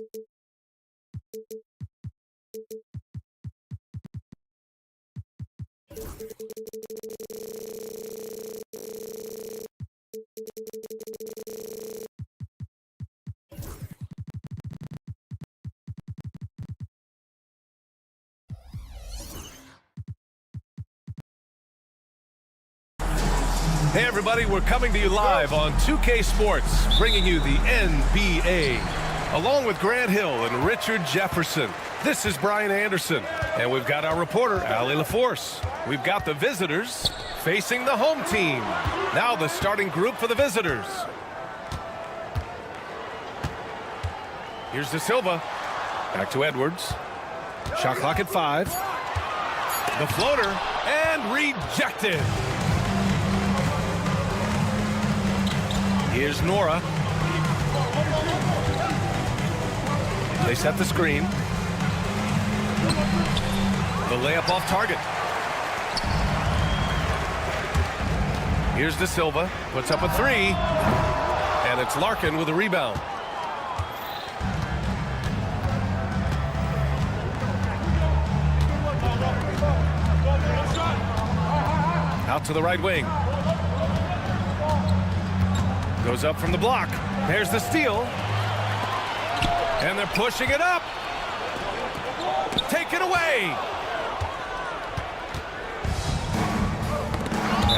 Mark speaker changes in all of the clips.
Speaker 1: Hey everybody, we're coming to you live on 2K Sports, bringing you the NBA. Along with Grant Hill and Richard Jefferson, this is Brian Anderson. And we've got our reporter, Allie LaForce. We've got the visitors facing the home team. Now the starting group for the visitors. Here's De Silva. Back to Edwards. Shot clock at 5. The floater, and rejected. Here's Nora. They set the screen. The layup off target. Here's De Silva. Puts up a 3. And it's Larkin with a rebound. Out to the right wing. Goes up from the block. There's the steal. And they're pushing it up. Take it away.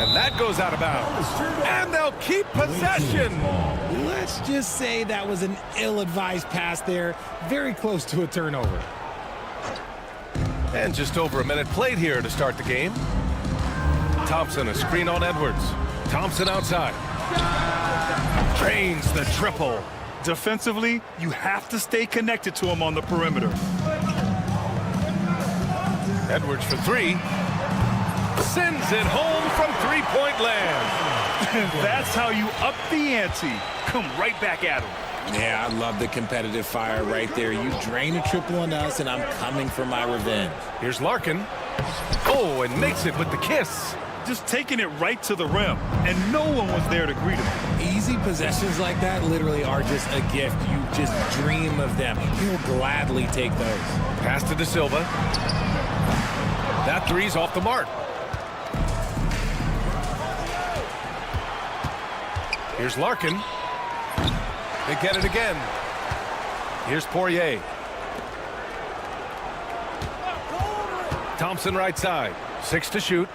Speaker 1: And that goes out of bounds. And they'll keep possession.
Speaker 2: Let's just say that was an ill-advised pass there. Very close to a turnover.
Speaker 1: And just over a minute played here to start the game. Thompson, a screen on Edwards. Thompson outside. Drains the triple.
Speaker 3: Defensively, you have to stay connected to him on the perimeter.
Speaker 1: Edwards for 3. Sends it home from three-point land.
Speaker 3: That's how you up the ante. Come right back at him.
Speaker 2: Yeah, I love the competitive fire right there. You drain a triple on us, and I'm coming for my revenge.
Speaker 1: Here's Larkin. Oh, and makes it with the kiss.
Speaker 3: Just taking it right to the rim, and no one was there to greet him.
Speaker 2: Easy possessions like that literally are just a gift. You just dream of them. He'll gladly take those.
Speaker 1: Pass to De Silva. That 3's off the mark. Here's Larkin. They get it again. Here's Poirier. Thompson right side. 6 to shoot.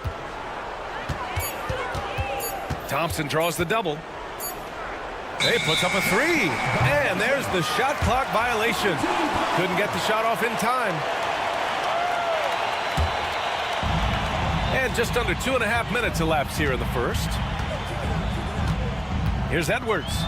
Speaker 1: Thompson draws the double. He puts up a 3. And there's the shot clock violation. Couldn't get the shot off in time. And just under 2.5 minutes elapsed here in the first. Here's Edwards.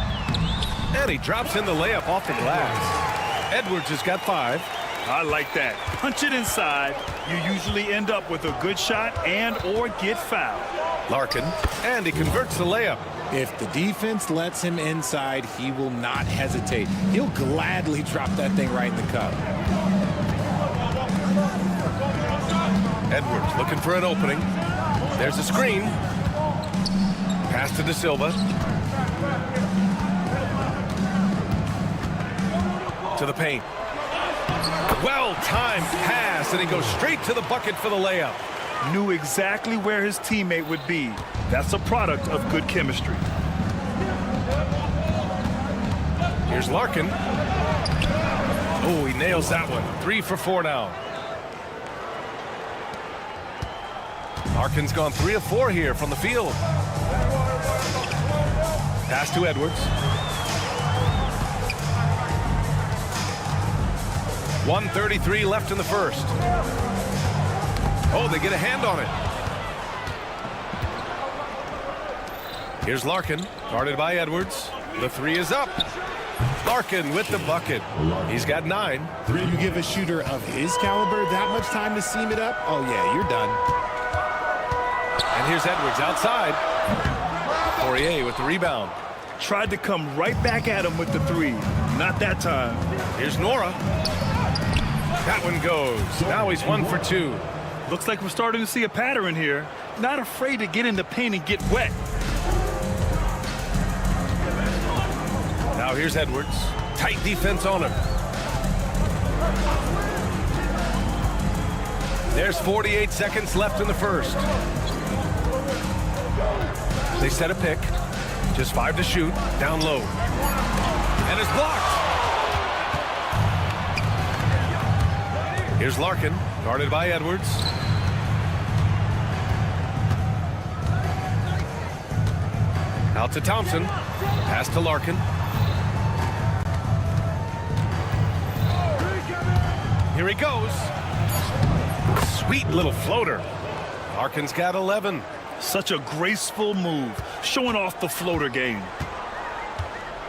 Speaker 1: And he drops in the layup off the glass. Edwards has got 5.
Speaker 3: I like that. Punch it inside. You usually end up with a good shot and or get fouled.
Speaker 1: Larkin, and he converts the layup.
Speaker 2: If the defense lets him inside, he will not hesitate. He'll gladly drop that thing right in the cup.
Speaker 1: Edwards looking for an opening. There's a screen. Pass to De Silva. To the paint. Well-timed pass, and he goes straight to the bucket for the layup.
Speaker 3: Knew exactly where his teammate would be. That's a product of good chemistry.
Speaker 1: Here's Larkin. Oh, he nails that one. 3 for 4 now. Larkin's gone 3 of 4 here from the field. Pass to Edwards. 1:33 left in the first. Oh, they get a hand on it. Here's Larkin, guarded by Edwards. The 3 is up. Larkin with the bucket. He's got 9.
Speaker 2: You give a shooter of his caliber that much time to seam it up? Oh, yeah, you're done.
Speaker 1: And here's Edwards outside. Poirier with the rebound.
Speaker 3: Tried to come right back at him with the 3. Not that time.
Speaker 1: Here's Nora. That one goes. Now he's 1 for 2.
Speaker 3: Looks like we're starting to see a pattern here. Not afraid to get in the paint and get wet.
Speaker 1: Now here's Edwards. Tight defense on him. There's 48 seconds left in the first. They set a pick. Just 5 to shoot. Down low. And it's blocked. Here's Larkin, guarded by Edwards. Out to Thompson. Pass to Larkin. Here he goes. Sweet little floater. Larkin's got 11.
Speaker 3: Such a graceful move, showing off the floater game.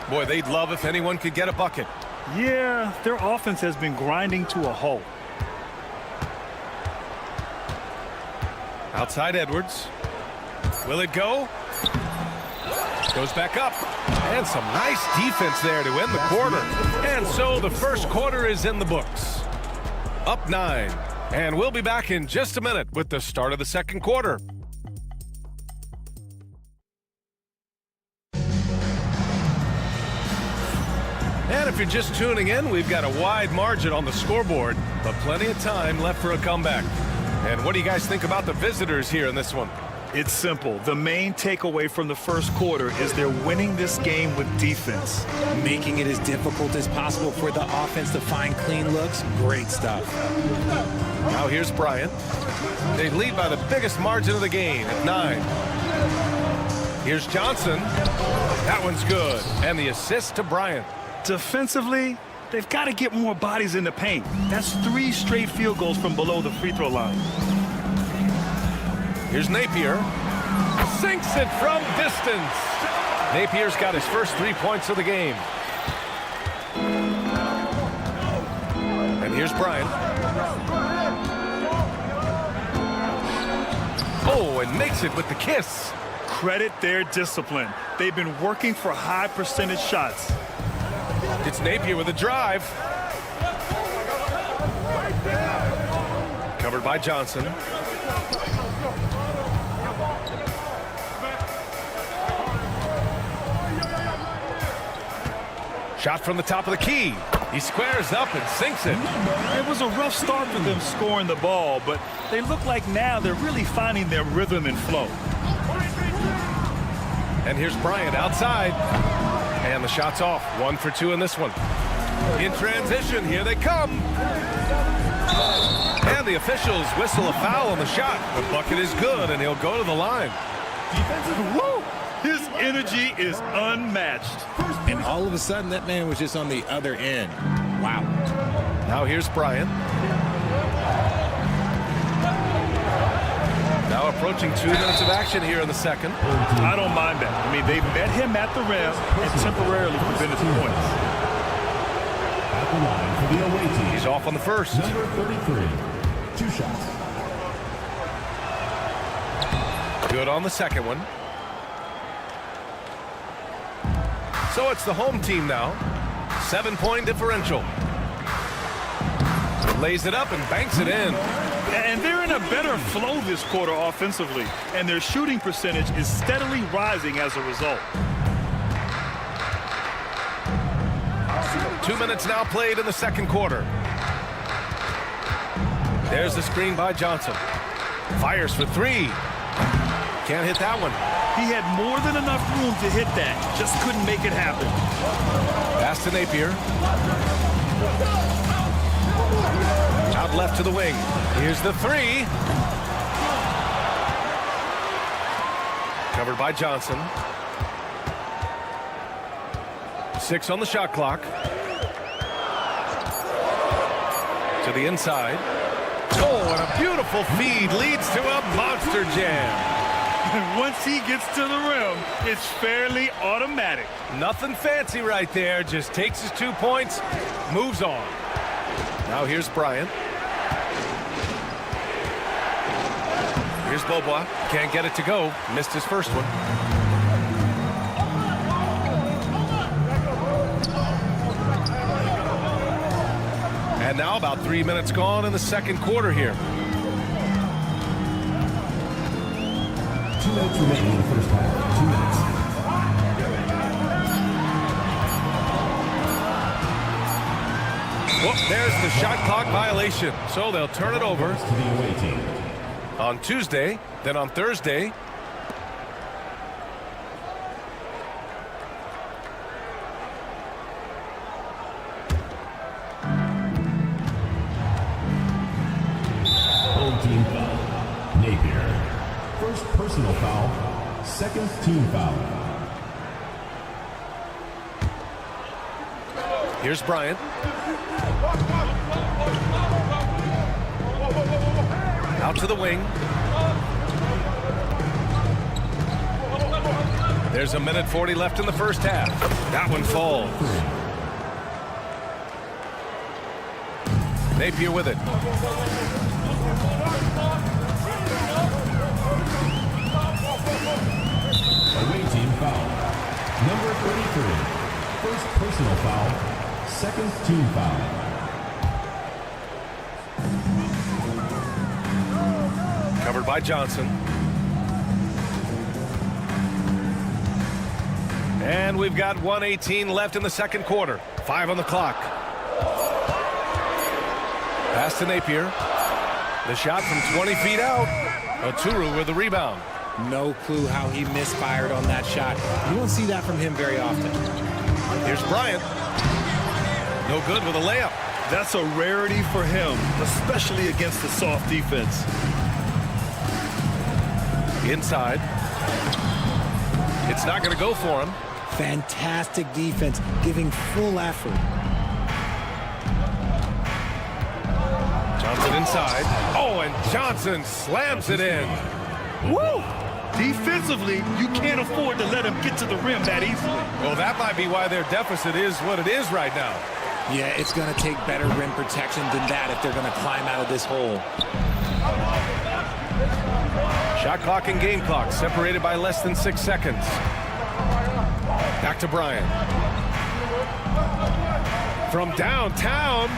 Speaker 1: Boy, they'd love if anyone could get a bucket.
Speaker 3: Yeah, their offense has been grinding to a halt.
Speaker 1: Outside Edwards. Will it go? Goes back up. And some nice defense there to end the quarter. And so the first quarter is in the books. Up 9. And we'll be back in just a minute with the start of the second quarter. And if you're just tuning in, we've got a wide margin on the scoreboard, but plenty of time left for a comeback. And what do you guys think about the visitors here in this one?
Speaker 3: It's simple. The main takeaway from the first quarter is they're winning this game with defense.
Speaker 2: Making it as difficult as possible for the offense to find clean looks. Great stuff.
Speaker 1: Now here's Bryant. They lead by the biggest margin of the game at 9. Here's Johnson. That one's good. And the assist to Bryant.
Speaker 3: Defensively, they've got to get more bodies in the paint. That's 3 straight field goals from below the free throw line.
Speaker 1: Here's Napier. Sinks it from distance. Napier's got his first 3 points of the game. And here's Bryant. Oh, and makes it with the kiss.
Speaker 3: Credit their discipline. They've been working for high percentage shots.
Speaker 1: It's Napier with a drive. Covered by Johnson. Shot from the top of the key. He squares up and sinks it.
Speaker 3: It was a rough start for them scoring the ball, but they look like now they're really finding their rhythm and flow.
Speaker 1: And here's Bryant outside. And the shot's off. 1 for 2 in this one. In transition, here they come. And the officials whistle a foul on the shot. The bucket is good, and he'll go to the line.
Speaker 3: Woo! His energy is unmatched.
Speaker 2: And all of a sudden, that man was just on the other end. Wow.
Speaker 1: Now here's Bryant. Now approaching 2 minutes of action here in the second.
Speaker 3: I don't mind that. I mean, they met him at the rim and temporarily prevented the points.
Speaker 4: At the line for the away team.
Speaker 1: He's off on the first.
Speaker 4: Number 33. 2 shots.
Speaker 1: Good on the second one. So it's the home team now. 7-point differential. Lays it up and banks it in.
Speaker 3: And they're in a better flow this quarter offensively, and their shooting percentage is steadily rising as a result.
Speaker 1: 2 minutes now played in the second quarter. There's the screen by Johnson. Fires for 3. Can't hit that one.
Speaker 3: He had more than enough room to hit that, just couldn't make it happen.
Speaker 1: Pass to Napier. Out left to the wing. Here's the 3. Covered by Johnson. 6 on the shot clock. To the inside. Oh, and a beautiful feed leads to a monster jam.
Speaker 3: And once he gets to the rim, it's fairly automatic.
Speaker 1: Nothing fancy right there. Just takes his 2 points, moves on. Now here's Bryant. Here's Beaubois. Can't get it to go. Missed his first one. And now about 3 minutes gone in the second quarter here.
Speaker 4: 2 minutes remaining in the first half. 2 minutes.
Speaker 1: Whoop, there's the shot clock violation. So they'll turn it over
Speaker 4: To the away team.
Speaker 1: on Tuesday, then on Thursday.
Speaker 4: Home team foul. Napier. First personal foul. Second team foul.
Speaker 1: Here's Bryant. Out to the wing. There's 1:40 left in the first half. That one falls. Napier with it.
Speaker 4: Away team foul. Number 33. First personal foul. Second team foul.
Speaker 1: Covered by Johnson. And we've got 1:18 left in the second quarter. 5 on the clock. Pass to Napier. The shot from 20 feet out. Oturu with the rebound.
Speaker 2: No clue how he misfired on that shot. You won't see that from him very often.
Speaker 1: Here's Bryant. No good with a layup.
Speaker 3: That's a rarity for him, especially against the soft defense.
Speaker 1: Inside. It's not going to go for him.
Speaker 2: Fantastic defense, giving full effort.
Speaker 1: Johnson inside. Oh, and Johnson slams it in.
Speaker 3: Woo! Defensively, you can't afford to let him get to the rim that easily.
Speaker 1: Well, that might be why their deficit is what it is right now.
Speaker 2: Yeah, it's going to take better rim protection than that if they're going to climb out of this hole.
Speaker 1: Shot clock and game clock separated by less than 6 seconds. Back to Bryant. From downtown.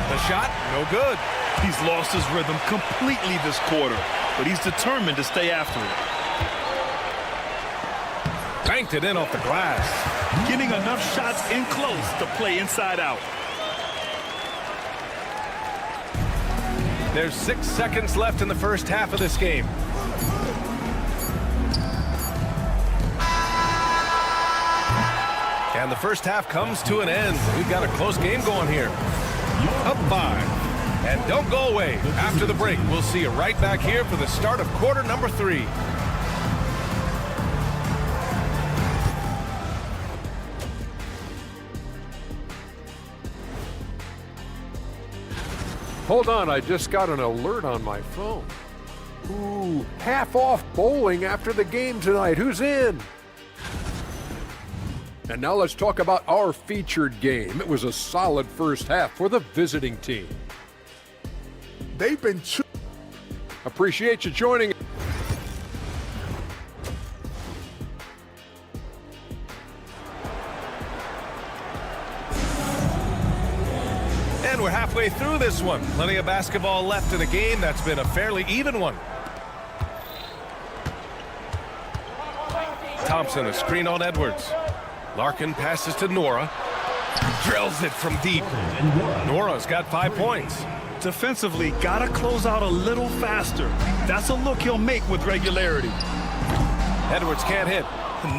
Speaker 1: The shot, no good.
Speaker 3: He's lost his rhythm completely this quarter, but he's determined to stay after it.
Speaker 1: Banked it in off the glass.
Speaker 3: Getting enough shots in close to play inside out.
Speaker 1: There's 6 seconds left in the first half of this game. And the first half comes to an end. We've got a close game going here. Up 5. And don't go away. After the break, we'll see you right back here for the start of quarter number 3.
Speaker 5: Hold on, I just got an alert on my phone. Ooh, half off bowling after the game tonight. Who's in? And now let's talk about our featured game. It was a solid first half for the visiting team.
Speaker 6: They've been
Speaker 5: Appreciate you joining.
Speaker 1: And we're halfway through this one. Plenty of basketball left in a game that's been a fairly even one. Thompson, a screen on Edwards. Larkin passes to Nora. Drills it from deep. Nora's got 5 points.
Speaker 3: Defensively, gotta close out a little faster. That's a look he'll make with regularity.
Speaker 1: Edwards can't hit.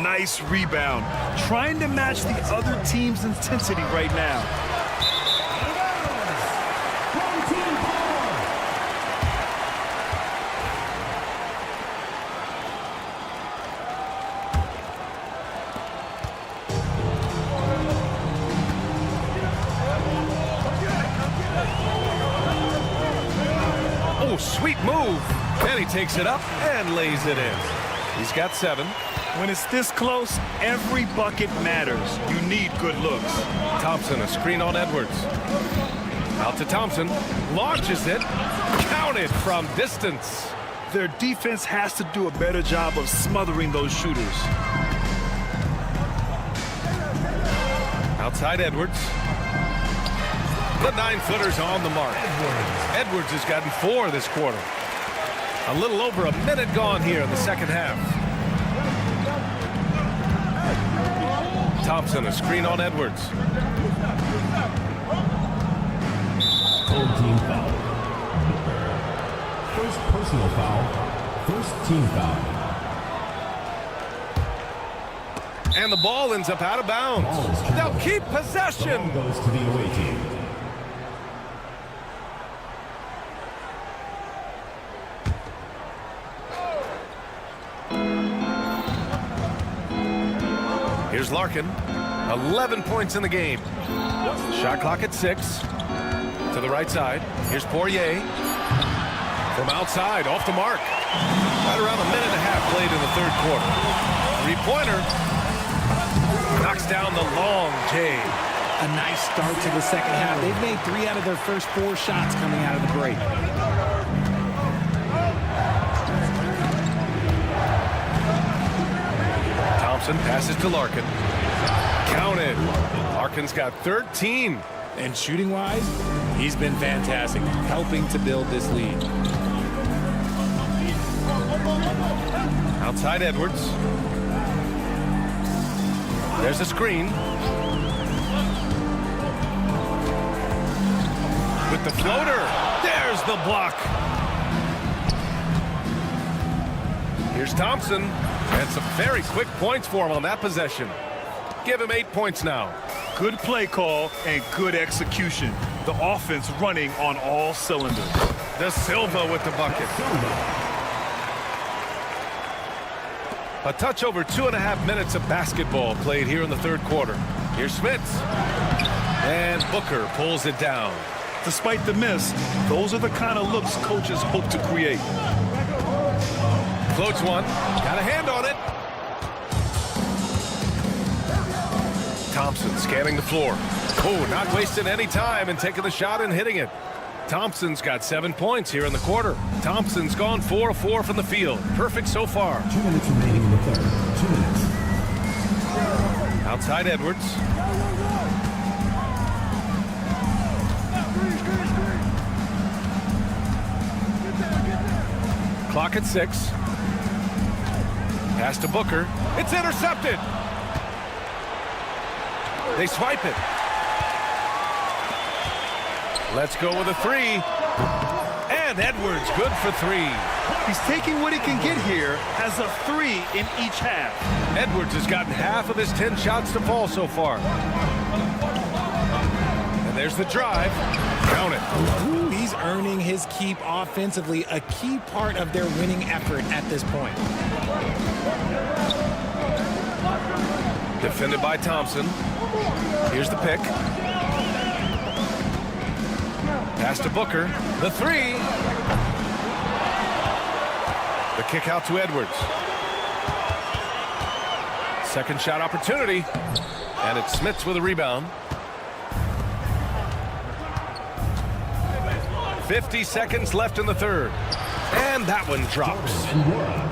Speaker 3: Nice rebound. Trying to match the other team's intensity right now.
Speaker 1: Oh, sweet move. And he takes it up and lays it in. He's got 7.
Speaker 3: When it's this close, every bucket matters. You need good looks.
Speaker 1: Thompson, a screen on Edwards. Out to Thompson. Launches it. Counted from distance.
Speaker 3: Their defense has to do a better job of smothering those shooters.
Speaker 1: Outside Edwards. The 9-footer's on the mark. Edwards has gotten 4 this quarter. A little over a minute gone here in the second half. Thompson, a screen on Edwards.
Speaker 4: personal foul. First team foul.
Speaker 1: And the ball ends up out of bounds. They'll keep possession.
Speaker 4: Ball goes to the away team.
Speaker 1: Here's Larkin. 11 points in the game. Shot clock at 6. To the right side. Here's Poirier. From outside, off the mark. Right around a minute and a half played in the third quarter. Three-pointer. Knocks down the long J.
Speaker 2: A nice start to the second half. They've made 3 out of their first 4 shots coming out of the break.
Speaker 1: Thompson passes to Larkin. Counted. Larkin's got 13.
Speaker 2: And shooting-wise, he's been fantastic, helping to build this lead.
Speaker 1: Outside Edwards. There's a screen. With the floater. There's the block. Here's Thompson. And some very quick points for him on that possession. Give him 8 points now.
Speaker 3: Good play call and good execution. The offense running on all cylinders.
Speaker 1: De Silva with the bucket. A touch over 2.5 minutes of basketball played here in the third quarter. Here's Schmitz. And Booker pulls it down.
Speaker 3: Despite the miss, those are the kind of looks coaches hope to create.
Speaker 1: Floats one. Got a hand on it. Thompson scanning the floor. Oh, not wasting any time and taking the shot and hitting it. Thompson's got 7 points here in the quarter. Thompson's gone 4 of 4 from the field. Perfect so far.
Speaker 4: 2 minutes remaining in the third. 2 minutes.
Speaker 1: Outside Edwards. Clock at 6. Pass to Booker. It's intercepted. They swipe it. Let's go with a 3. And Edwards good for 3.
Speaker 3: He's taking what he can get here as a 3 in each half.
Speaker 1: Edwards has gotten half of his 10 shots to fall so far. And there's the drive. Count it.
Speaker 2: Ooh, he's earning his keep offensively, a key part of their winning effort at this point.
Speaker 1: Defended by Thompson. Here's the pick. Pass to Booker. The 3. The kick out to Edwards. Second shot opportunity. And it's Smits with a rebound. 50 seconds left in the third. And that one drops.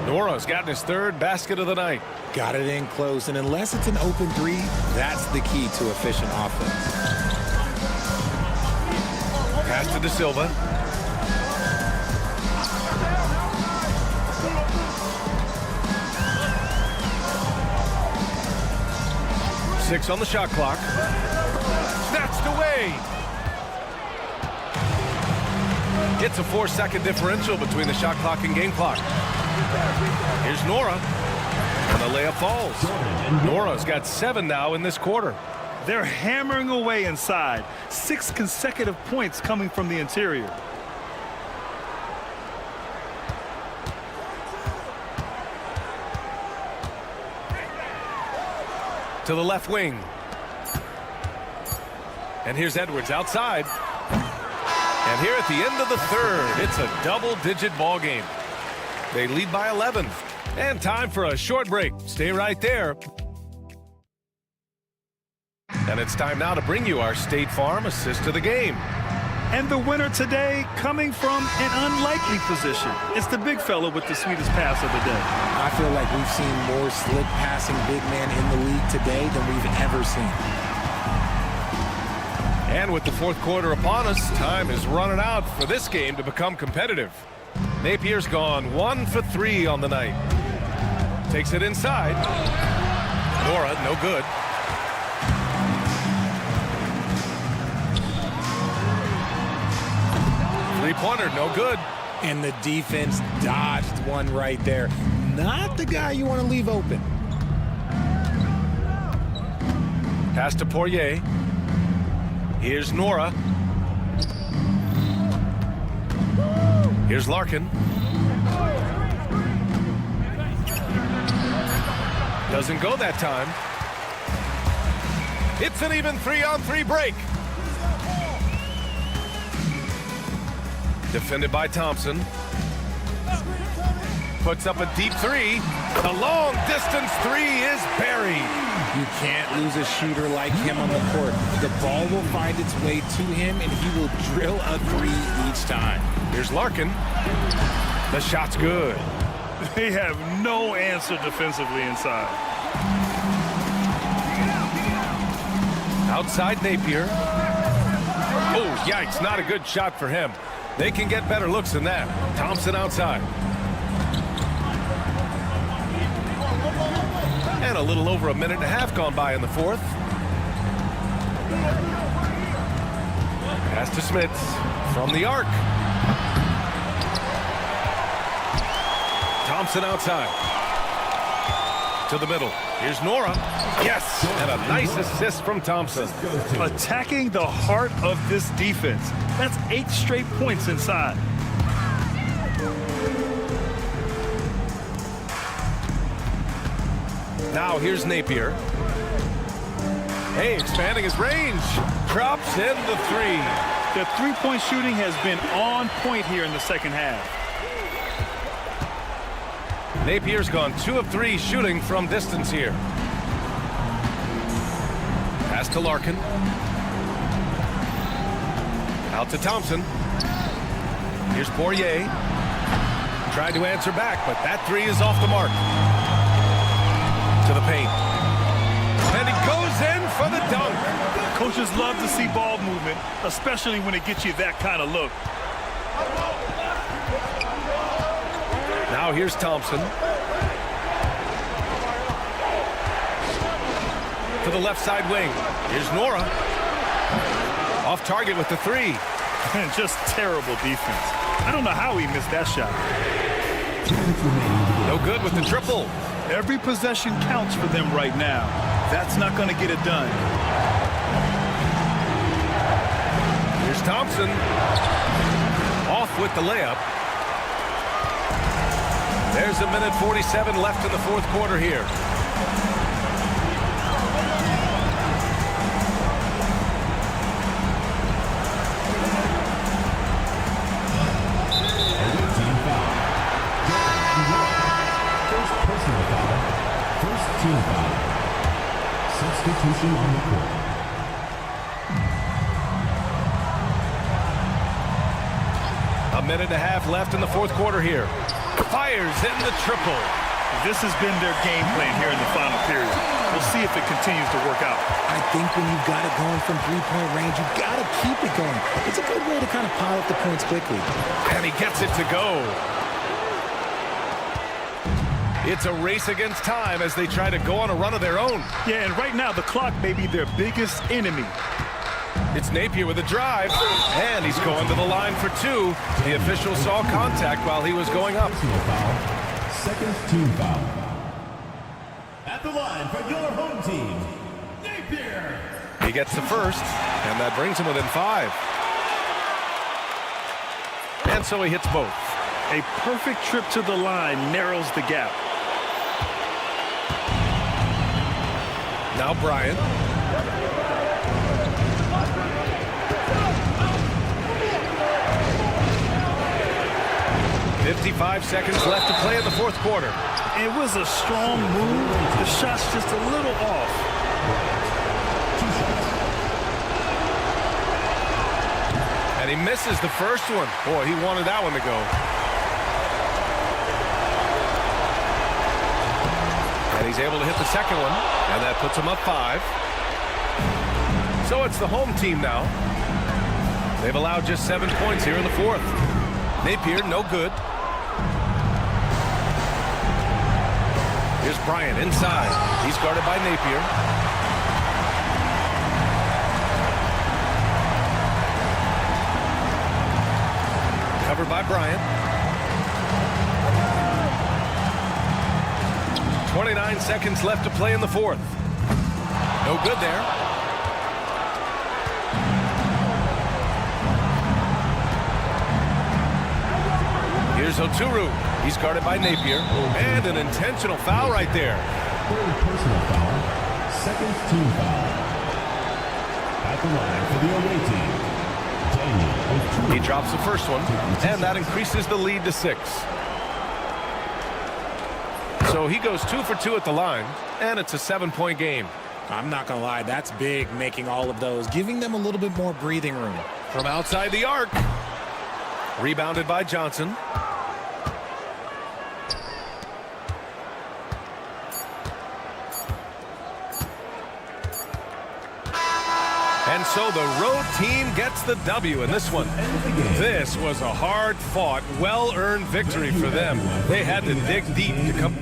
Speaker 1: Nora's gotten his 3rd basket of the night.
Speaker 2: Got it in close, and unless it's an open 3, that's the key to efficient offense.
Speaker 1: Pass to De Silva. Six on the shot clock. Snatched away. It's a 4-second differential between the shot clock and game clock. Here's Nora. And the layup falls. Nora's got 7 now in this quarter.
Speaker 3: They're hammering away inside. 6 consecutive points coming from the interior.
Speaker 1: To the left wing. And here's Edwards outside. And here at the end of the third, it's a double-digit ball game. They lead by 11. And time for a short break. Stay right there. And it's time now to bring you our State Farm assist of the game.
Speaker 3: And the winner today coming from an unlikely position. It's the big fella with the sweetest pass of the day.
Speaker 2: I feel like we've seen more slick passing big man in the league today than we've ever seen.
Speaker 1: And with the fourth quarter upon us, time is running out for this game to become competitive. Napier's gone 1 for 3 on the night. Takes it inside. Nora, no good. Three-pointer, no good.
Speaker 2: And the defense dodged one right there. Not the guy you want to leave open.
Speaker 1: Pass to Poirier. Here's Nora. Here's Larkin. Doesn't go that time. It's an even 3-on-3 break. Defended by Thompson. Puts up a deep three. The long distance three is buried.
Speaker 2: You can't lose a shooter like him on the court. The ball will find its way to him, and he will drill a three each time.
Speaker 1: Here's Larkin. The shot's good.
Speaker 3: They have no answer defensively inside.
Speaker 1: Outside Napier. Oh, yikes, not a good shot for him. They can get better looks than that. Thompson outside. And a little over a minute and a half gone by in the fourth. Pass to Smits from the arc. Thompson outside. To the middle. Here's Nora. Yes, and a nice assist from Thompson.
Speaker 3: Attacking the heart of this defense. That's 8 straight points inside.
Speaker 1: Now here's Napier. Hey, expanding his range. Drops in the three.
Speaker 3: The three-point shooting has been on point here in the second half.
Speaker 1: Napier's gone 2 of 3 shooting from distance here. Pass to Larkin. Out to Thompson. Here's Poirier. Tried to answer back, but that three is off the mark. To the paint. And he goes in for the dunk.
Speaker 3: Coaches love to see ball movement, especially when it gets you that kind of look.
Speaker 1: Now here's Thompson. To the left side wing. Here's Nora. Off target with the three.
Speaker 3: Just terrible defense. I don't know how he missed that shot.
Speaker 1: No good with the triple.
Speaker 3: Every possession counts for them right now. That's not going to get it done.
Speaker 1: Here's Thompson. Off with the layup. There's a minute 47 left in the fourth quarter here.
Speaker 4: First personal foul. First team foul. Substitution on the court.
Speaker 1: A minute and a half left in the fourth quarter here. Fires in the triple.
Speaker 3: This has been their game plan here in the final period. We'll see if it continues to work out.
Speaker 2: I think when you've got it going from three-point range, you've got to keep it going. It's a good way to kind of pile up the points quickly.
Speaker 1: And he gets it to go. It's a race against time as they try to go on a run of their own.
Speaker 3: Yeah, and right now the clock may be their biggest enemy.
Speaker 1: It's Napier with a drive, and he's going to the line for 2. The official saw contact while he was going up.
Speaker 4: Personal foul. Second team foul. At the line for your home team, Napier.
Speaker 1: He gets the first, and that brings him within 5. And so he hits both.
Speaker 3: A perfect trip to the line narrows the gap.
Speaker 1: Now Bryant. "55 seconds left to play in the fourth quarter."
Speaker 3: It was a strong move. The shot's just a little off.
Speaker 1: And he misses the first one. Boy, he wanted that one to go. And he's able to hit the second one, and that puts him up 5. So it's the home team now. They've allowed just 7 points here in the fourth. Napier, no good. Here's Bryant inside. He's guarded by Napier. Covered by Bryant. 29 seconds left to play in the fourth. No good there. Here's Oturu. He's guarded by Napier. And an intentional foul right there.
Speaker 4: Third personal foul. Second team foul. At the line for the away team, Daniel.
Speaker 1: He drops the first one, and that increases the lead to 6. So he goes 2 for 2 at the line, and it's a 7-point game.
Speaker 2: I'm not going to lie, that's big, making all of those, giving them a little bit more breathing room.
Speaker 1: From outside the arc. Rebounded by Johnson. And so the road team gets the W in this one. This was a hard-fought, well-earned victory for them. They had to dig deep to come.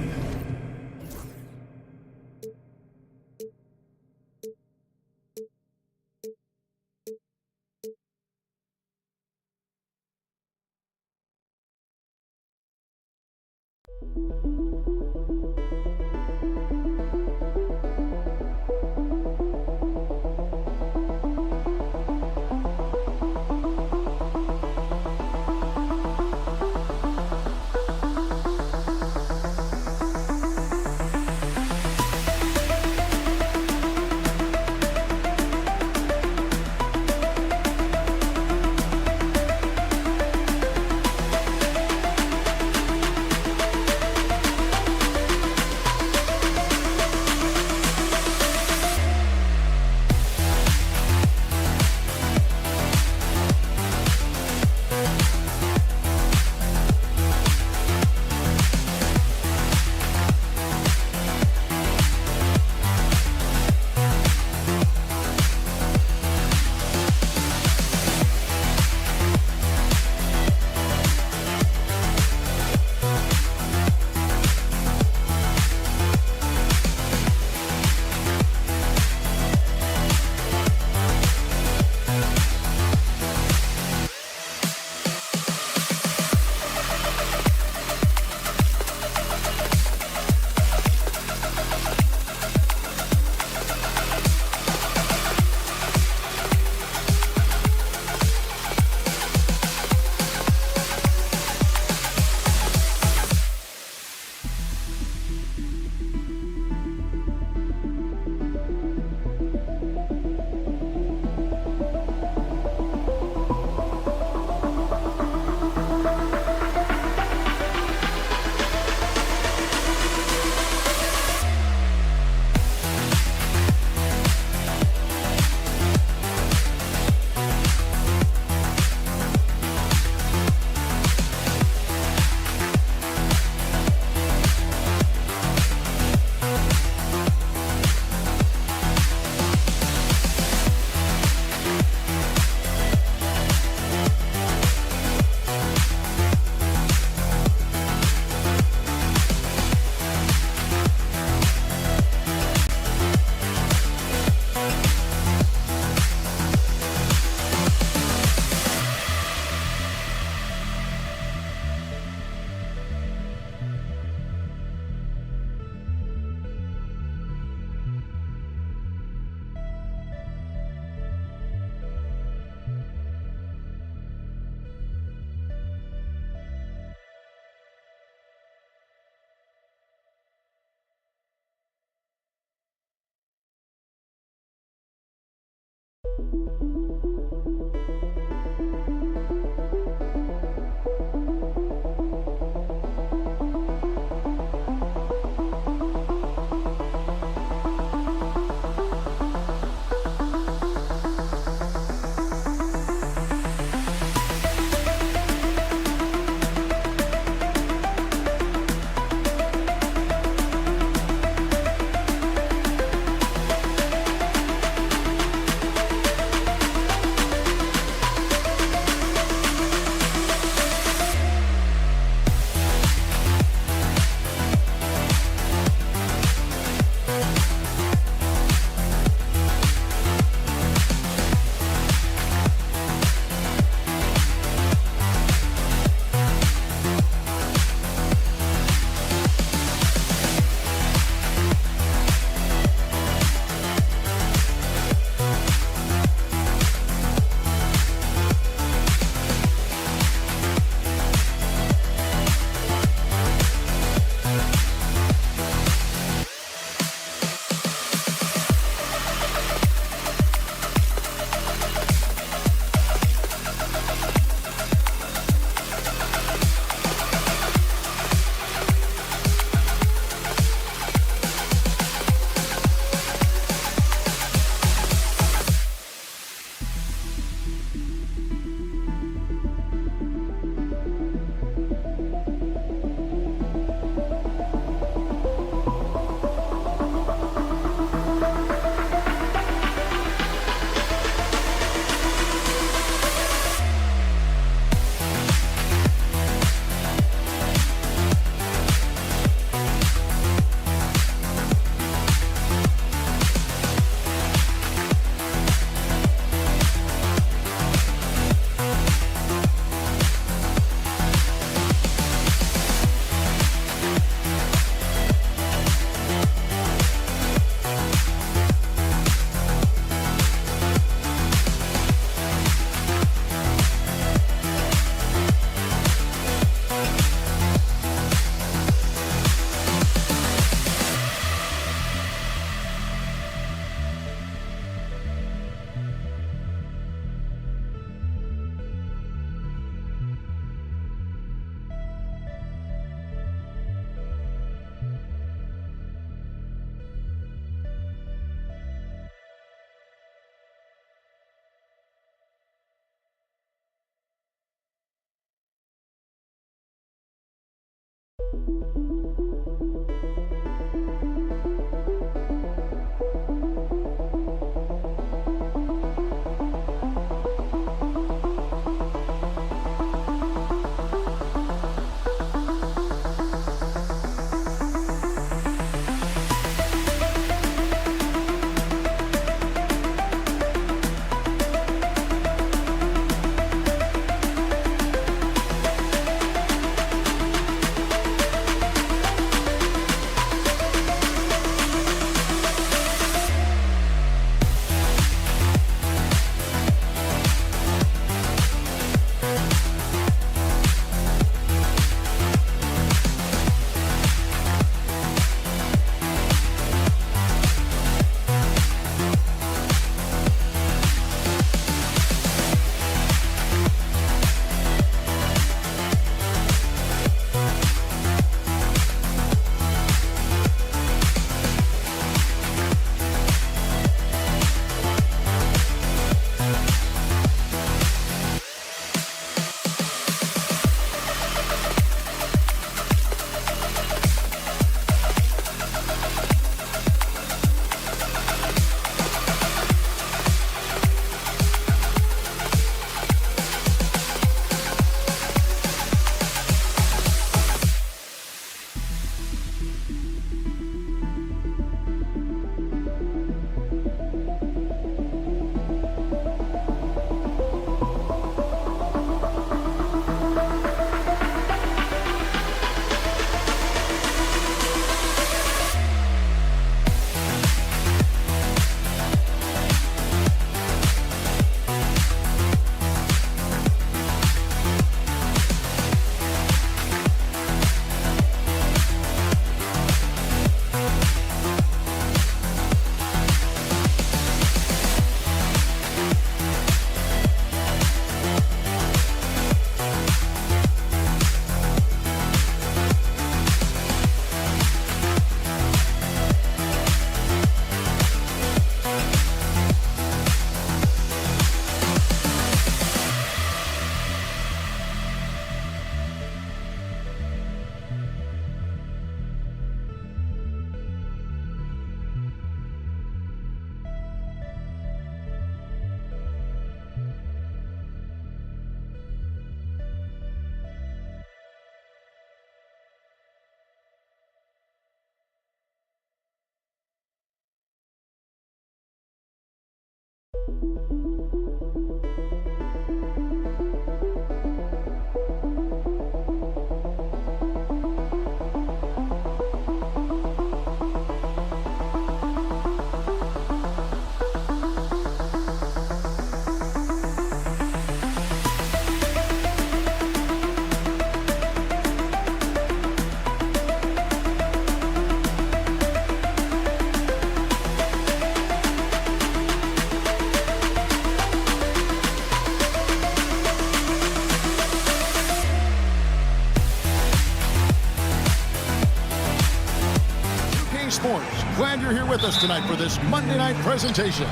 Speaker 7: Sports. Glad you're here with us tonight for this Monday night presentation.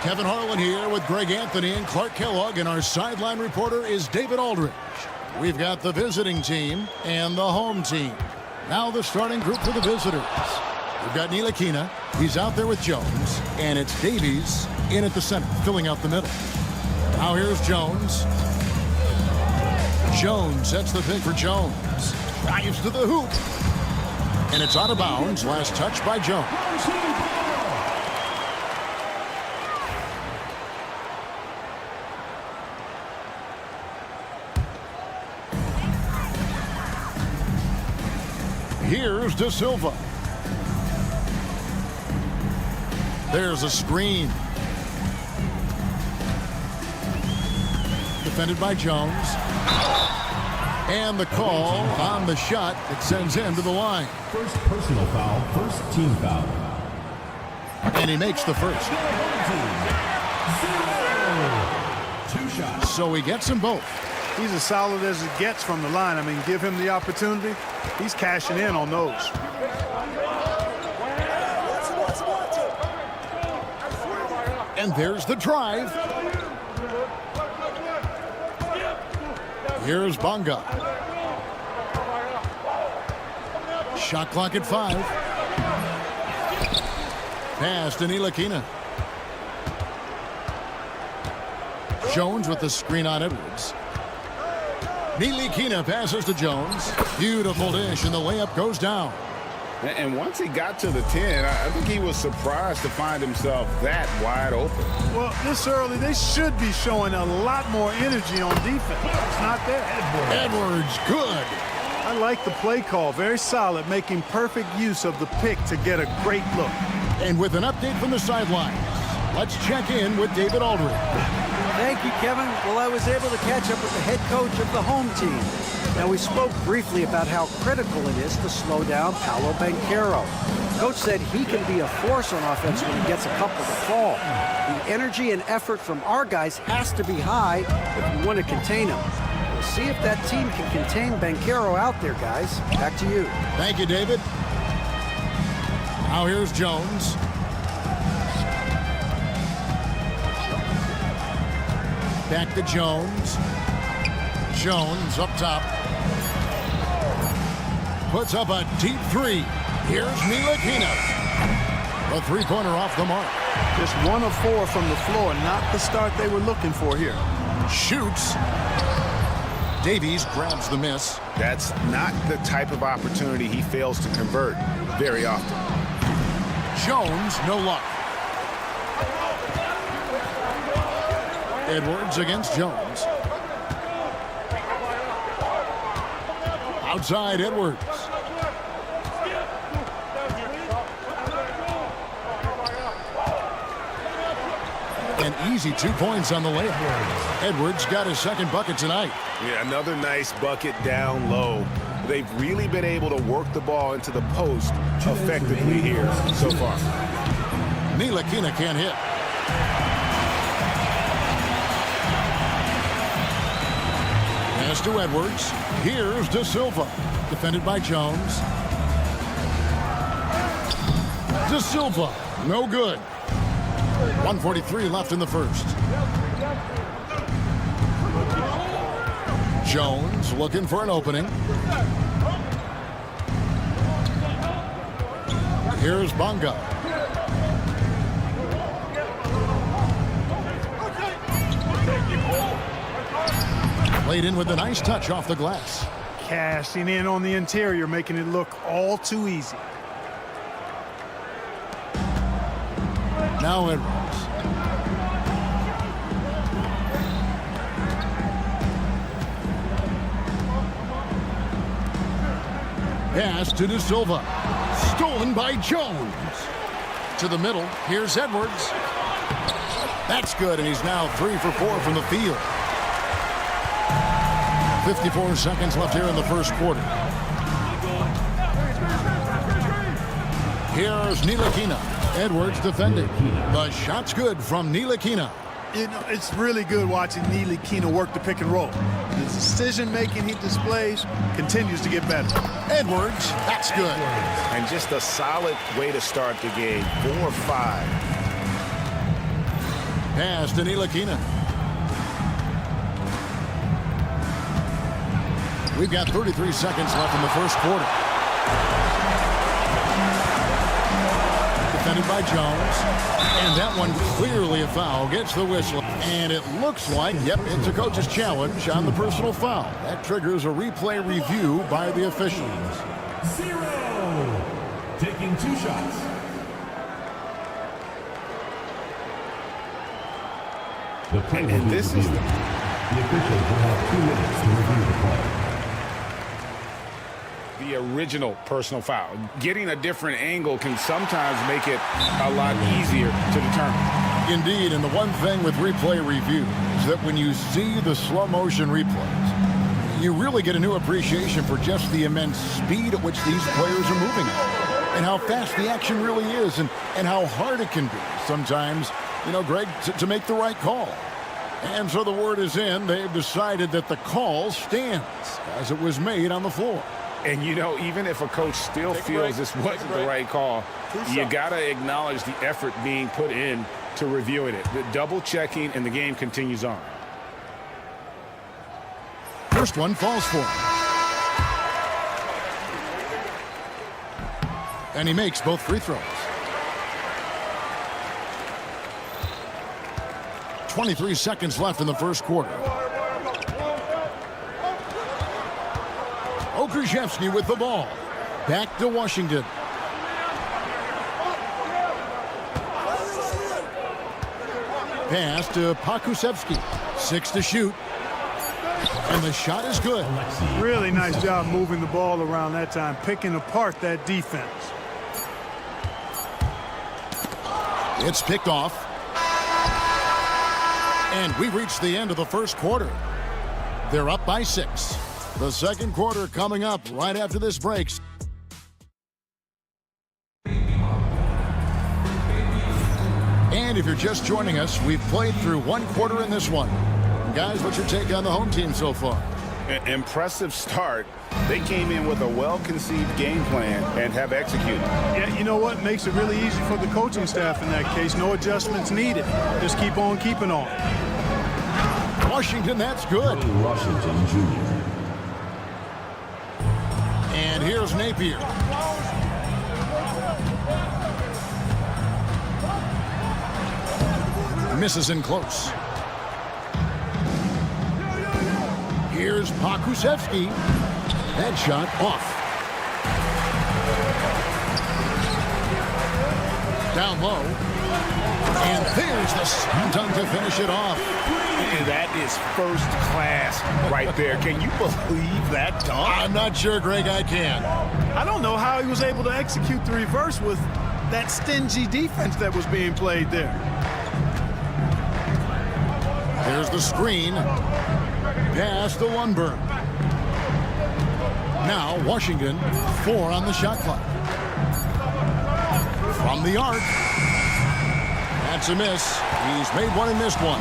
Speaker 7: Kevin Harlan here with Greg Anthony and Clark Kellogg, and our sideline reporter is David Aldridge. We've got the visiting team and the home team. Now the starting group for the visitors. We've got Nilakina. He's out there with Jones, and it's Davies in at the center, filling out the middle. Now here's Jones. Jones, that's the pick for Jones. Drives to the hoop. And it's out of bounds. Last touch by Jones. Here's De Silva. There's a screen. Defended by Jones. And the call on the shot that sends him to the line.
Speaker 4: First personal foul, first team foul.
Speaker 7: And he makes the first.
Speaker 4: 2 shots.
Speaker 7: So he gets them both.
Speaker 8: He's as solid as it gets from the line. I mean, give him the opportunity. He's cashing in on those.
Speaker 7: And there's the drive. Here's Bonga. Shot clock at 5. Pass to Ntilikina. Jones with the screen on Edwards. Ntilikina passes to Jones. Beautiful dish, and the layup goes down.
Speaker 2: And once he got to the 10, I think he was surprised to find himself that wide open.
Speaker 8: Well, this early, they should be showing a lot more energy on defense. It's not there.
Speaker 7: Edwards, good.
Speaker 8: I like the play call. Very solid, making perfect use of the pick to get a great look.
Speaker 7: And with an update from the sidelines, let's check in with David Aldridge.
Speaker 9: Thank you, Kevin. Well, I was able to catch up with the head coach of the home team. Now, we spoke briefly about how critical it is to slow down Paolo Banchero. Coach said he can be a force on offense when he gets a couple to fall. The energy and effort from our guys has to be high if we want to contain him. We'll see if that team can contain Banchero out there, guys. Back to you.
Speaker 7: Thank you, David. Now here's Jones. Back to Jones. Jones up top. Puts up a deep 3. Here's Ntilikina. A three-pointer off the mark.
Speaker 8: Just 1 of 4 from the floor, not the start they were looking for here.
Speaker 7: Shoots. Davies grabs the miss.
Speaker 2: That's not the type of opportunity he fails to convert very often.
Speaker 7: Jones, no luck. Edwards against Jones. Outside Edwards. An easy 2 points on the layup. Edwards got his second bucket tonight.
Speaker 2: Yeah, another nice bucket down low. They've really been able to work the ball into the post effectively here so far.
Speaker 7: Ntilikina can't hit. Pass to Edwards. Here's De Silva. Defended by Jones. De Silva. No good. 1:43 left in the first. Jones looking for an opening. Here's Bonga. Played in with a nice touch off the glass.
Speaker 8: Cashing in on the interior, making it look all too easy.
Speaker 7: Now Edwards. Pass to De Silva. Stolen by Jones. To the middle. Here's Edwards. That's good, and he's now 3 for 4 from the field. 54 seconds left here in the first quarter. Here's Ntilikina. Edwards defending. The shot's good from Ntilikina.
Speaker 8: You know, it's really good watching Ntilikina work the pick and roll. The decision-making he displays continues to get better.
Speaker 7: Edwards, that's good.
Speaker 2: And just a solid way to start the game. 4-5.
Speaker 7: Pass to Ntilikina. We've got 33 seconds left in the first quarter. Defended by Jones. And that one clearly a foul. Gets the whistle. And it looks like, yep, it's a coach's challenge on the personal foul. That triggers a replay review by the officials.
Speaker 4: 0. Taking 2 shots. The play will be
Speaker 2: this is
Speaker 4: reviewed. The officials will have 2 minutes to review the play.
Speaker 2: The original personal foul. Getting a different angle can sometimes make it a lot easier to determine.
Speaker 7: Indeed, and the one thing with replay review is that when you see the slow motion replays, you really get a new appreciation for just the immense speed at which these players are moving at, and how fast the action really is, and how hard it can be sometimes, you know, Greg, to make the right call. And so the word is in. They've decided that the call stands as it was made on the floor.
Speaker 2: And, you know, even if a coach still feels this wasn't the right call, you got to acknowledge the effort being put in to reviewing it. The double checking, and the game continues on.
Speaker 7: First one falls for him. And he makes both free throws. 23 seconds left in the first quarter. Okrzewski with the ball. Back to Washington. Pass to Pakusevski. 6 to shoot. And the shot is good.
Speaker 8: Really nice job moving the ball around that time, picking apart that defense.
Speaker 7: It's picked off. And we reached the end of the first quarter. They're up by 6. The second quarter coming up right after this break. And if you're just joining us, we've played through one quarter in this one. Guys, what's your take on the home team so far?
Speaker 2: Impressive start. They came in with a well-conceived game plan and have executed.
Speaker 8: Yeah, you know what? Makes it really easy for the coaching staff in that case. No adjustments needed. Just keep on keeping on.
Speaker 7: Washington, that's good.
Speaker 4: Washington Jr.
Speaker 7: And here's Napier. Misses in close. Here's Pakusevski. That shot off. Down low. And there's the slam dunk to finish it off.
Speaker 2: And that is first class right there. Can you believe that dunk?
Speaker 7: I'm not sure, Greg, I can.
Speaker 8: I don't know how he was able to execute the reverse with that stingy defense that was being played there.
Speaker 7: There's the screen. Pass to Lundberg. Now Washington, 4 on the shot clock. From the arc. That's a miss. He's made one and missed one.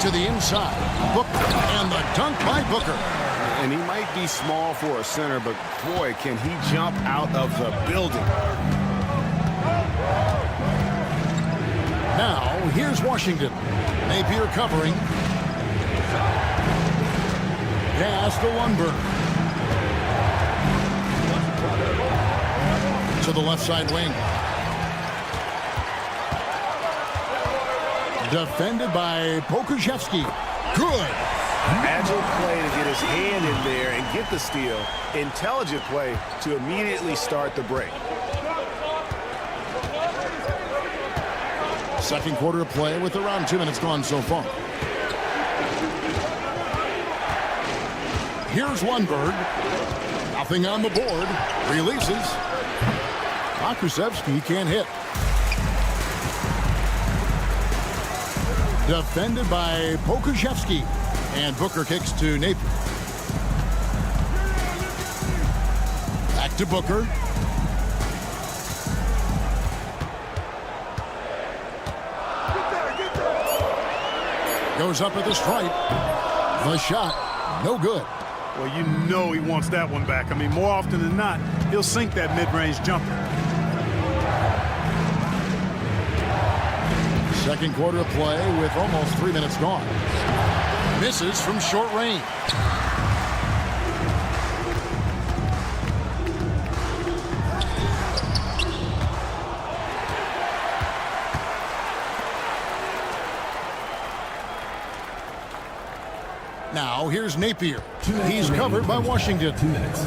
Speaker 7: To the inside. Booker. And the dunk by Booker.
Speaker 2: And he might be small for a center, but boy, can he jump out of the building.
Speaker 7: Now, here's Washington. Napier covering. Pass to Lundberg. To the left side wing. Defended by Pokusevski. Good.
Speaker 2: Agile play to get his hand in there and get the steal. Intelligent play to immediately start the break.
Speaker 7: Second quarter of play with around 2 minutes gone so far. Here's Lundberg. Nothing on the board. Releases. Pakusevski can't hit. Defended by Pokusevski. And Booker kicks to Napier. Back to Booker. Goes up at the stripe. The shot, no good.
Speaker 8: Well, you know he wants that one back. I mean, more often than not, he'll sink that mid-range jumper.
Speaker 7: Second quarter of play with almost 3 minutes gone. Misses from short range. Now here's Napier. He's covered by Washington.
Speaker 4: 2 minutes.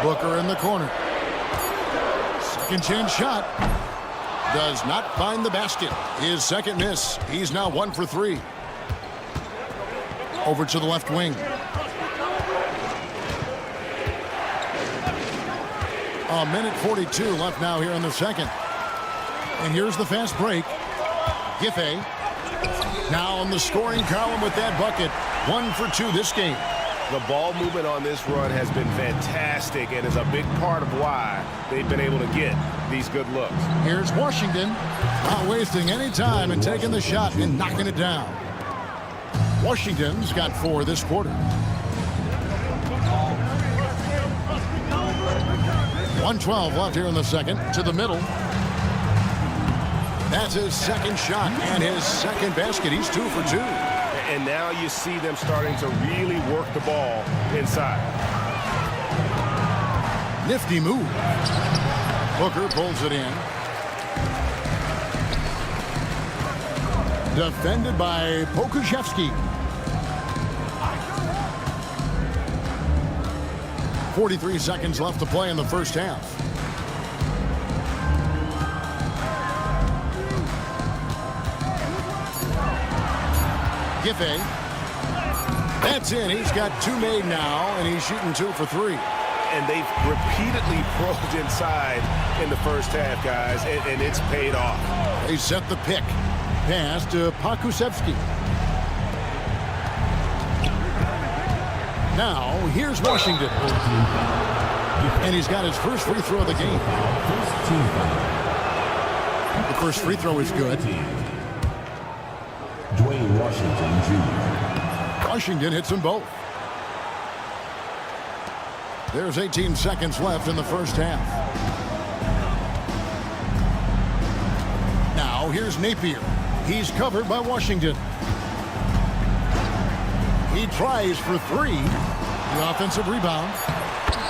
Speaker 7: Booker in the corner. Second chance shot. Does not find the basket. His second miss. He's now 1 for 3. Over to the left wing. A minute 42 left now here in the second. And here's the fast break. Giffey now on the scoring column with that bucket. 1 for 2 this game.
Speaker 2: The ball movement on this run has been fantastic and is a big part of why they've been able to get these good looks.
Speaker 7: Here's Washington, not wasting any time and taking the shot and knocking it down. Washington's got 4 this quarter. 1:12 left here in the second. To the middle. That's his second shot and his second basket. He's 2 for 2.
Speaker 2: And now you see them starting to really work the ball inside.
Speaker 7: Nifty move. Booker pulls it in. Defended by Pokusevski. 43 seconds left to play in the first half. Giffey. That's in. He's got 2 made now, and he's shooting 2 for 3.
Speaker 2: And they've repeatedly probed inside in the first half, guys, and it's paid off.
Speaker 7: They set the pick. Pass to Pokusevski. Now, here's Washington. And he's got his first free throw of the game. The first free throw is good.
Speaker 4: Dwayne Washington Jr.
Speaker 7: Washington hits them both. There's 18 seconds left in the first half. Now, here's Napier. He's covered by Washington. He tries for 3. The offensive rebound.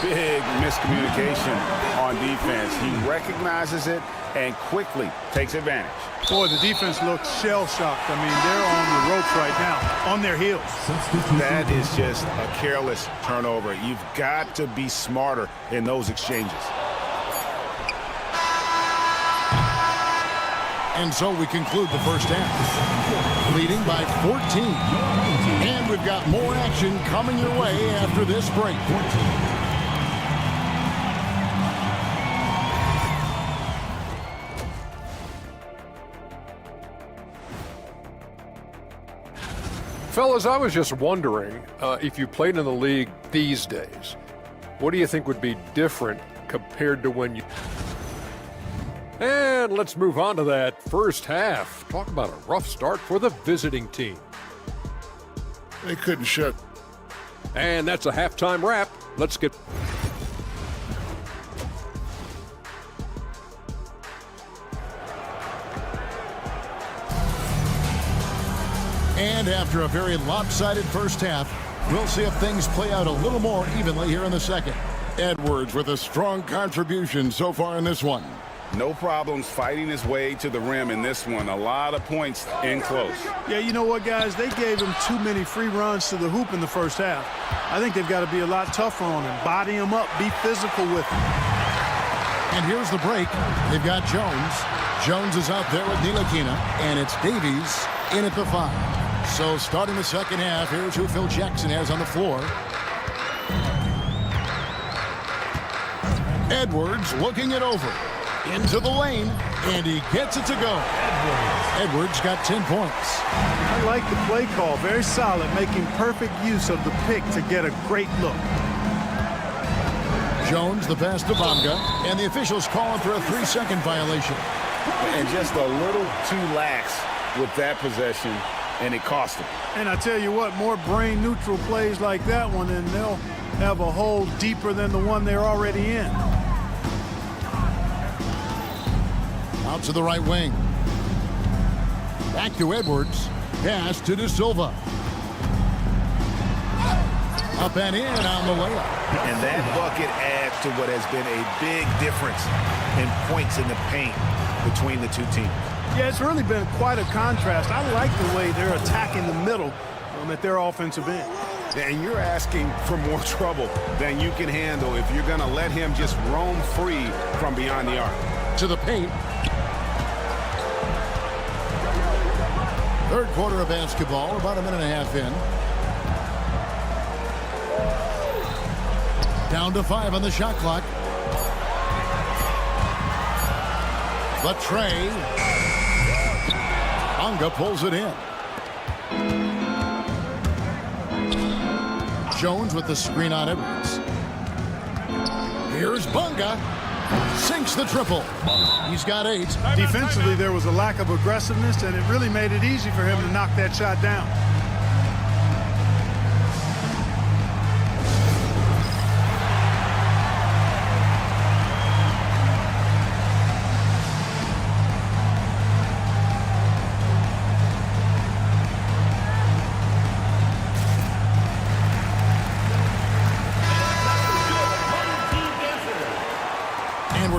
Speaker 2: Big miscommunication on defense. He recognizes it and quickly takes advantage.
Speaker 8: Boy, the defense looks shell-shocked. I mean, they're on the ropes right now, on their heels.
Speaker 2: That is just a careless turnover. You've got to be smarter in those exchanges.
Speaker 7: And so we conclude the first half, leading by 14. And we've got more action coming your way after this break.
Speaker 5: Fellas, I was just wondering if you played in the league these days, what do you think would be different compared to when you... And let's move on to that first half. Talk about a rough start for the visiting team.
Speaker 6: They couldn't shut.
Speaker 5: And that's a halftime wrap. Let's get...
Speaker 7: And after a very lopsided first half, we'll see if things play out a little more evenly here in the second. Edwards with a strong contribution so far in this one.
Speaker 2: No problems fighting his way to the rim in this one. A lot of points in close.
Speaker 8: Yeah, you know what, guys? They gave him too many free runs to the hoop in the first half. I think they've got to be a lot tougher on him. Body him up. Be physical with him.
Speaker 7: And here's the break. They've got Jones. Jones is out there with Ntilikina, and it's Davies in at the 5. So starting the second half, here's who Phil Jackson has on the floor. Edwards looking it over. Into the lane, and he gets it to go. Edwards got 10 points.
Speaker 8: I like the play call. Very solid, making perfect use of the pick to get a great look.
Speaker 7: Jones, the pass to Bonga, and the officials calling for a 3-second violation.
Speaker 2: And just a little too lax with that possession, and it cost him.
Speaker 8: And I tell you what, more brain-neutral plays like that one, and they'll have a hole deeper than the one they're already in.
Speaker 7: Out to the right wing. Back to Edwards. Pass to De Silva. Up and in on the layup.
Speaker 2: And that bucket adds to what has been a big difference in points in the paint between the two teams.
Speaker 8: Yeah, it's really been quite a contrast. I like the way they're attacking the middle at their offensive end.
Speaker 2: And you're asking for more trouble than you can handle if you're going to let him just roam free from beyond the arc.
Speaker 7: To the paint. Third quarter of basketball, about a minute and a half in. Down to 5 on the shot clock. The tray. Bonga pulls it in. Jones with the screen on Edwards. Here's Bonga. Sinks the triple. He's got 8.
Speaker 8: Defensively, there was a lack of aggressiveness, and it really made it easy for him to knock that shot down.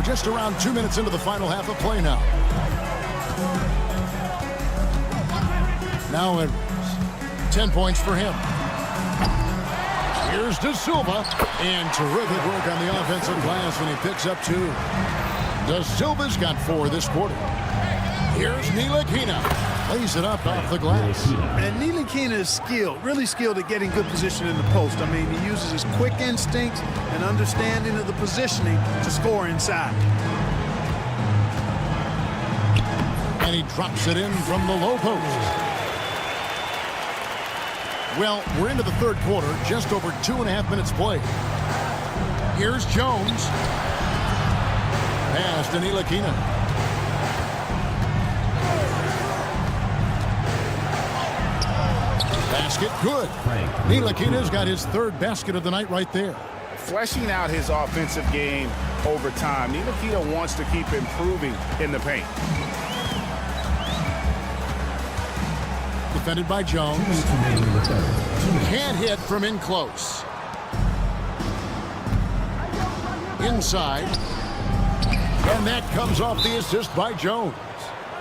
Speaker 7: We're just around 2 minutes into the final half of play now. Now Edwards. 10 points for him. Here's De Silva. And terrific work on the offensive glass when he picks up 2. De Silva's got 4 this quarter. Here's Ntilikina. Plays it up off the glass.
Speaker 8: And Ntilikina is skilled, really skilled at getting good position in the post. I mean, he uses his quick instincts and understanding of the positioning to score inside.
Speaker 7: And he drops it in from the low post. Well, we're into the third quarter, just over 2.5 minutes played. Here's Jones. Pass to Ntilikina. Basket good. Ntilikina's got his 3rd basket of the night right there.
Speaker 2: Fleshing out his offensive game over time. Ntilikina wants to keep improving in the paint.
Speaker 7: Defended by Jones. Can't hit from in close. Inside. And that comes off the assist by Jones.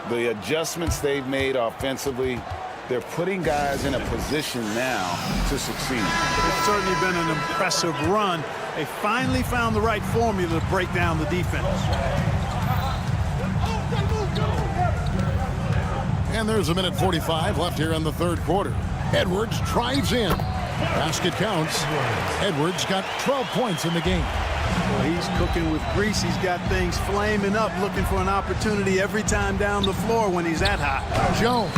Speaker 2: The adjustments they've made offensively, they're putting guys in a position now to succeed.
Speaker 8: It's certainly been an impressive run. They finally found the right formula to break down the defense.
Speaker 7: And there's 1:45 left here in the third quarter. Edwards drives in. Basket counts. Edwards got 12 points in the game.
Speaker 8: Well, he's cooking with grease. He's got things flaming up, looking for an opportunity every time down the floor when he's that hot.
Speaker 7: Jones.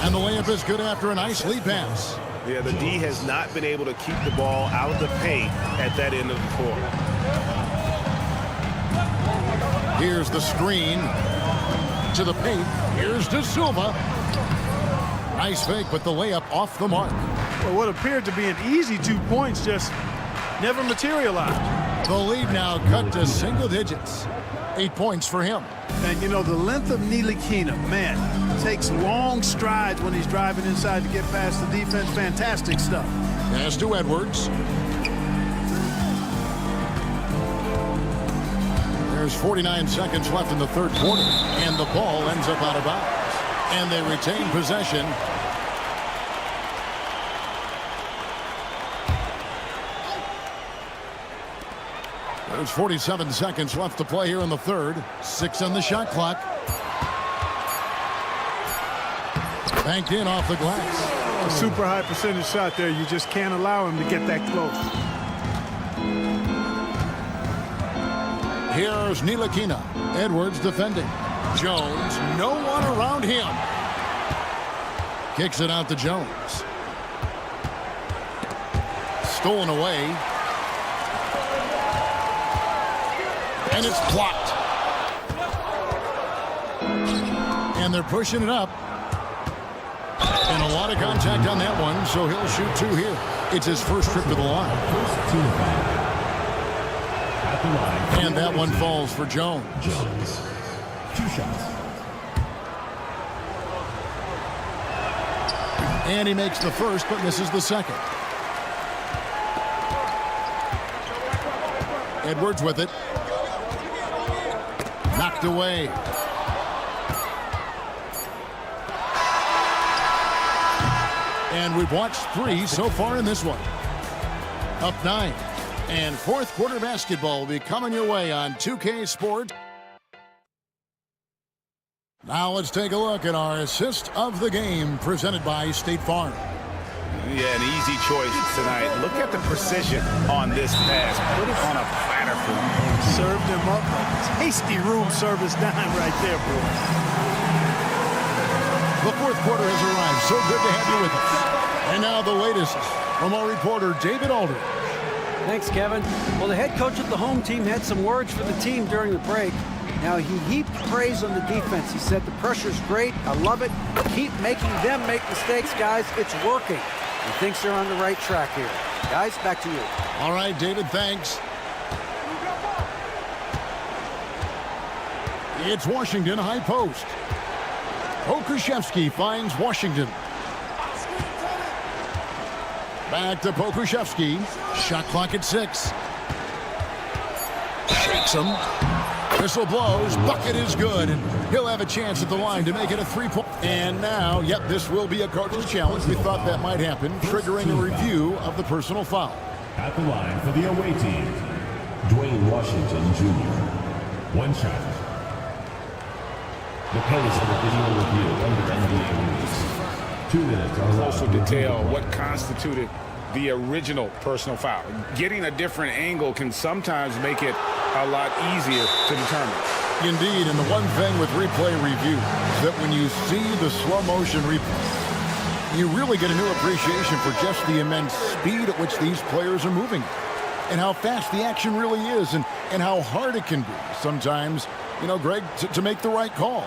Speaker 7: And the layup is good after a nice lead pass.
Speaker 1: Yeah, the D has not been able to keep the ball out of the paint at that end of the court.
Speaker 7: Here's the screen to the paint. Here's De Silva. Nice fake, but the layup off the mark.
Speaker 8: Well, what appeared to be an easy 2 points just never materialized.
Speaker 7: The lead now cut to single digits. 8 points for him.
Speaker 8: And, you know, the length of Ntilikina, man, takes long strides when he's driving inside to get past the defense. Fantastic stuff.
Speaker 7: Pass to Edwards. There's 49 seconds left in the third quarter, and the ball ends up out of bounds. And they retain possession. There's 47 seconds left to play here in the third. 6 on the shot clock. Banked in off the glass.
Speaker 8: A super high percentage shot there. You just can't allow him to get that close.
Speaker 7: Here's Ntilikina. Edwards defending. Jones, no one around him. Kicks it out to Jones. Stolen away. And it's blocked. And they're pushing it up. And a lot of contact on that one, so he'll shoot 2 here. It's his first trip to the line. And that one falls for Jones.
Speaker 4: 2 shots.
Speaker 7: And he makes the first, but misses the second. Edwards with it. Knocked away. And we've watched 3 so far in this one. Up 9. And fourth quarter basketball will be coming your way on 2K Sports. Now let's take a look at our assist of the game presented by State Farm.
Speaker 2: Yeah, an easy choice tonight. Look at the precision on this pass. Put it on a platter for him.
Speaker 8: Served him up. Tasty room service dime right there, boy.
Speaker 7: The fourth quarter has arrived. So good to have you with us. And now the latest from our reporter, David Aldridge.
Speaker 9: Thanks, Kevin. Well, the head coach of the home team had some words for the team during the break. Now, he heaped praise on the defense. He said the pressure's great. I love it. Keep making them make mistakes, guys. It's working. He thinks they're on the right track here. Guys, back to you.
Speaker 7: All right, David, thanks. It's Washington high post. Pokusevski finds Washington. Back to Pokusevski. Shot clock at 6. Shakes him. Whistle blows. Bucket is good. And he'll have a chance at the line to make it a 3-point. And now, yep, this will be a coach's challenge. We thought that might happen, triggering a review of the personal foul.
Speaker 4: At the line for the away team, Dwayne Washington Jr. One shot. The penalty for the video review under NBA rules. 2 minutes are left.
Speaker 2: Also detail what constituted the original personal foul. Getting a different angle can sometimes make it a lot easier to determine.
Speaker 7: Indeed, and the one thing with replay review is that when you see the slow motion replay, you really get a new appreciation for just the immense speed at which these players are moving and how fast the action really is and how hard it can be sometimes, Greg, to make the right call.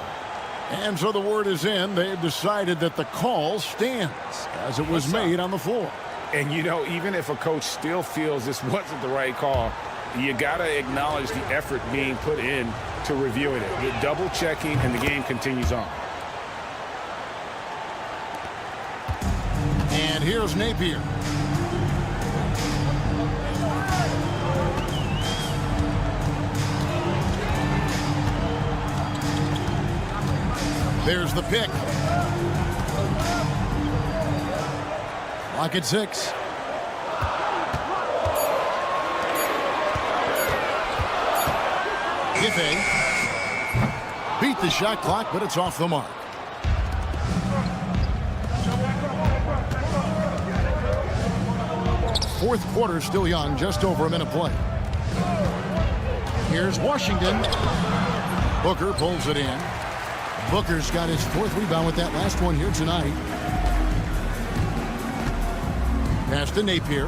Speaker 7: And so the word is in. They've decided that the call stands as it was made on the floor.
Speaker 2: And, even if a coach still feels this wasn't the right call, you got to acknowledge the effort being put in to reviewing it. You're double checking, and the game continues on.
Speaker 7: And here's Napier. There's the pick. Lock at 6. Efes beat the shot clock, but it's off the mark. Fourth quarter still young, just over a minute play. Here's Washington. Booker pulls it in. Booker's got his 4th rebound with that last one here tonight. Pass to Napier.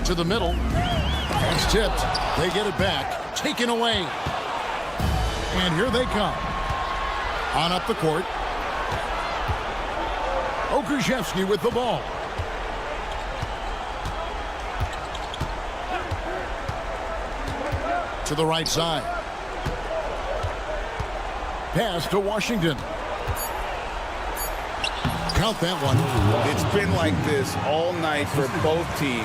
Speaker 7: To the middle. That's tipped. They get it back. Taken away. And here they come. On up the court. Okrzewski with the ball. To the right side. Pass to Washington. Count that one.
Speaker 2: It's been like this all night for both teams.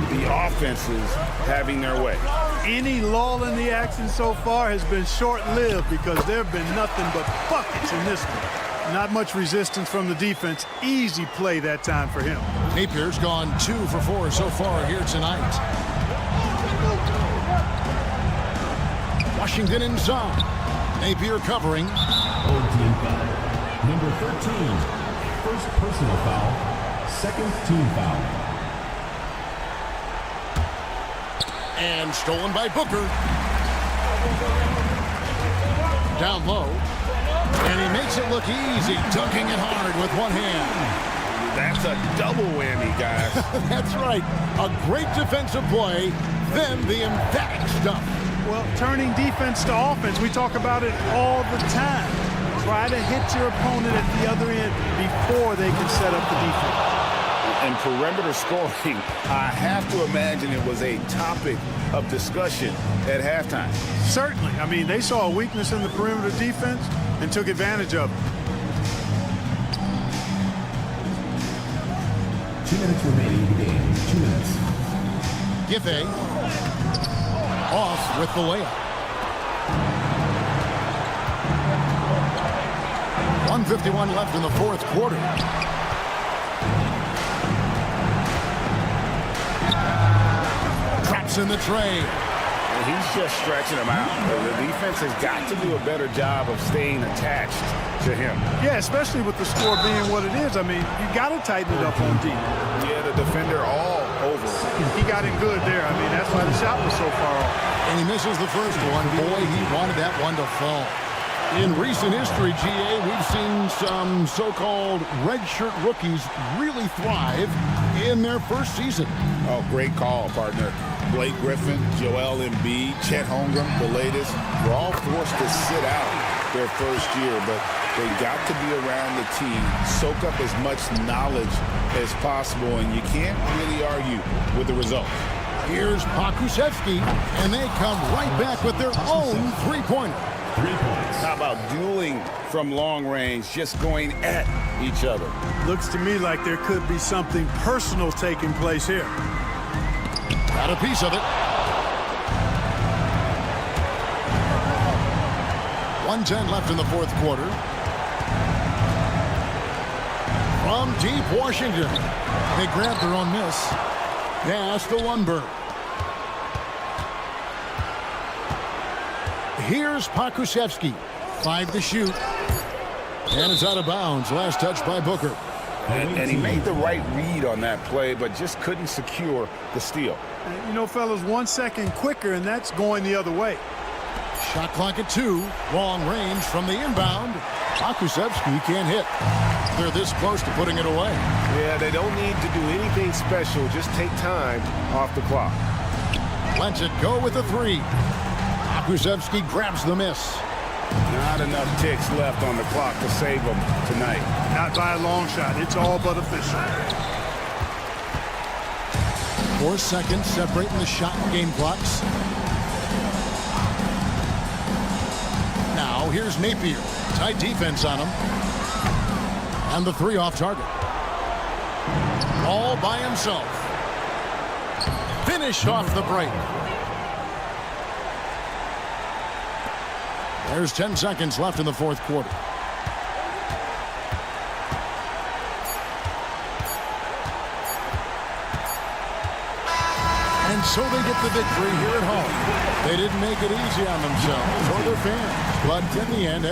Speaker 2: The offenses having their way.
Speaker 8: Any lull in the action so far has been short-lived because there have been nothing but buckets in this one. Not much resistance from the defense. Easy play that time for him.
Speaker 7: Napier's gone 2 for 4 so far here tonight. Washington inside. Napier covering.
Speaker 4: Old team foul. Number 13. First personal foul. Second team foul.
Speaker 7: And stolen by Booker. Down low. And he makes it look easy, dunking it hard with one hand.
Speaker 2: That's a double whammy, guys.
Speaker 7: That's right. A great defensive play, then the emphatic stuff.
Speaker 8: Well, turning defense to offense, we talk about it all the time. Try to hit your opponent at the other end before they can set up the defense.
Speaker 2: And perimeter scoring, I have to imagine it was a topic of discussion at halftime.
Speaker 8: Certainly. I mean, they saw a weakness in the perimeter defense and took advantage of it.
Speaker 4: 2 minutes remaining in the game. 2 minutes.
Speaker 7: Giffey off with the layup. 1:51 left in the 4th quarter. Traps in the tray.
Speaker 2: And he's just stretching him out. The defense has got to do a better job of staying attached to him.
Speaker 8: Yeah, especially with the score being what it is. I mean, you got to tighten it up on D.
Speaker 2: Yeah, the defender all over.
Speaker 8: He got it good there. I mean, that's why the shot was so far off.
Speaker 7: And he misses the first one. Boy, he wanted that one to fall. In recent history, GA, we've seen some so-called redshirt rookies really thrive in their first season.
Speaker 2: Oh, great call, partner. Blake Griffin, Joel Embiid, Chet Holmgren, the latest, were all forced to sit out their first year, but they got to be around the team, soak up as much knowledge as possible, and you can't really argue with the result.
Speaker 7: Here's Okrzewski, and they come right back with their own three-pointer.
Speaker 4: 3 points.
Speaker 2: How about dueling from long range, just going at each other?
Speaker 8: Looks to me like there could be something personal taking place here.
Speaker 7: Got a piece of it. 1:10 left in the fourth quarter. From deep Washington. They grabbed their own miss. Pass to Lundberg. Here's Pokusevski. 5 to shoot. And it's out of bounds. Last touch by Booker.
Speaker 2: And he made the right read on that play, but just couldn't secure the steal.
Speaker 8: You know, fellas, 1 second quicker, and that's going the other way.
Speaker 7: Shot clock at 2. Long range from the inbound. Pokusevski can't hit. They're this close to putting it away.
Speaker 2: Yeah, they don't need to do anything special. Just take time off the clock.
Speaker 7: Lets it go with a 3. Pokusevski grabs the miss.
Speaker 2: Not enough ticks left on the clock to save them tonight.
Speaker 8: Not by a long shot. It's all but official.
Speaker 7: 4 seconds separating the shot and game clocks. Now here's Napier. Tight defense on him. And the 3 off target. All by himself. Finished off the break. There's 10 seconds left in the fourth quarter. And so they get the victory here at home. They didn't make it easy on themselves or their fans, but in the end,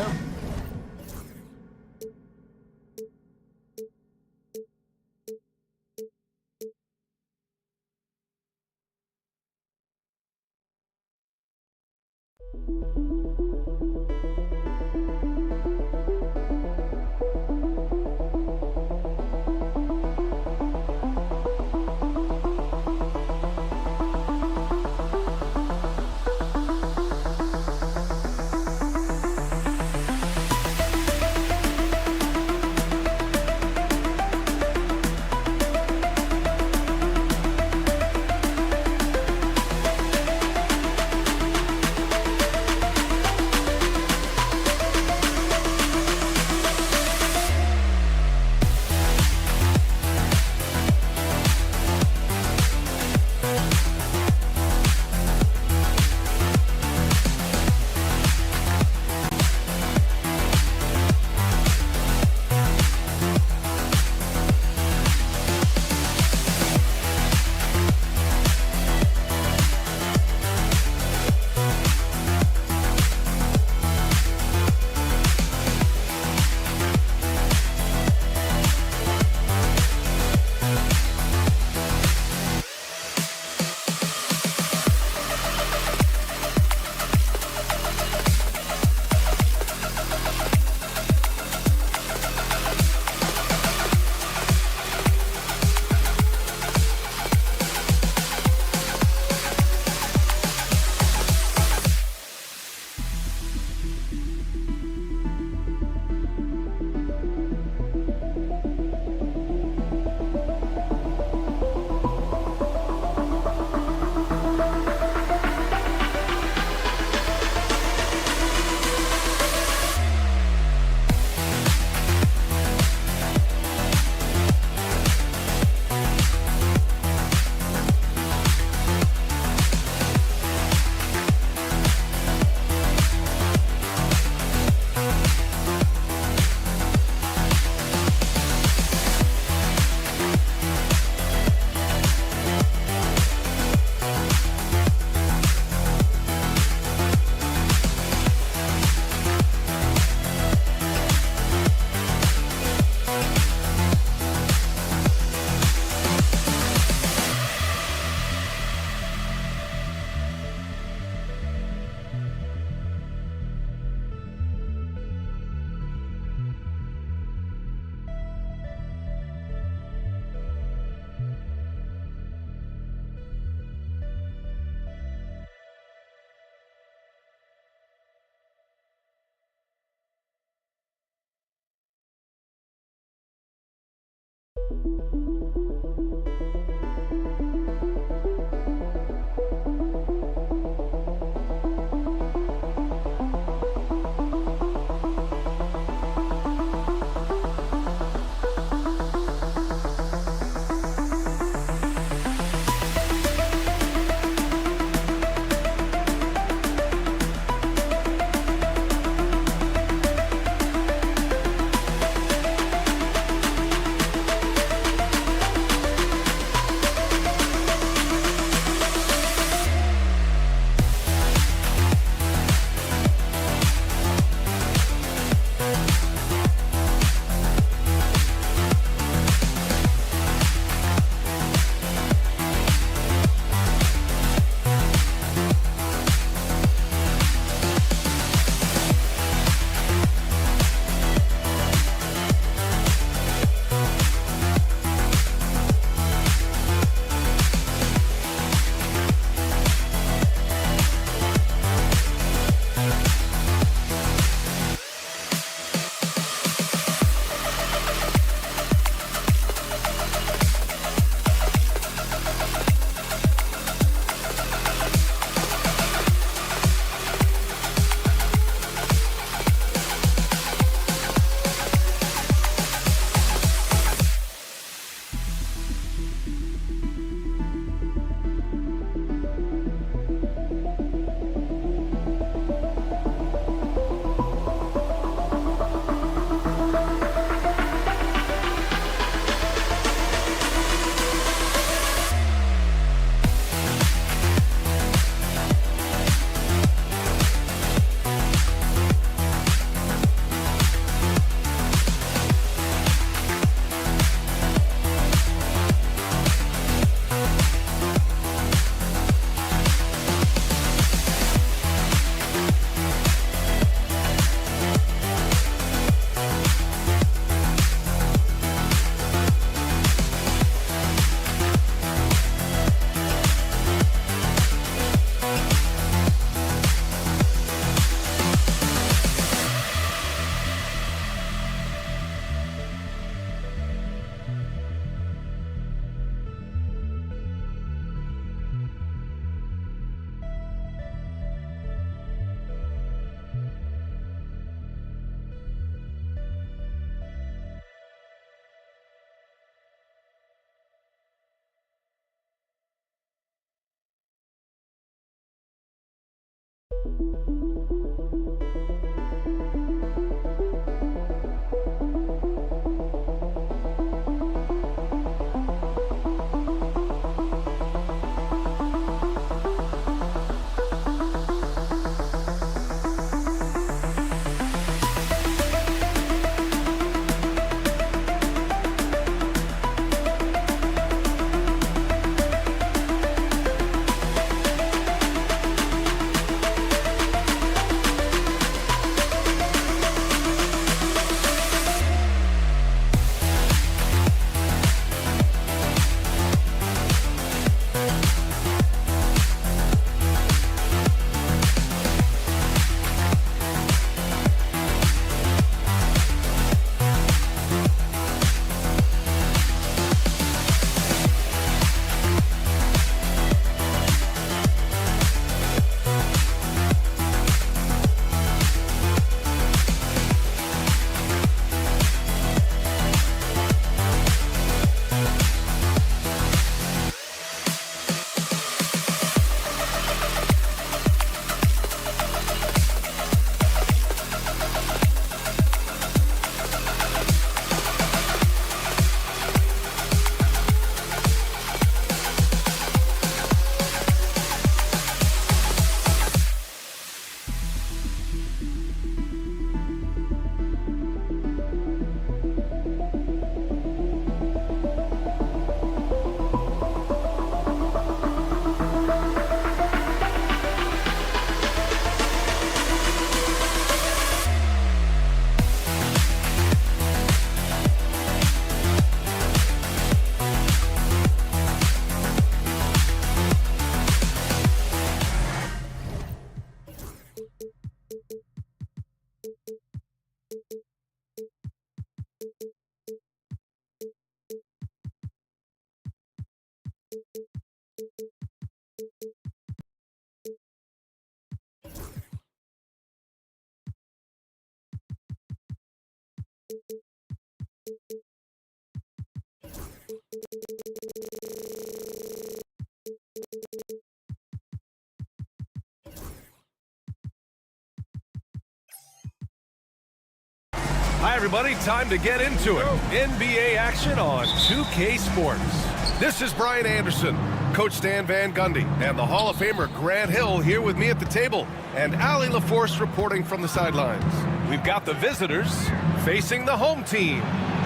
Speaker 1: Hi, everybody. Time to get into it. NBA action on 2K Sports. This is Brian Anderson, Coach Stan Van Gundy, and the Hall of Famer Grant Hill here with me at the table, and Allie LaForce reporting from the sidelines. We've got the visitors facing the home team.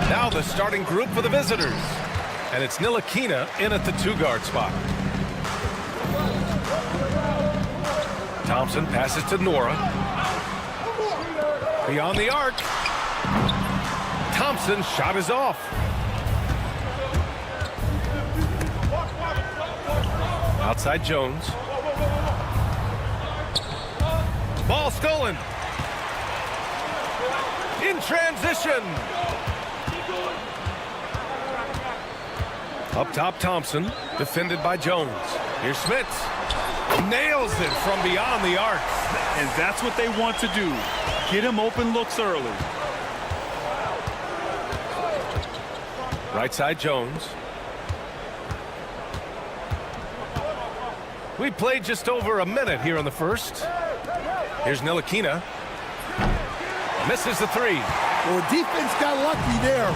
Speaker 1: Now the starting group for the visitors. And it's Ntilikina in at the two-guard spot. Thompson passes to Nora. Beyond the arc. Thompson's shot is off. Outside Jones. Ball stolen. In transition. Up top, Thompson, defended by Jones. Here's Smits. Nails it from beyond the arc.
Speaker 3: And that's what they want to do. Get him open looks early.
Speaker 1: Right side, Jones. We played just over a minute here in the first. Here's Ntilikina. Misses the three.
Speaker 10: Well, defense got lucky there.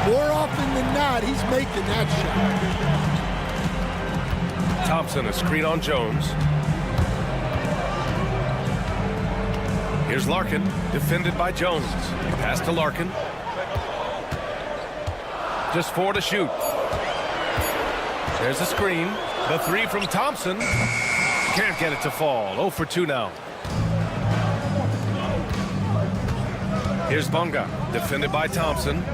Speaker 10: More often than not, he's making that shot.
Speaker 1: Thompson, a screen on Jones. Here's Larkin, defended by Jones. Pass to Larkin. Just 4 to shoot. There's a screen. The three from Thompson. Can't get it to fall. 0 for 2 now. Here's Bunga, defended by Thompson.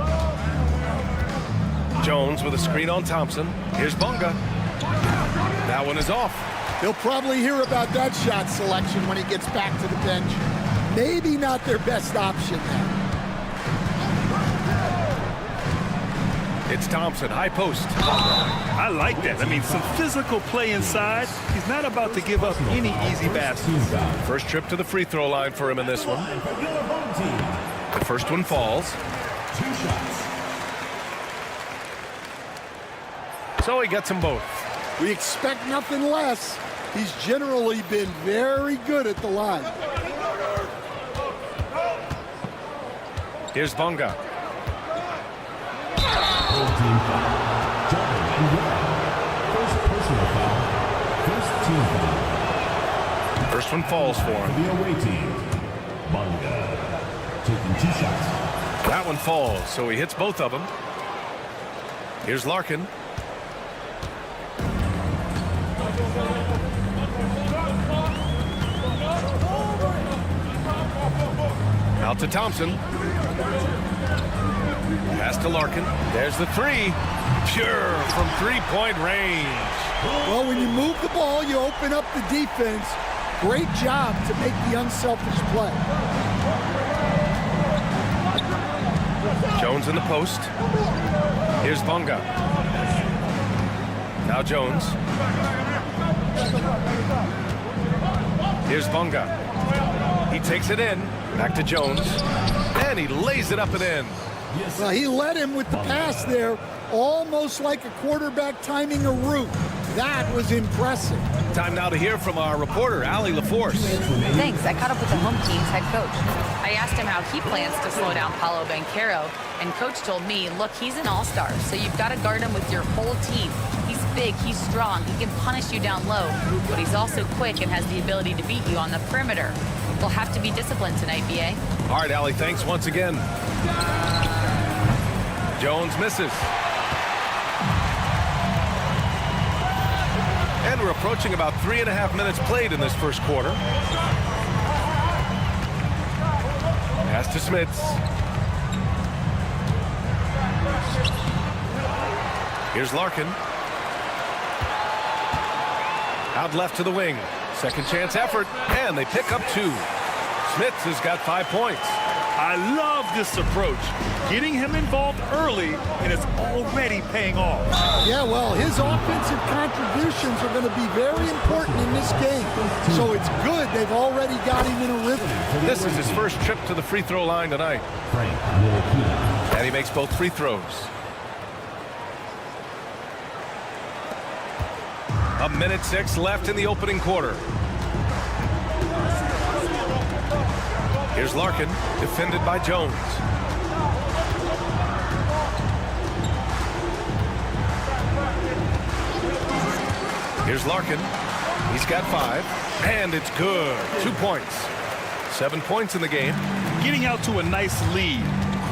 Speaker 1: Jones with a screen on Thompson. Here's Bunga. That one is off.
Speaker 10: He'll probably hear about that shot selection when he gets back to the bench. Maybe not their best option there.
Speaker 1: It's Thompson, high post.
Speaker 3: I like that. I mean, some physical play inside. He's not about to give up any easy baskets.
Speaker 1: First trip to the free throw line for him in this one. The first one falls.
Speaker 4: 2 shots.
Speaker 1: So he gets them both.
Speaker 10: We expect nothing less. He's generally been very good at the line.
Speaker 1: Here's Bonga.
Speaker 4: Whole team foul. Jumping and one. First personal foul. First team foul.
Speaker 1: First one falls for him.
Speaker 4: The away team. Bunga. Taking 2 shots.
Speaker 1: That one falls, so he hits both of them. Here's Larkin. Out to Thompson. Pass to Larkin. There's the three. Pure from three-point range.
Speaker 10: Well, when you move the ball, you open up the defense. Great job to make the unselfish play.
Speaker 1: Jones in the post. Here's Bonga. Now Jones. Here's Bonga. He takes it in. Back to Jones. And he lays it up and in.
Speaker 10: Well, he led him with the pass there, almost like a quarterback timing a route. That was impressive.
Speaker 1: Time now to hear from our reporter, Allie LaForce.
Speaker 11: Thanks. I caught up with the home team's head coach. I asked him how he plans to slow down Paolo Banchero, and coach told me, look, he's an all-star, so you've got to guard him with your whole team. He's big, he's strong, he can punish you down low, but he's also quick and has the ability to beat you on the perimeter. We'll have to be disciplined tonight, B.A.
Speaker 1: All right, Allie, thanks once again. Jones misses. And we're approaching about 3.5 minutes played in this first quarter. Pass to Smits. Here's Larkin. Out left to the wing. Second chance effort, and they pick up 2. Smits has got 5 points.
Speaker 3: I love this approach. Getting him involved early, and it's already paying off.
Speaker 10: Yeah, well, his offensive contributions are going to be very important in this game. So it's good they've already got him in a rhythm.
Speaker 1: This is his first trip to the free throw line tonight. And he makes both free throws. A minute 6 left in the opening quarter. Here's Larkin, defended by Jones. Here's Larkin. He's got 5, and it's good. 2 points. 7 points in the game.
Speaker 3: Getting out to a nice lead.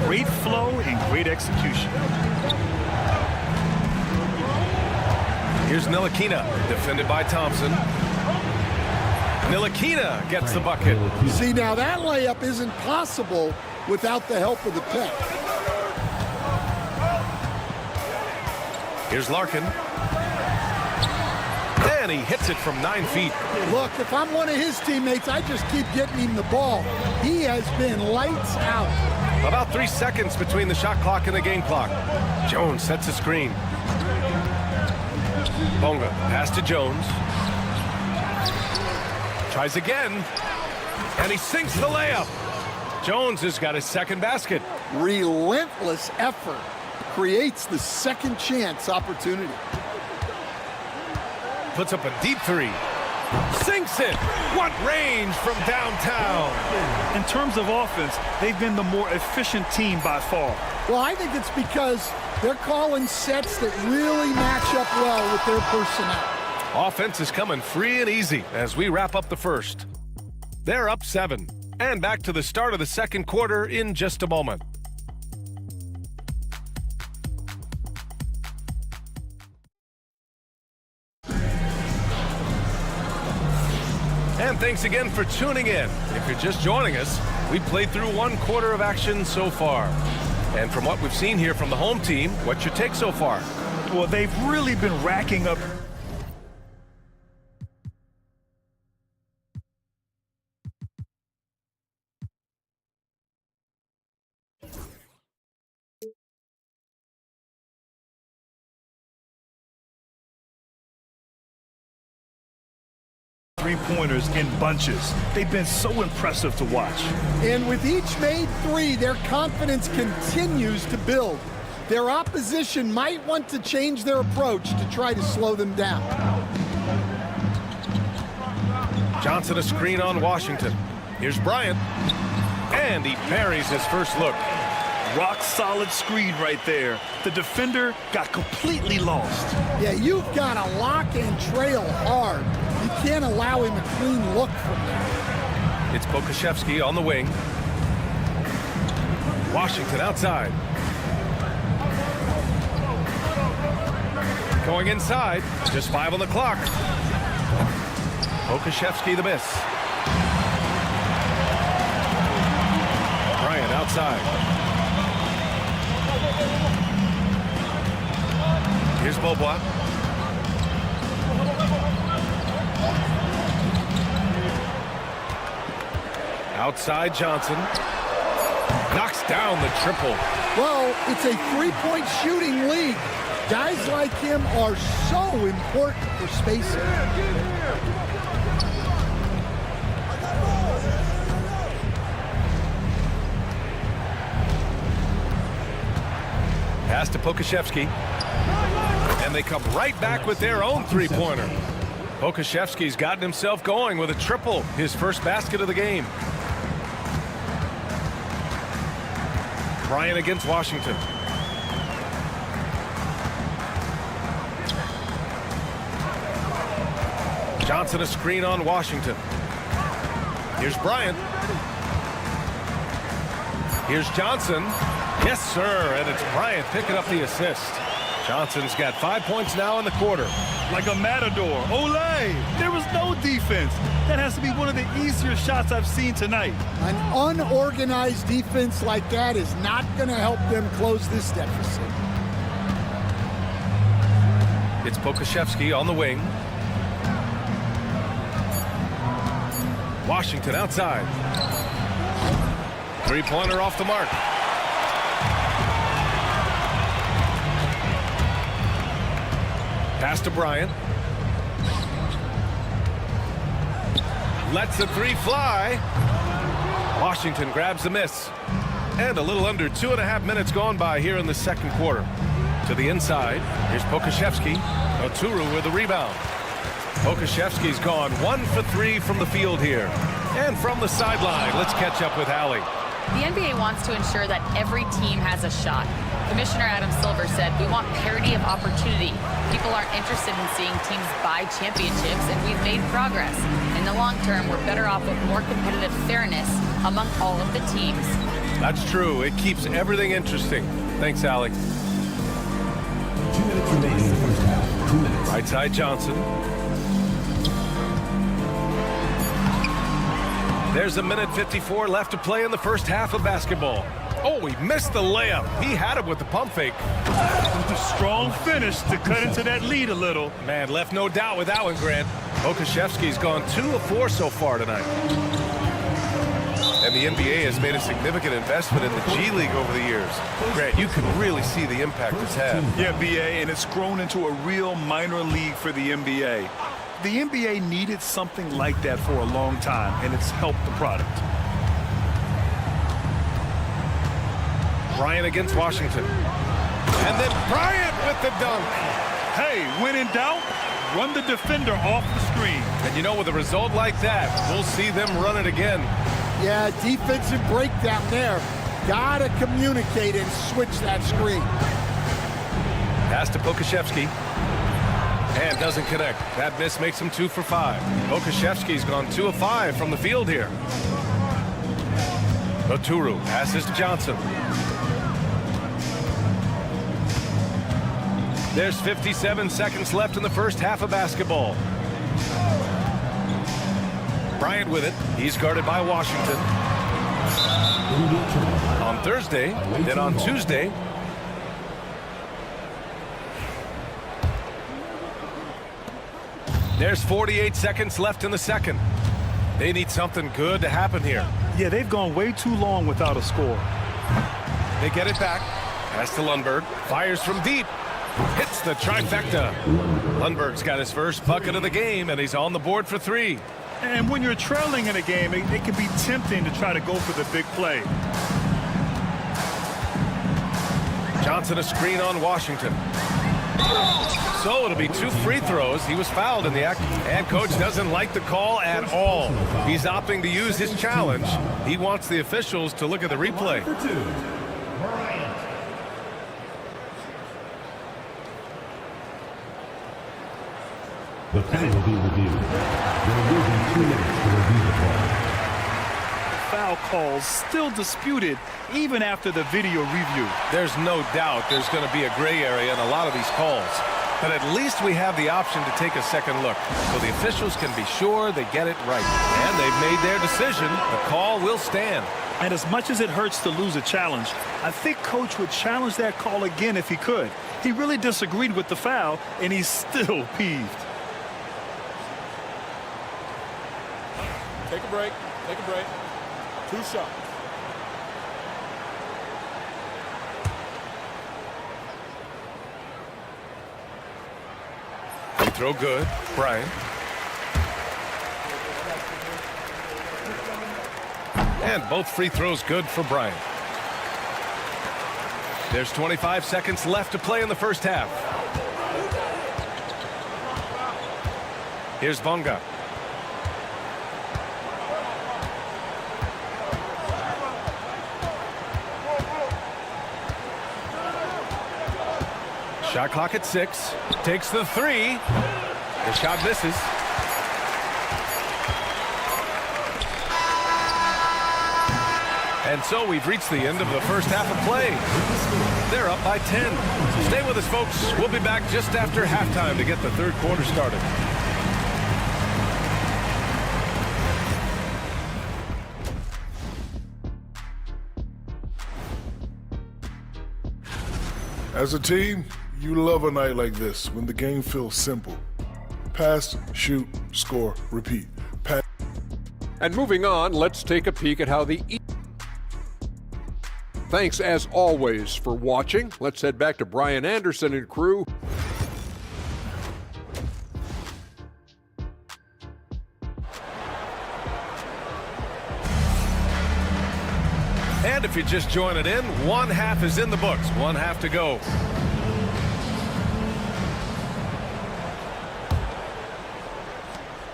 Speaker 3: Great flow and great execution.
Speaker 1: Here's Ntilikina, defended by Thompson. Ntilikina gets the bucket.
Speaker 10: See, now that layup isn't possible without the help of the pick.
Speaker 1: Here's Larkin. And he hits it from 9 feet.
Speaker 10: Look, if I'm one of his teammates, I just keep getting him the ball. He has been lights out.
Speaker 1: About 3 seconds between the shot clock and the game clock. Jones sets a screen. Bonga, pass to Jones. Tries again, and he sinks the layup. Jones has got his second basket.
Speaker 10: Relentless effort creates the second chance opportunity.
Speaker 1: Puts up a deep 3. Sinks it. What range from downtown.
Speaker 3: In terms of offense, they've been the more efficient team by far.
Speaker 10: Well, I think it's because they're calling sets that really match up well with their personnel.
Speaker 1: Offense is coming free and easy as we wrap up the first. They're up 7. And back to the start of the second quarter in just a moment. And thanks again for tuning in. If you're just joining us, we've played through 1 quarter of action so far. And from what we've seen here from the home team, what's your take so far?
Speaker 3: Well, they've really been racking up. Three-pointers in bunches. They've been so impressive to watch.
Speaker 10: And with each made 3, their confidence continues to build. Their opposition might want to change their approach to try to slow them down.
Speaker 1: Johnson a screen on Washington. Here's Bryant. And he buries his first look.
Speaker 3: Rock solid screen right there. The defender got completely lost.
Speaker 10: Yeah, you've got to lock and trail hard. You can't allow him a clean look from there.
Speaker 1: It's Pokusevski on the wing. Washington outside. Going inside. Just 5 on the clock. Pokusevski the miss. Bryant outside. Here's Beaubois. Outside Johnson. Knocks down the triple.
Speaker 10: Well, it's a three-point shooting league. Guys like him are so important for spacing.
Speaker 1: Pass to Pokusevski. And they come right back with their own three-pointer. Pokusevski's gotten himself going with a triple, his first basket of the game. Bryant against Washington. Johnson a screen on Washington. Here's Bryant. Here's Johnson. Yes, sir, and it's Bryant picking up the assist. Johnson's got 5 points now in the quarter.
Speaker 3: Like a matador. Olay! There was no defense. That has to be one of the easier shots I've seen tonight.
Speaker 10: An unorganized defense like that is not going to help them close this deficit.
Speaker 1: It's Pokusevski on the wing. Washington outside. Three-pointer off the mark. Pass to Bryant. Lets the three fly. Washington grabs the miss. And a little under 2.5 minutes gone by here in the second quarter. To the inside. Here's Pokusevski. Yoru with the rebound. Pokusevski's gone 1 for 3 from the field here. And from the sideline, let's catch up with Allie.
Speaker 11: The NBA wants to ensure that every team has a shot. Commissioner Adam Silver said, we want parity of opportunity. People aren't interested in seeing teams buy championships, and we've made progress. In the long term, we're better off with more competitive fairness among all of the teams.
Speaker 1: That's true. It keeps everything interesting. Thanks, Allie.
Speaker 4: 2 minutes remaining in the first half. 2 minutes.
Speaker 1: Right side Johnson. There's 1:54 left to play in the first half of basketball. Oh, he missed the layup. He had it with the pump fake.
Speaker 3: With a strong finish to cut into that lead a little.
Speaker 1: Man, left no doubt with that one, Grant. Pokusevski's gone 2 of 4 so far tonight. And the NBA has made a significant investment in the G League over the years. Grant, you can really see the impact it's had.
Speaker 3: Yeah, BA, and it's grown into a real minor league for the NBA. The NBA needed something like that for a long time, and it's helped the product.
Speaker 1: Bryant against Washington. And then Bryant with the dunk.
Speaker 3: Hey, when in doubt, run the defender off the screen.
Speaker 1: And you know, with a result like that, we'll see them run it again.
Speaker 10: Yeah, defensive breakdown there. Gotta communicate and switch that screen.
Speaker 1: Pass to Pokusevski. And doesn't connect. That miss makes him 2 for 5. Pokusevski's gone 2 of 5 from the field here. Yoru passes to Johnson. There's 57 seconds left in the first half of basketball. Bryant with it. He's guarded by Washington. On Thursday, then on Tuesday, there's 48 seconds left in the second. They need something good to happen here.
Speaker 3: Yeah, they've gone way too long without a score.
Speaker 1: They get it back. Pass to Lundberg. Fires from deep. Hits the trifecta. Lundberg's got his first bucket of the game, and he's on the board for 3.
Speaker 3: And when you're trailing in a game, it can be tempting to try to go for the big play.
Speaker 1: Johnson a screen on Washington. So it'll be 2 free throws. He was fouled in the act, and coach doesn't like the call at all. He's opting to use his challenge. He wants the officials to look at the replay.
Speaker 4: The play will be reviewed. They're using 2 minutes to review the play.
Speaker 3: Foul calls still disputed even after the video review.
Speaker 1: There's no doubt there's going to be a gray area in a lot of these calls. But at least we have the option to take a second look, so the officials can be sure they get it right. And they've made their decision. The call will stand.
Speaker 3: And as much as it hurts to lose a challenge, I think coach would challenge that call again if he could. He really disagreed with the foul, and he's still peeved.
Speaker 2: Take a break. Take a break. 2 shots.
Speaker 1: Free throw good. Bryant. And both free throws good for Bryant. There's 25 seconds left to play in the first half. Here's Bonga. Shot clock at 6. Takes the 3. The shot misses. And so we've reached the end of the first half of play. They're up by 10. Stay with us, folks. We'll be back just after halftime to get the third quarter started.
Speaker 6: As a team, you love a night like this when the game feels simple. Pass, shoot, score, repeat. Pass.
Speaker 5: And moving on, let's take a peek at how the Thanks as always for watching. Let's head back to Brian Anderson and crew.
Speaker 1: And if you're just joining in, one half is in the books. One half to go.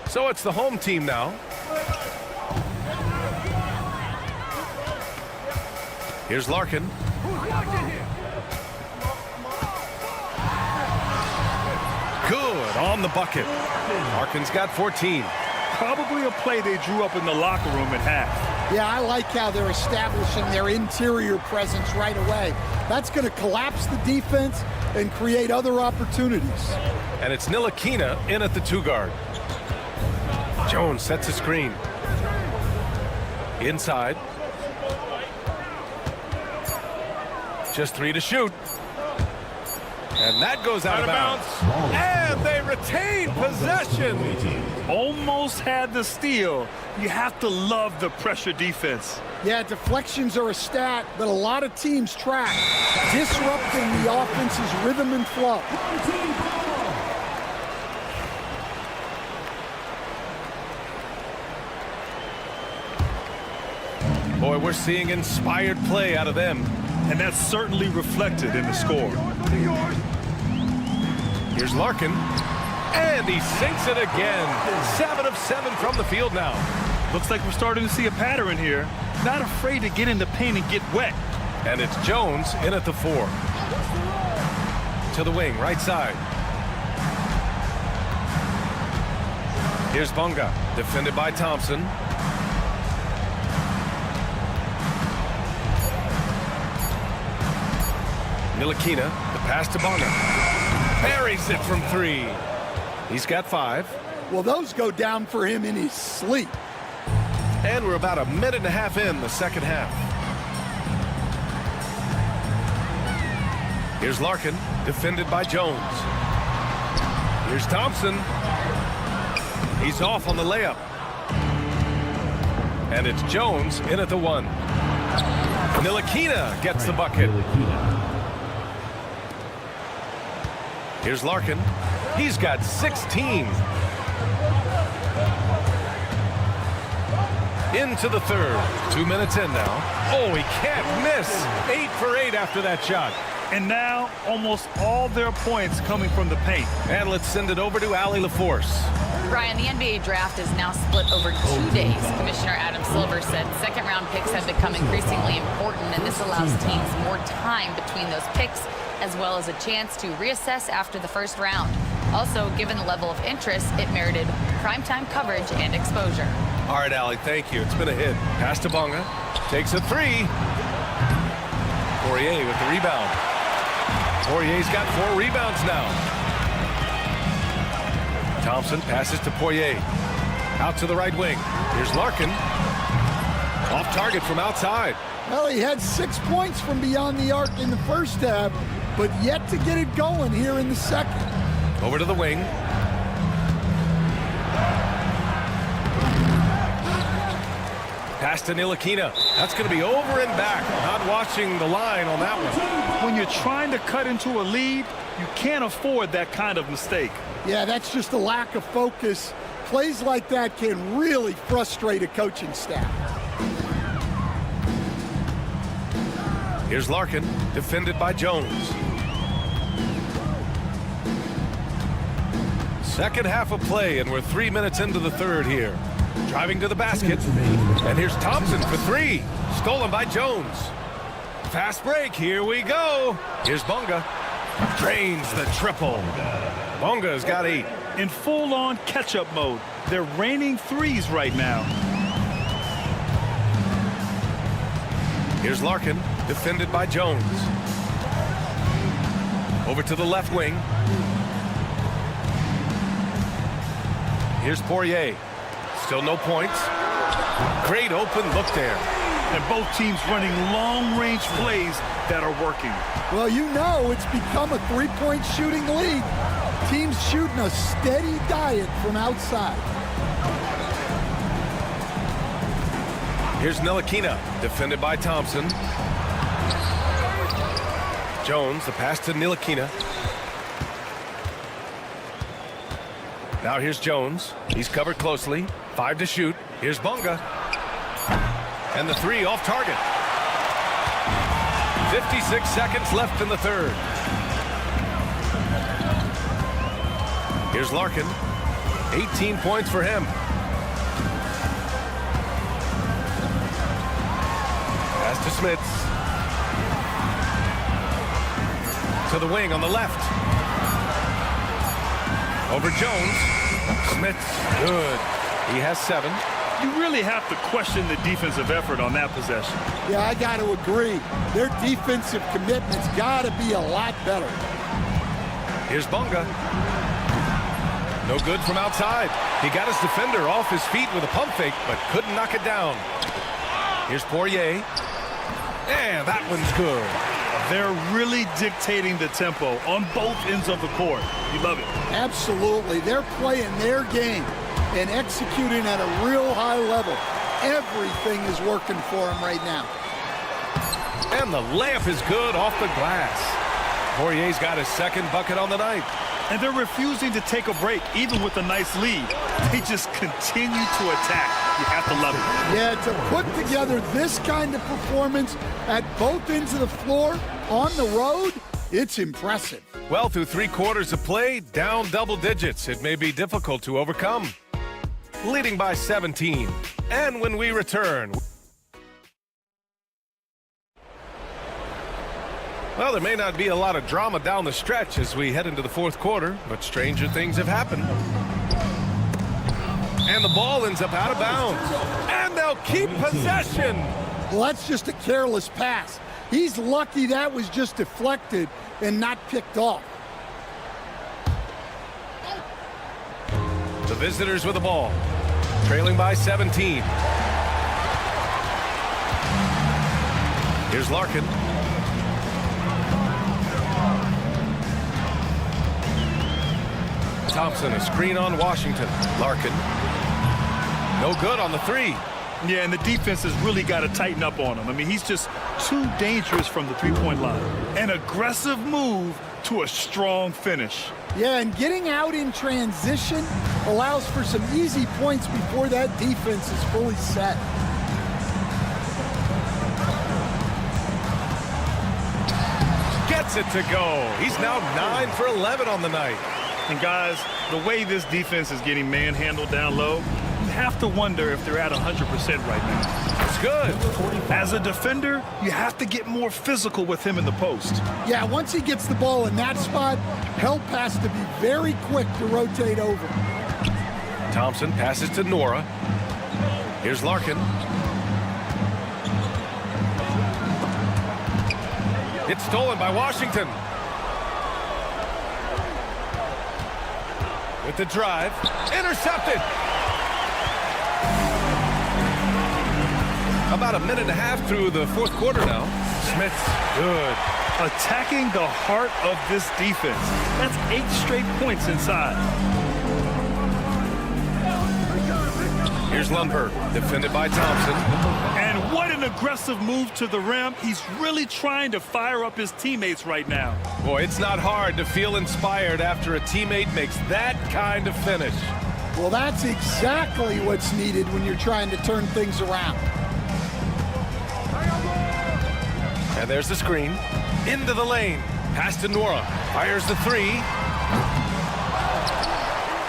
Speaker 1: So it's the home team now. Here's Larkin. Good on the bucket. Larkin's got 14.
Speaker 3: Probably a play they drew up in the locker room at half.
Speaker 10: Yeah, I like how they're establishing their interior presence right away. That's going to collapse the defense and create other opportunities.
Speaker 1: And it's Ntilikina in at the 2 guard. Jones sets a screen. Inside. Just 3 to shoot. And that goes out of bounds. And they retain possession.
Speaker 3: Almost had the steal. You have to love the pressure defense.
Speaker 10: Yeah, deflections are a stat that a lot of teams track, disrupting the offense's rhythm and flow.
Speaker 1: Boy, we're seeing inspired play out of them.
Speaker 3: And that's certainly reflected in the score.
Speaker 1: Here's Larkin. And he sinks it again. 7 of 7 from the field now.
Speaker 3: Looks like we're starting to see a pattern here. Not afraid to get in the paint and get wet.
Speaker 1: And it's Jones in at the 4. To the wing, right side. Here's Bonga, defended by Thompson. Ntilikina, the pass to Bonga. Buries it from 3. He's got 5.
Speaker 10: Well, those go down for him in his sleep.
Speaker 1: And we're about a minute and a half in the second half. Here's Larkin, defended by Jones. Here's Thompson. He's off on the layup. And it's Jones in at the 1. Ntilikina gets the bucket. Here's Larkin. He's got 16. Into the third. 2 minutes in now. Oh, he can't miss. 8 for 8 after that shot.
Speaker 3: And now, almost all their points coming from the paint.
Speaker 1: And let's send it over to Allie LaForce.
Speaker 11: Brian, the NBA draft is now split over 2 days. Commissioner Adam Silver said second-round picks have become increasingly important, and this allows teams more time between those picks, as well as a chance to reassess after the first round. Also, given the level of interest, it merited primetime coverage and exposure.
Speaker 1: All right, Allie, thank you. It's been a hit. Pass to Bonga. Takes a 3. Poirier with the rebound. Poirier's got 4 rebounds now. Thompson passes to Poirier. Out to the right wing. Here's Larkin. Off target from outside.
Speaker 10: Well, he had 6 points from beyond the arc in the first half, but yet to get it going here in the second.
Speaker 1: Over to the wing. Pass to Ntilikina. That's going to be over and back. Not watching the line on that one.
Speaker 3: When you're trying to cut into a lead, you can't afford that kind of mistake.
Speaker 10: Yeah, that's just a lack of focus. Plays like that can really frustrate a coaching staff.
Speaker 1: Here's Larkin, defended by Jones. Second half of play, and we're 3 minutes into the third here. Driving to the basket, and here's Thompson for 3. Stolen by Jones. Fast break, here we go. Here's Bonga. Drains the triple. Bonga's got 8.
Speaker 3: In full-on catch-up mode, they're raining threes right now.
Speaker 1: Here's Larkin, defended by Jones. Over to the left wing. Here's Poirier. Still no points. Great open look there.
Speaker 3: And both teams running long-range plays that are working.
Speaker 10: Well, you know it's become a three-point shooting league. Teams shooting a steady diet from outside.
Speaker 1: Here's Ntilikina, defended by Thompson. Jones, the pass to Ntilikina. Now here's Jones. He's covered closely. 5 to shoot. Here's Bonga. And the 3 off target. 56 seconds left in the third. Here's Larkin. 18 points for him. Pass to Smits. To the wing on the left. Over Jones. Smits, good. He has 7.
Speaker 3: You really have to question the defensive effort on that possession.
Speaker 10: Yeah, I got to agree. Their defensive commitment's got to be a lot better.
Speaker 1: Here's Bonga. No good from outside. He got his defender off his feet with a pump fake, but couldn't knock it down. Here's Poirier. And that one's good.
Speaker 3: They're really dictating the tempo on both ends of the court. You love it.
Speaker 10: Absolutely. They're playing their game and executing at a real high level. Everything is working for them right now.
Speaker 1: And the layup is good off the glass. Poirier's got his second bucket on the night.
Speaker 3: And they're refusing to take a break, even with a nice lead. They just continue to attack. You have to love it.
Speaker 10: Yeah, to put together this kind of performance at both ends of the floor on the road, it's impressive.
Speaker 1: Well, through 3 quarters of play, down double digits. It may be difficult to overcome. Leading by 17. And when we return... Well, there may not be a lot of drama down the stretch as we head into the fourth quarter, but stranger things have happened. And the ball ends up out of bounds. And they'll keep possession.
Speaker 10: Well, that's just a careless pass. He's lucky that was just deflected and not picked off.
Speaker 1: The visitors with the ball, trailing by 17. Here's Larkin. Thompson, a screen on Washington. Larkin. No good on the 3.
Speaker 3: Yeah, and the defense has really got to tighten up on him. I mean, he's just too dangerous from the three-point line. An aggressive move to a strong finish.
Speaker 10: Yeah, and getting out in transition allows for some easy points before that defense is fully set.
Speaker 1: Gets gets it to go. He's now 9 for 11 on the night.
Speaker 3: And guys, the way this defense is getting manhandled down low, you have to wonder if they're at 100% right now.
Speaker 1: It's good.
Speaker 3: As a defender, you have to get more physical with him in the post.
Speaker 10: Yeah, once he gets the ball in that spot, help has to be very quick to rotate over.
Speaker 1: Thompson passes to Nora. Here's Larkin. It's stolen by Washington. With the drive. Intercepted. About a minute and a half through the fourth quarter now. Smith's good.
Speaker 3: Attacking the heart of this defense. That's 8 straight points inside.
Speaker 1: Here's Lundberg, defended by Thompson.
Speaker 3: And what an aggressive move to the rim. He's really trying to fire up his teammates right now.
Speaker 1: Boy, it's not hard to feel inspired after a teammate makes that kind of finish.
Speaker 10: Well, that's exactly what's needed when you're trying to turn things around.
Speaker 1: And there's the screen. Into the lane. Pass to Nora. Fires the three.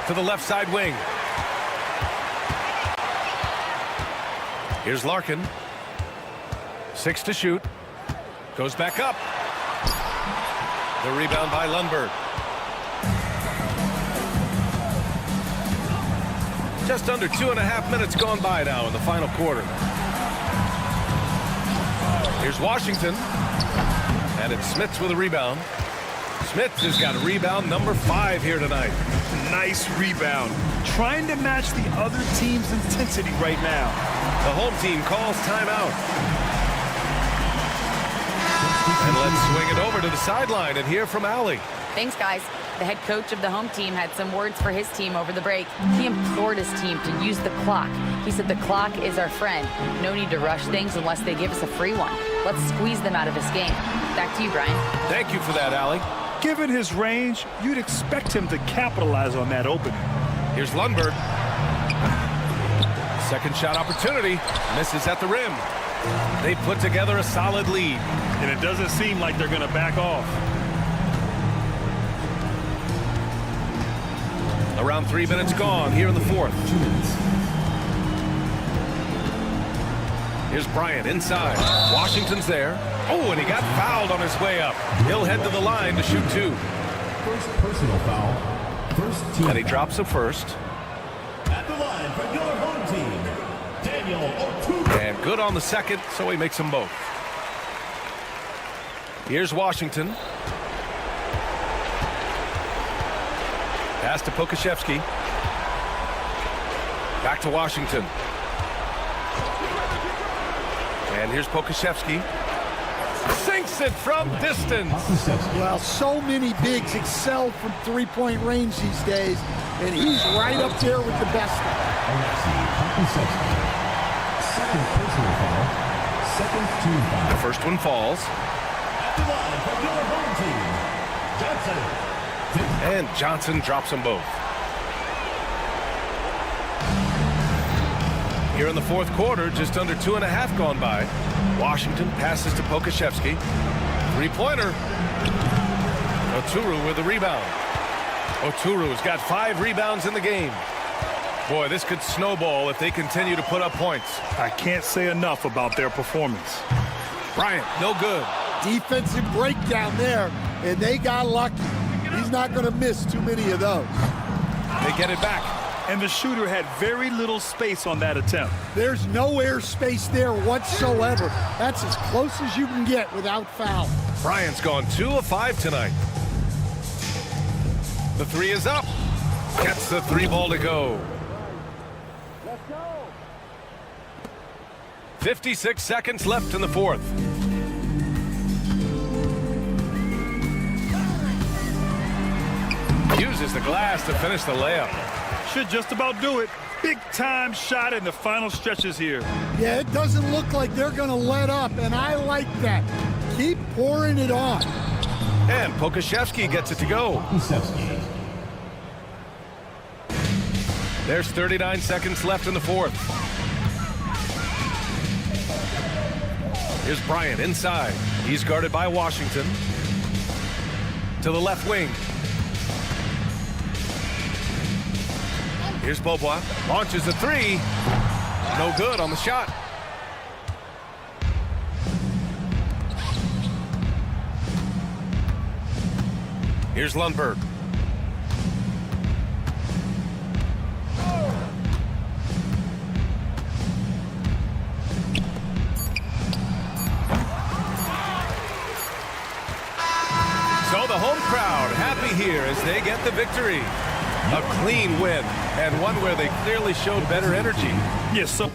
Speaker 1: To the left side wing. Here's Larkin. 6 to shoot. Goes back up. The rebound by Lundberg. Just under 2.5 minutes gone by now in the final quarter. Here's Washington. And it's Smits with a rebound. Smits has got a rebound number 5 here tonight.
Speaker 3: Nice rebound. Trying to match the other team's intensity right now.
Speaker 1: The home team calls timeout. And let's swing it over to the sideline and hear from Allie.
Speaker 11: Thanks, guys. The head coach of the home team had some words for his team over the break. He implored his team to use the clock. He said the clock is our friend. No need to rush things unless they give us a free one. Let's squeeze them out of this game. Back to you, Brian.
Speaker 1: Thank you for that, Allie.
Speaker 3: Given his range, you'd expect him to capitalize on that opening.
Speaker 1: Here's Lundberg. Second shot opportunity. Misses at the rim. They put together a solid lead.
Speaker 3: And it doesn't seem like they're going to back off.
Speaker 1: Around 3 minutes gone here in the fourth. Here's Bryant inside. Washington's there. Oh, and he got fouled on his way up. He'll head to the line to shoot 2.
Speaker 4: First personal foul. First team.
Speaker 1: And he drops a first.
Speaker 4: At the line for your home team, Daniel O'Toole.
Speaker 1: And good on the second, so he makes them both. Here's Washington. Pass to Pokashevsky. Back to Washington. And here's Pokashevsky. Sinks it from distance.
Speaker 10: Well, so many bigs excel from three-point range these days, and he's right up there with the best.
Speaker 4: Second personal foul. Second team foul.
Speaker 1: The first one falls.
Speaker 4: At the line for your home team, Johnson.
Speaker 1: And Johnson drops them both. Here in the fourth quarter, just under 2.5 gone by. Washington passes to Pokashevsky. Three-pointer. Oturu with the rebound. Oturu's got 5 rebounds in the game. Boy, this could snowball if they continue to put up points.
Speaker 3: I can't say enough about their performance.
Speaker 1: Bryant, no good.
Speaker 10: Defensive breakdown there, and they got lucky. He's not going to miss too many of those.
Speaker 1: They get it back.
Speaker 3: And the shooter had very little space on that attempt.
Speaker 10: There's no air space there whatsoever. That's as close as you can get without foul.
Speaker 1: Bryant's gone 2 of 5 tonight. The 3 is up. Gets the 3 ball to go. 56 seconds left in the fourth. Uses the glass to finish the layup.
Speaker 3: Should just about do it. Big time shot in the final stretches here.
Speaker 10: Yeah, it doesn't look like they're going to let up, and I like that. Keep pouring it on.
Speaker 1: And Pokashevsky gets it to go. There's 39 seconds left in the fourth. Here's Bryant inside. He's guarded by Washington. to the left wing. Here's Beaubois. Launches a three. No good on the shot. Here's Lundberg. So the home crowd happy here as they get the victory. A clean win, and one where they clearly showed better energy.
Speaker 3: Yes, so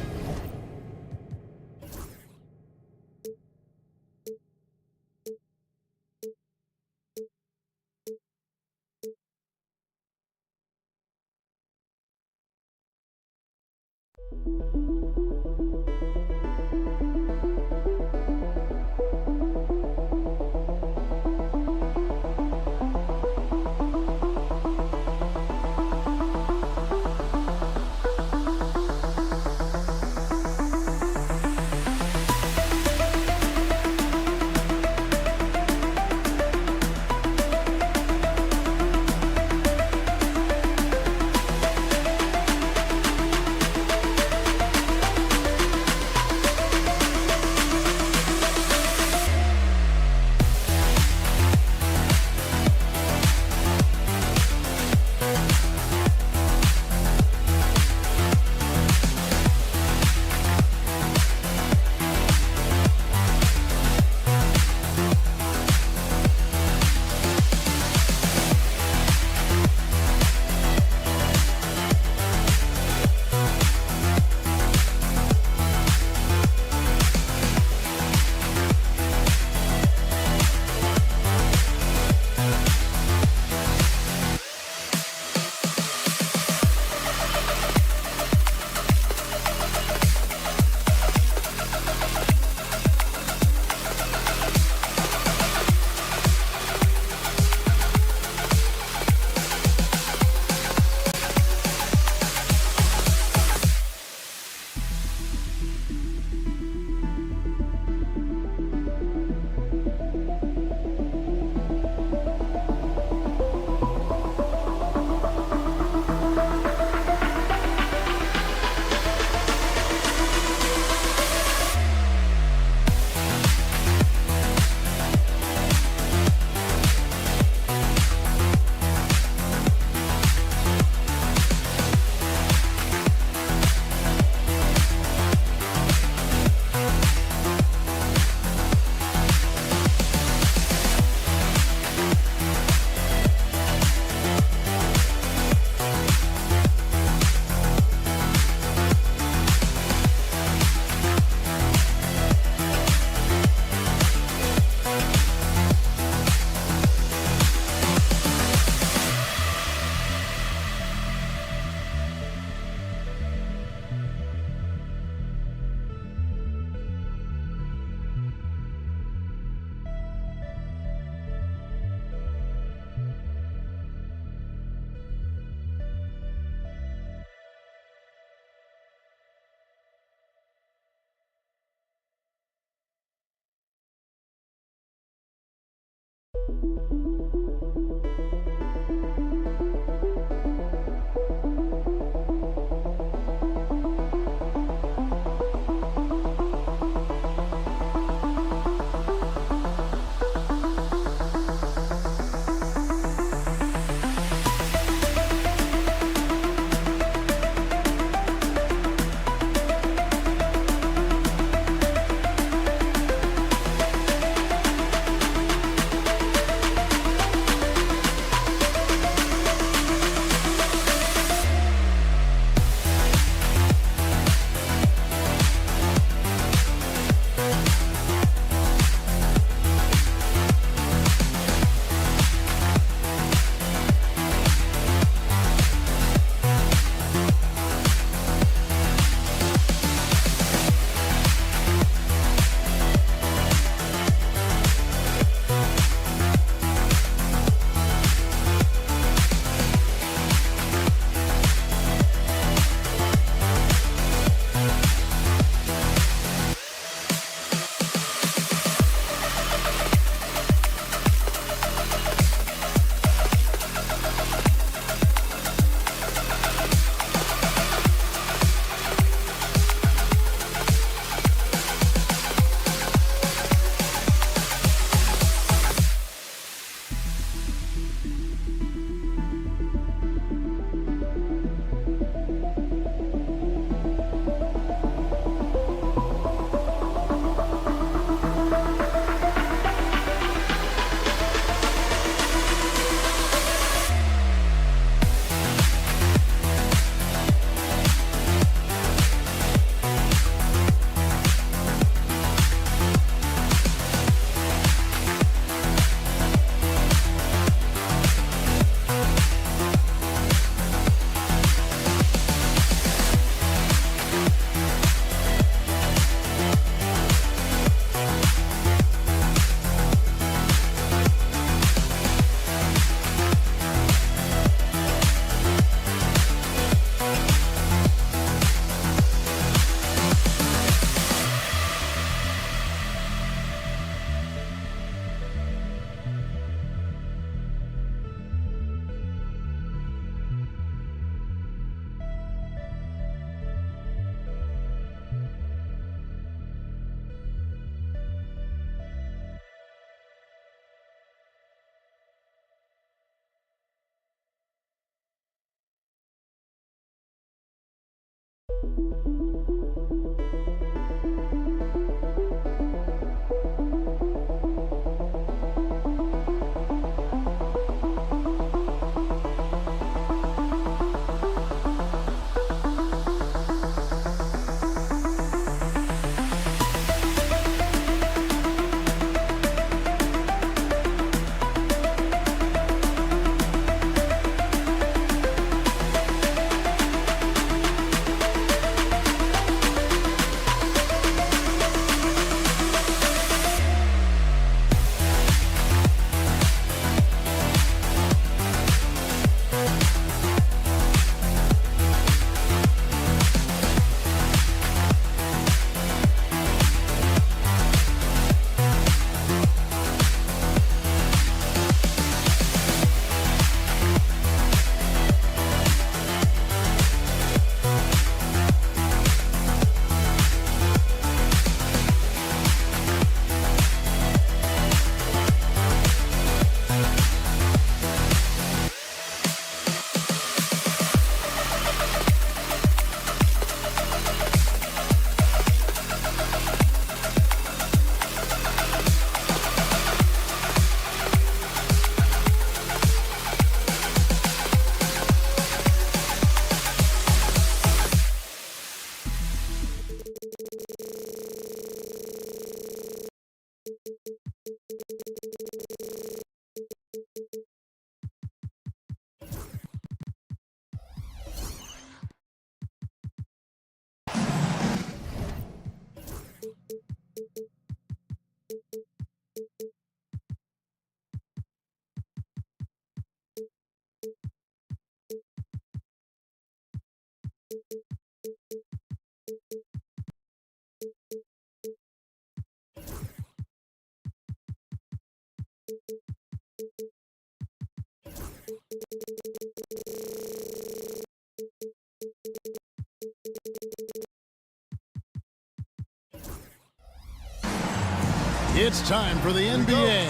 Speaker 7: It's time for the NBA,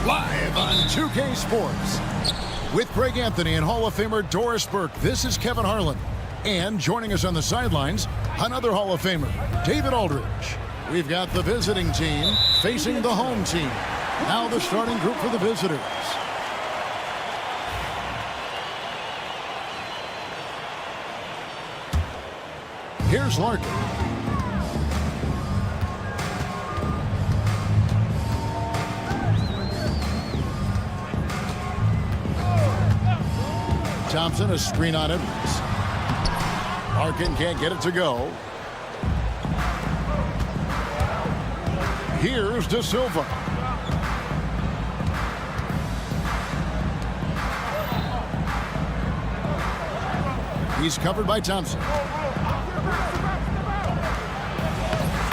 Speaker 7: live on 2K Sports. With Greg Anthony and Hall of Famer Doris Burke, this is Kevin Harlan. And joining us on the sidelines, another Hall of Famer, David Aldridge. We've got the visiting team facing the home team. Now the starting group for the visitors. Here's Larkin. Thompson, a screen on Edwards. Larkin can't get it to go. Here's De Silva. He's covered by Thompson.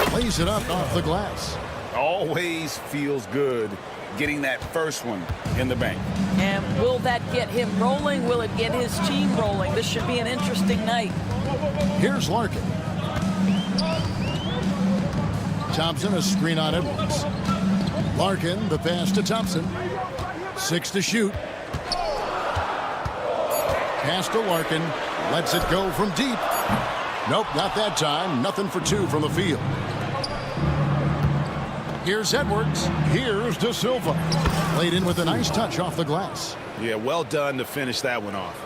Speaker 7: Plays it up off the glass.
Speaker 2: Always feels good getting that first one in the bank.
Speaker 12: And will that get him rolling? Will it get his team rolling? This should be an interesting night.
Speaker 7: Here's Larkin. Thompson, a screen on Edwards. Larkin, the pass to Thompson. 6 to shoot. Pass to Larkin. Lets it go from deep. Nope, not that time. Nothing for 2 from the field. Here's Edwards. Here's De Silva. Played in with a nice touch off the glass.
Speaker 2: Yeah, well done to finish that one off.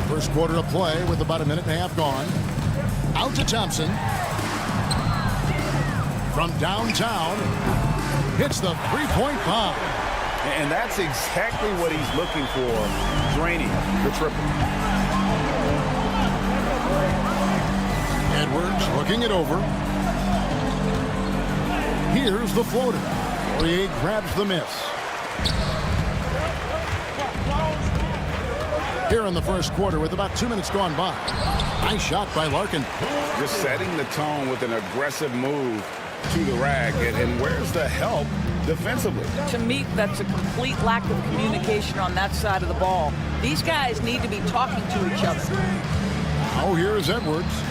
Speaker 7: First quarter of play with about a minute and a half gone. Out to Thompson. From downtown. Hits the three-point bomb.
Speaker 2: And that's exactly what he's looking for, draining the triple.
Speaker 7: Edwards looking it over. Here's the floater. Poirier grabs the miss. Here in the first quarter with about 2 minutes gone by. Nice shot by Larkin.
Speaker 2: Just setting the tone with an aggressive move to the rack. And where's the help defensively?
Speaker 12: To me, that's a complete lack of communication on that side of the ball. These guys need to be talking to each other.
Speaker 7: Now here's Edwards.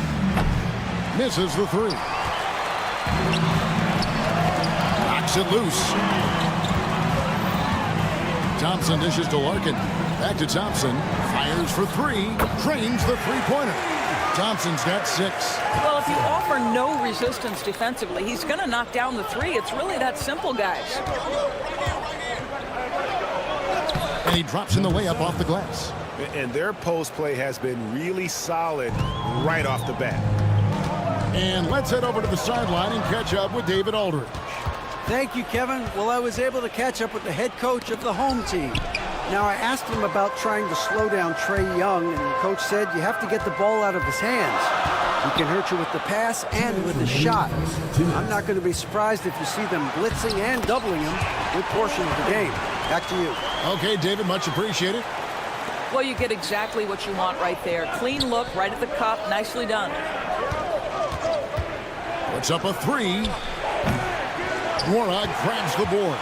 Speaker 7: Misses the 3. Knocks it loose. Thompson dishes to Larkin. Back to Thompson. Fires for three. Drains the three-pointer. Thompson's got 6.
Speaker 12: Well, if you offer no resistance defensively, he's going to knock down the three. It's really that simple, guys.
Speaker 7: And he drops in the layup off the glass.
Speaker 2: And their post play has been really solid right off the bat.
Speaker 7: And let's head over to the sideline and catch up with David Aldridge.
Speaker 9: Thank you, Kevin. Well, I was able to catch up with the head coach of the home team. Now, I asked him about trying to slow down Trae Young, and the coach said you have to get the ball out of his hands. He can hurt you with the pass and with the shot. I'm not going to be surprised if you see them blitzing and doubling him a good portion of the game. Back to you.
Speaker 7: Okay, David, much appreciated.
Speaker 12: Well, you get exactly what you want right there. Clean look, right at the cup. Nicely done.
Speaker 7: Puts up a 3. Warnock grabs the board.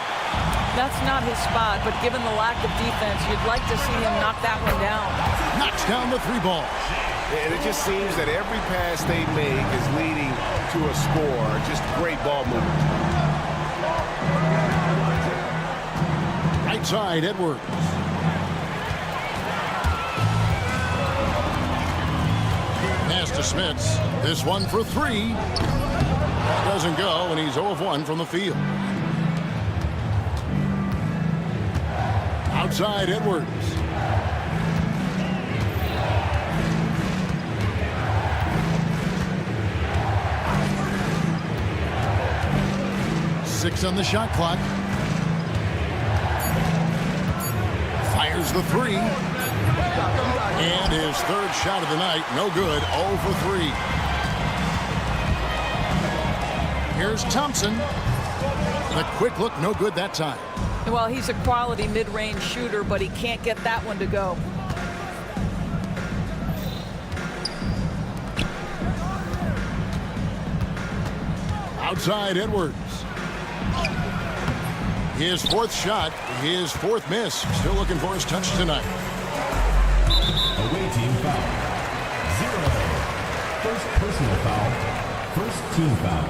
Speaker 12: That's not his spot, but given the lack of defense, you'd like to see him knock that one down.
Speaker 7: Knocks down the 3 ball.
Speaker 2: And it just seems that every pass they make is leading to a score. Just great ball movement.
Speaker 7: Right side, Edwards. Pass to Smits. This one for 3. Doesn't go, and he's 0 of 1 from the field. Outside, Edwards. Six on the shot clock. Fires the 3. And his third shot of the night, no good, 0 for 3. Here's Thompson. The quick look, no good that time.
Speaker 12: Well, he's a quality mid-range shooter, but he can't get that one to go.
Speaker 7: Outside, Edwards. His 4th shot, his 4th miss. Still looking for his touch tonight.
Speaker 4: Away team foul. 0. First personal foul. First team foul.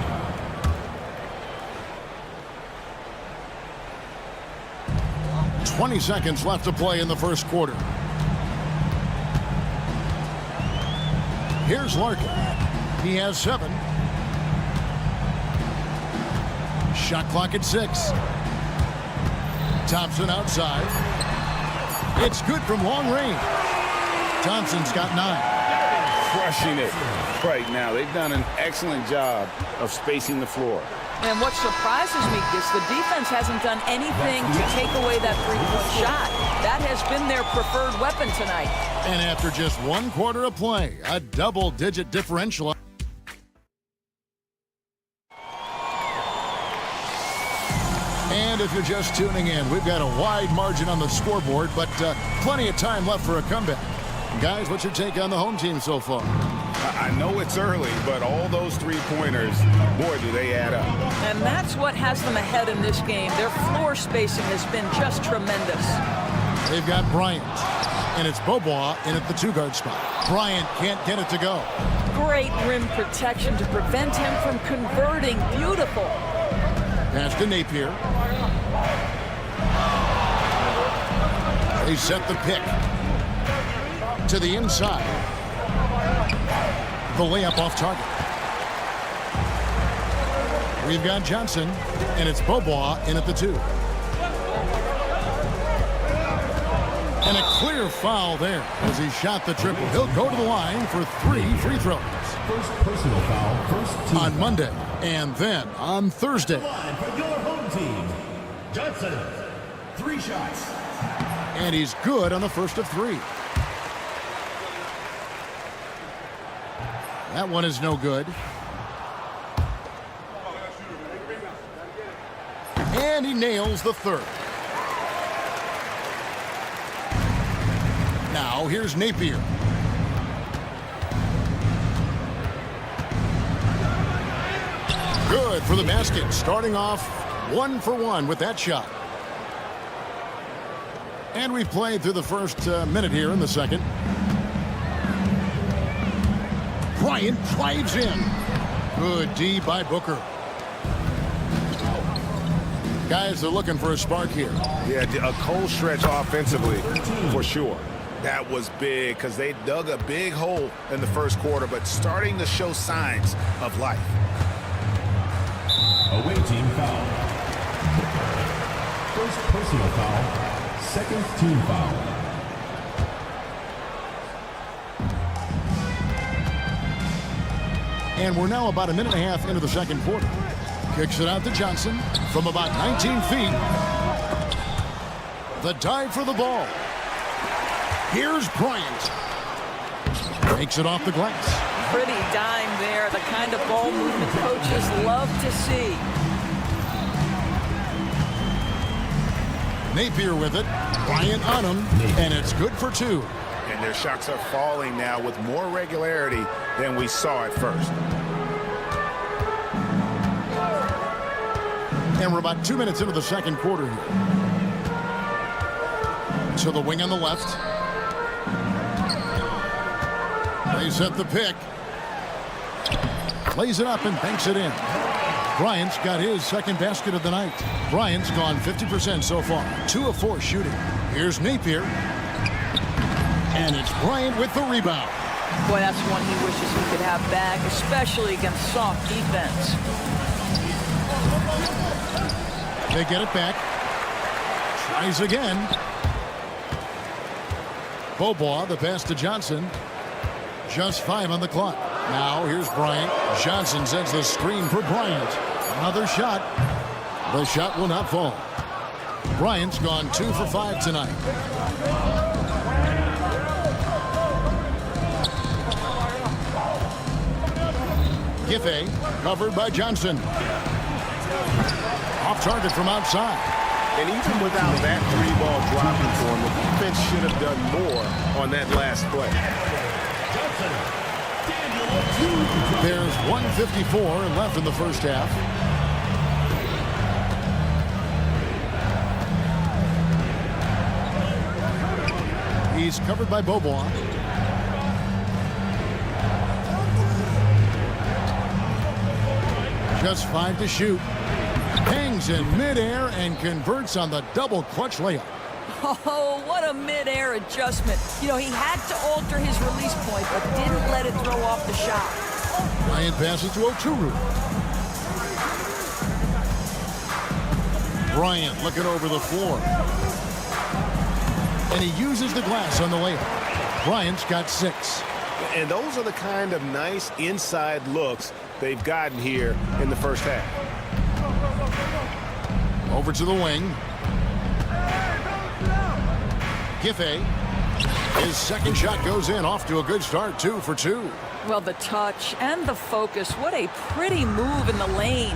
Speaker 7: 20 seconds left to play in the first quarter. Here's Larkin. He has 7. Shot clock at 6. Thompson outside. It's good from long range. Thompson's got 9.
Speaker 2: Crushing it right now. They've done an excellent job of spacing the floor.
Speaker 12: And what surprises me is the defense hasn't done anything to take away that three-point shot. That has been their preferred weapon tonight.
Speaker 7: And after just 1 quarter of play, a double-digit differential. And if you're just tuning in, we've got a wide margin on the scoreboard, but plenty of time left for a comeback. Guys, what's your take on the home team so far?
Speaker 2: I know it's early, but all those 3-pointers, boy, do they add up.
Speaker 12: And that's what has them ahead in this game. Their floor spacing has been just tremendous.
Speaker 7: They've got Bryant, and it's Bobois in at the 2-guard spot. Bryant can't get it to go.
Speaker 12: Great rim protection to prevent him from converting. Beautiful.
Speaker 7: Pass to Napier. They set the pick to the inside. The layup off target. We've got Johnson, and it's Bobois in at the 2. And a clear foul there as he shot the triple. He'll go to the line for 3 free throws.
Speaker 4: First personal foul, first team
Speaker 7: on Monday, and then on Thursday.
Speaker 4: For your home team, Johnson, 3 shots.
Speaker 7: And he's good on the first of 3. That one is no good. And he nails the 3rd. Now here's Napier. Good for the basket, starting off 1 for 1 with that shot. And we've played through the first minute here in the second. Bryant drives in. Good D by Booker. Guys are looking for a spark here.
Speaker 2: Yeah, a cold stretch offensively, for sure. That was big because they dug a big hole in the first quarter, but starting to show signs of life.
Speaker 4: Away team foul. First personal foul. Second team foul.
Speaker 7: And we're now about a minute and a half into the second quarter. Kicks it out to Johnson from about 19 feet. The dive for the ball. Here's Bryant. Takes it off the glass.
Speaker 12: Pretty dime there, the kind of ball movement coaches love to see.
Speaker 7: Napier with it. Bryant on him, and it's good for two.
Speaker 2: And their shots are falling now with more regularity than we saw at first.
Speaker 7: And we're about 2 minutes into the second quarter here. To the wing on the left. They set the pick. Lays it up and banks it in. Bryant's got his second basket of the night. Bryant's gone 50% so far. 2 of 4 shooting. Here's Napier. And it's Bryant with the rebound.
Speaker 12: Boy, that's one he wishes he could have back, especially against soft defense.
Speaker 7: They get it back. Tries again. Beaubois, the pass to Johnson. Just 5 on the clock. Now here's Bryant. Johnson sends the screen for Bryant. Another shot. The shot will not fall. Bryant's gone 2 for 5 tonight. Giffey covered by Johnson. Off target from outside.
Speaker 2: And even without that 3-ball dropping for him, the defense should have done more on that last play.
Speaker 7: There's 1:54 left in the first half. He's covered by Beaubois. Just 5 to shoot. Hangs in midair and converts on the double clutch layup.
Speaker 12: Oh, what a mid-air adjustment. You know, he had to alter his release point, but didn't let it throw off the shot.
Speaker 7: Bryant passes to Oturu. Bryant looking over the floor. And he uses the glass on the layup. Bryant's got 6.
Speaker 2: And those are the kind of nice inside looks they've gotten here in the first half.
Speaker 7: Over to the wing. Giffey. His second shot goes in, off to a good start, 2 for 2.
Speaker 12: Well, the touch and the focus, what a pretty move in the lane.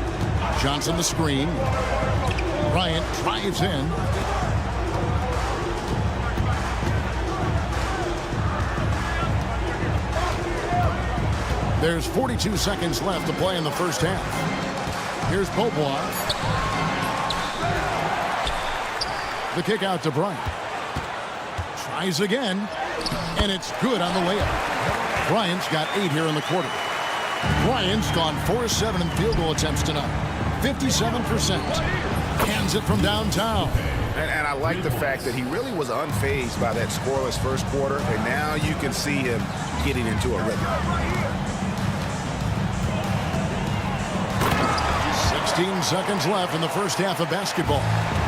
Speaker 7: Johnson the screen. Bryant drives in. There's 42 seconds left to play in the first half. Here's Beaubois. The kick out to Bryant. Tries again, and it's good on the layup. Bryant's got 8 here in the quarter. Bryant's gone 4-7 in field goal attempts tonight. 57%. Hands it from downtown.
Speaker 2: And I like the fact that he really was unfazed by that scoreless first quarter, and now you can see him getting into a rhythm.
Speaker 7: 16 seconds left in the first half of basketball.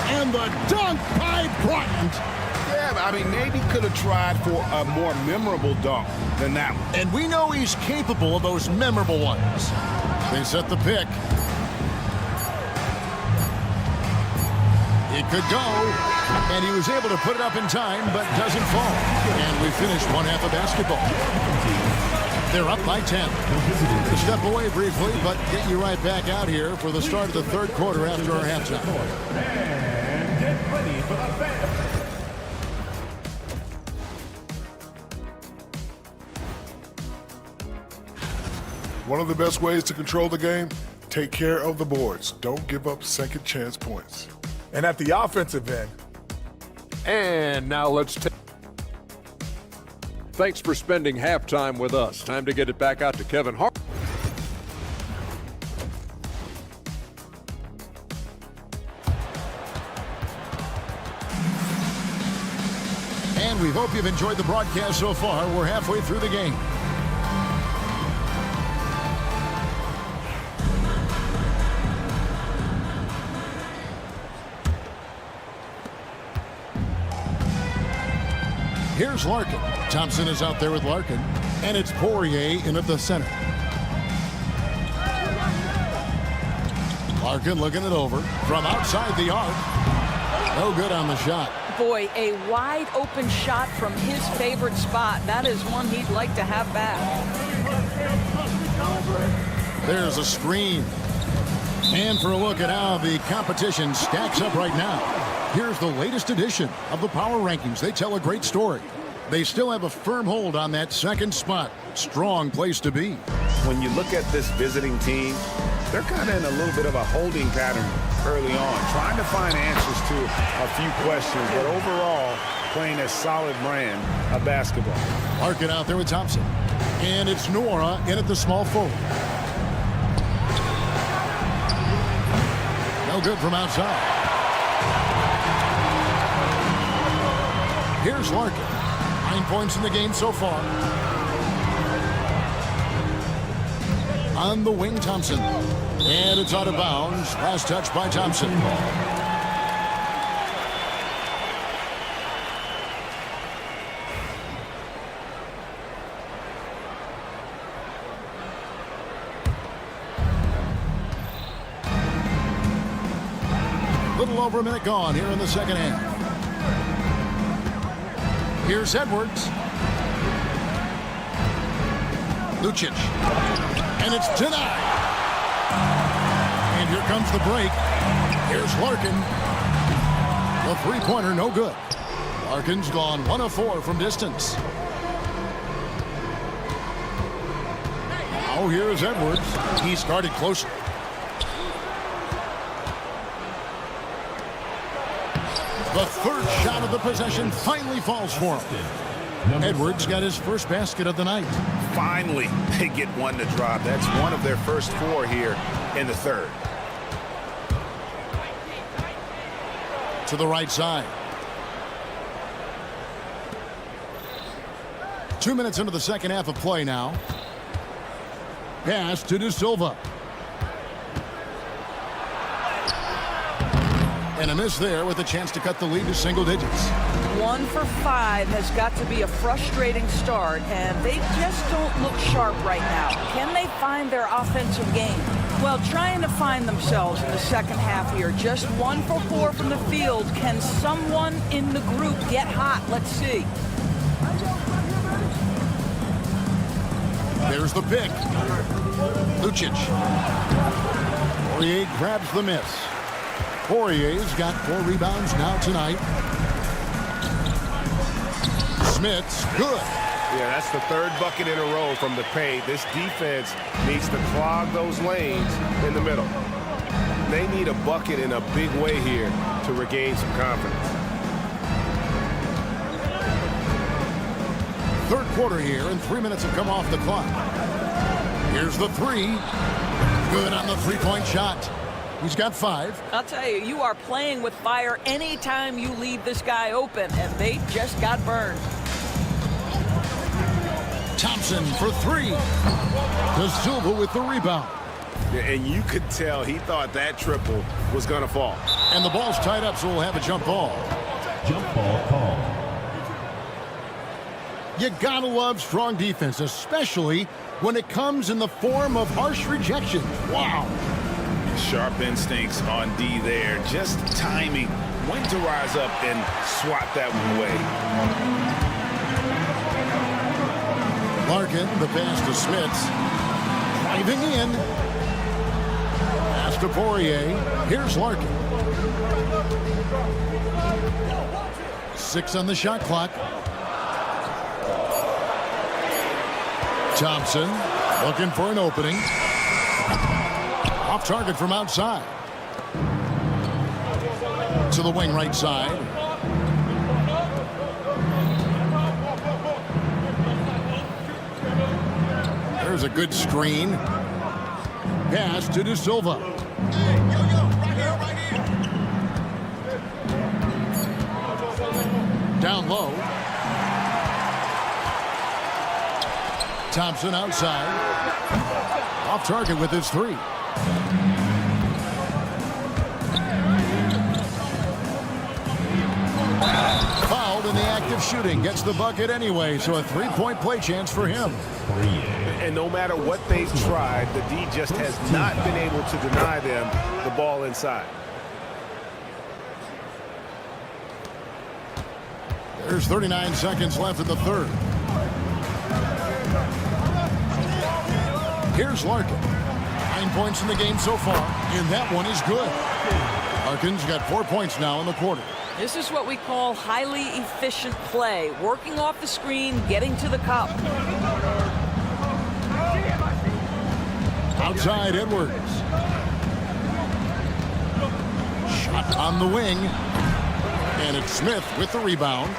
Speaker 7: And the dunk by Bryant.
Speaker 2: Yeah, I mean, maybe could have tried for a more memorable dunk than that one.
Speaker 7: And we know he's capable of those memorable ones. They set the pick. It could go. And he was able to put it up in time, but doesn't fall. And we finished one half of basketball. They're up by 10. Step away briefly, but get you right back out here for the start of the third quarter after our halftime.
Speaker 4: And get ready for the band.
Speaker 6: One of the best ways to control the game, take care of the boards. Don't give up second chance points.
Speaker 13: And at the offensive end.
Speaker 5: And now let's take. Thanks for spending halftime with us. Time to get it back out to Kevin Hart.
Speaker 7: we hope you've enjoyed the broadcast so far. We're halfway through the game. Here's Larkin. Thompson is out there with Larkin. And it's Poirier in at the center. Larkin looking it over from outside the arc. No good on the shot.
Speaker 12: Boy, a wide open shot from his favorite spot. That is one he'd like to have back.
Speaker 7: There's a screen. And for a look at how the competition stacks up right now, here's the latest edition of the Power Rankings. They tell a great story. They still have a firm hold on that second spot. Strong place to be.
Speaker 2: When you look at this visiting team, they're kind of in a little bit of a holding pattern early on, trying to find answers to a few questions, but overall playing a solid brand of basketball.
Speaker 7: Larkin out there with Thompson. And it's Nora in at the small forward. No good from outside. Here's Larkin. 9 points in the game so far. On the wing, Thompson. And it's out of bounds. Last touch by Thompson. Little over a minute gone here in the second half. Here's Edwards. Lucic. And it's denied. And here comes the break. Here's Larkin. The three-pointer, no good. Larkin's gone 1 of 4 from distance. Now here's Edwards. He started closer. The third shot of the possession finally falls for him. Edwards got his first basket of the night.
Speaker 2: Finally, they get one to drop. That's one of their first 4 here in the third.
Speaker 7: To the right side. 2 minutes into the second half of play now. Pass to De Silva. And a miss there with a chance to cut the lead to single digits.
Speaker 12: 1 for 5 has got to be a frustrating start, and they just don't look sharp right now. Can they find their offensive game? Well, trying to find themselves in the second half here. Just 1 for 4 from the field. Can someone in the group get hot? Let's see.
Speaker 7: There's the pick. Lucic. Poirier grabs the miss. Poirier's got 4 rebounds now tonight. Smith's good.
Speaker 1: Yeah, that's the third bucket in a row from the paint. This defense needs to clog those lanes in the middle. They need a bucket in a big way here to regain some confidence.
Speaker 7: Third quarter here, and 3 minutes have come off the clock. Here's the three. Good on the three-point shot. He's got 5.
Speaker 12: I'll tell you, you are playing with fire anytime you leave this guy open, and they just got burned.
Speaker 7: Thompson for 3. De Silva with the rebound.
Speaker 2: Yeah, and you could tell he thought that triple was going to fall.
Speaker 7: And the ball's tied up, so we'll have a jump ball.
Speaker 4: Jump ball call.
Speaker 7: You gotta love strong defense, especially when it comes in the form of harsh rejection. Wow.
Speaker 2: Sharp instincts on D there. Just timing when to rise up and swat that one away.
Speaker 7: Larkin, the pass to Smits. Driving in. Pass to Poirier. Here's Larkin. 6 on the shot clock. Thompson looking for an opening. Off target from outside. To the wing right side. There's a good screen. Pass to De Silva. Down low. Thompson outside. Off target with his three. Fouled in the act of shooting. Gets the bucket anyway, so a three-point play chance for him.
Speaker 2: And no matter what they've tried, the D just has not been able to deny them the ball inside.
Speaker 7: There's 39 seconds left in the third. Here's Larkin. 9 points in the game so far, and that one is good. Larkin's got 4 points now in the quarter.
Speaker 12: This is what we call highly efficient play. Working off the screen, getting to the cup.
Speaker 7: Outside Edwards. Shot on the wing. And it's Smith with the rebound.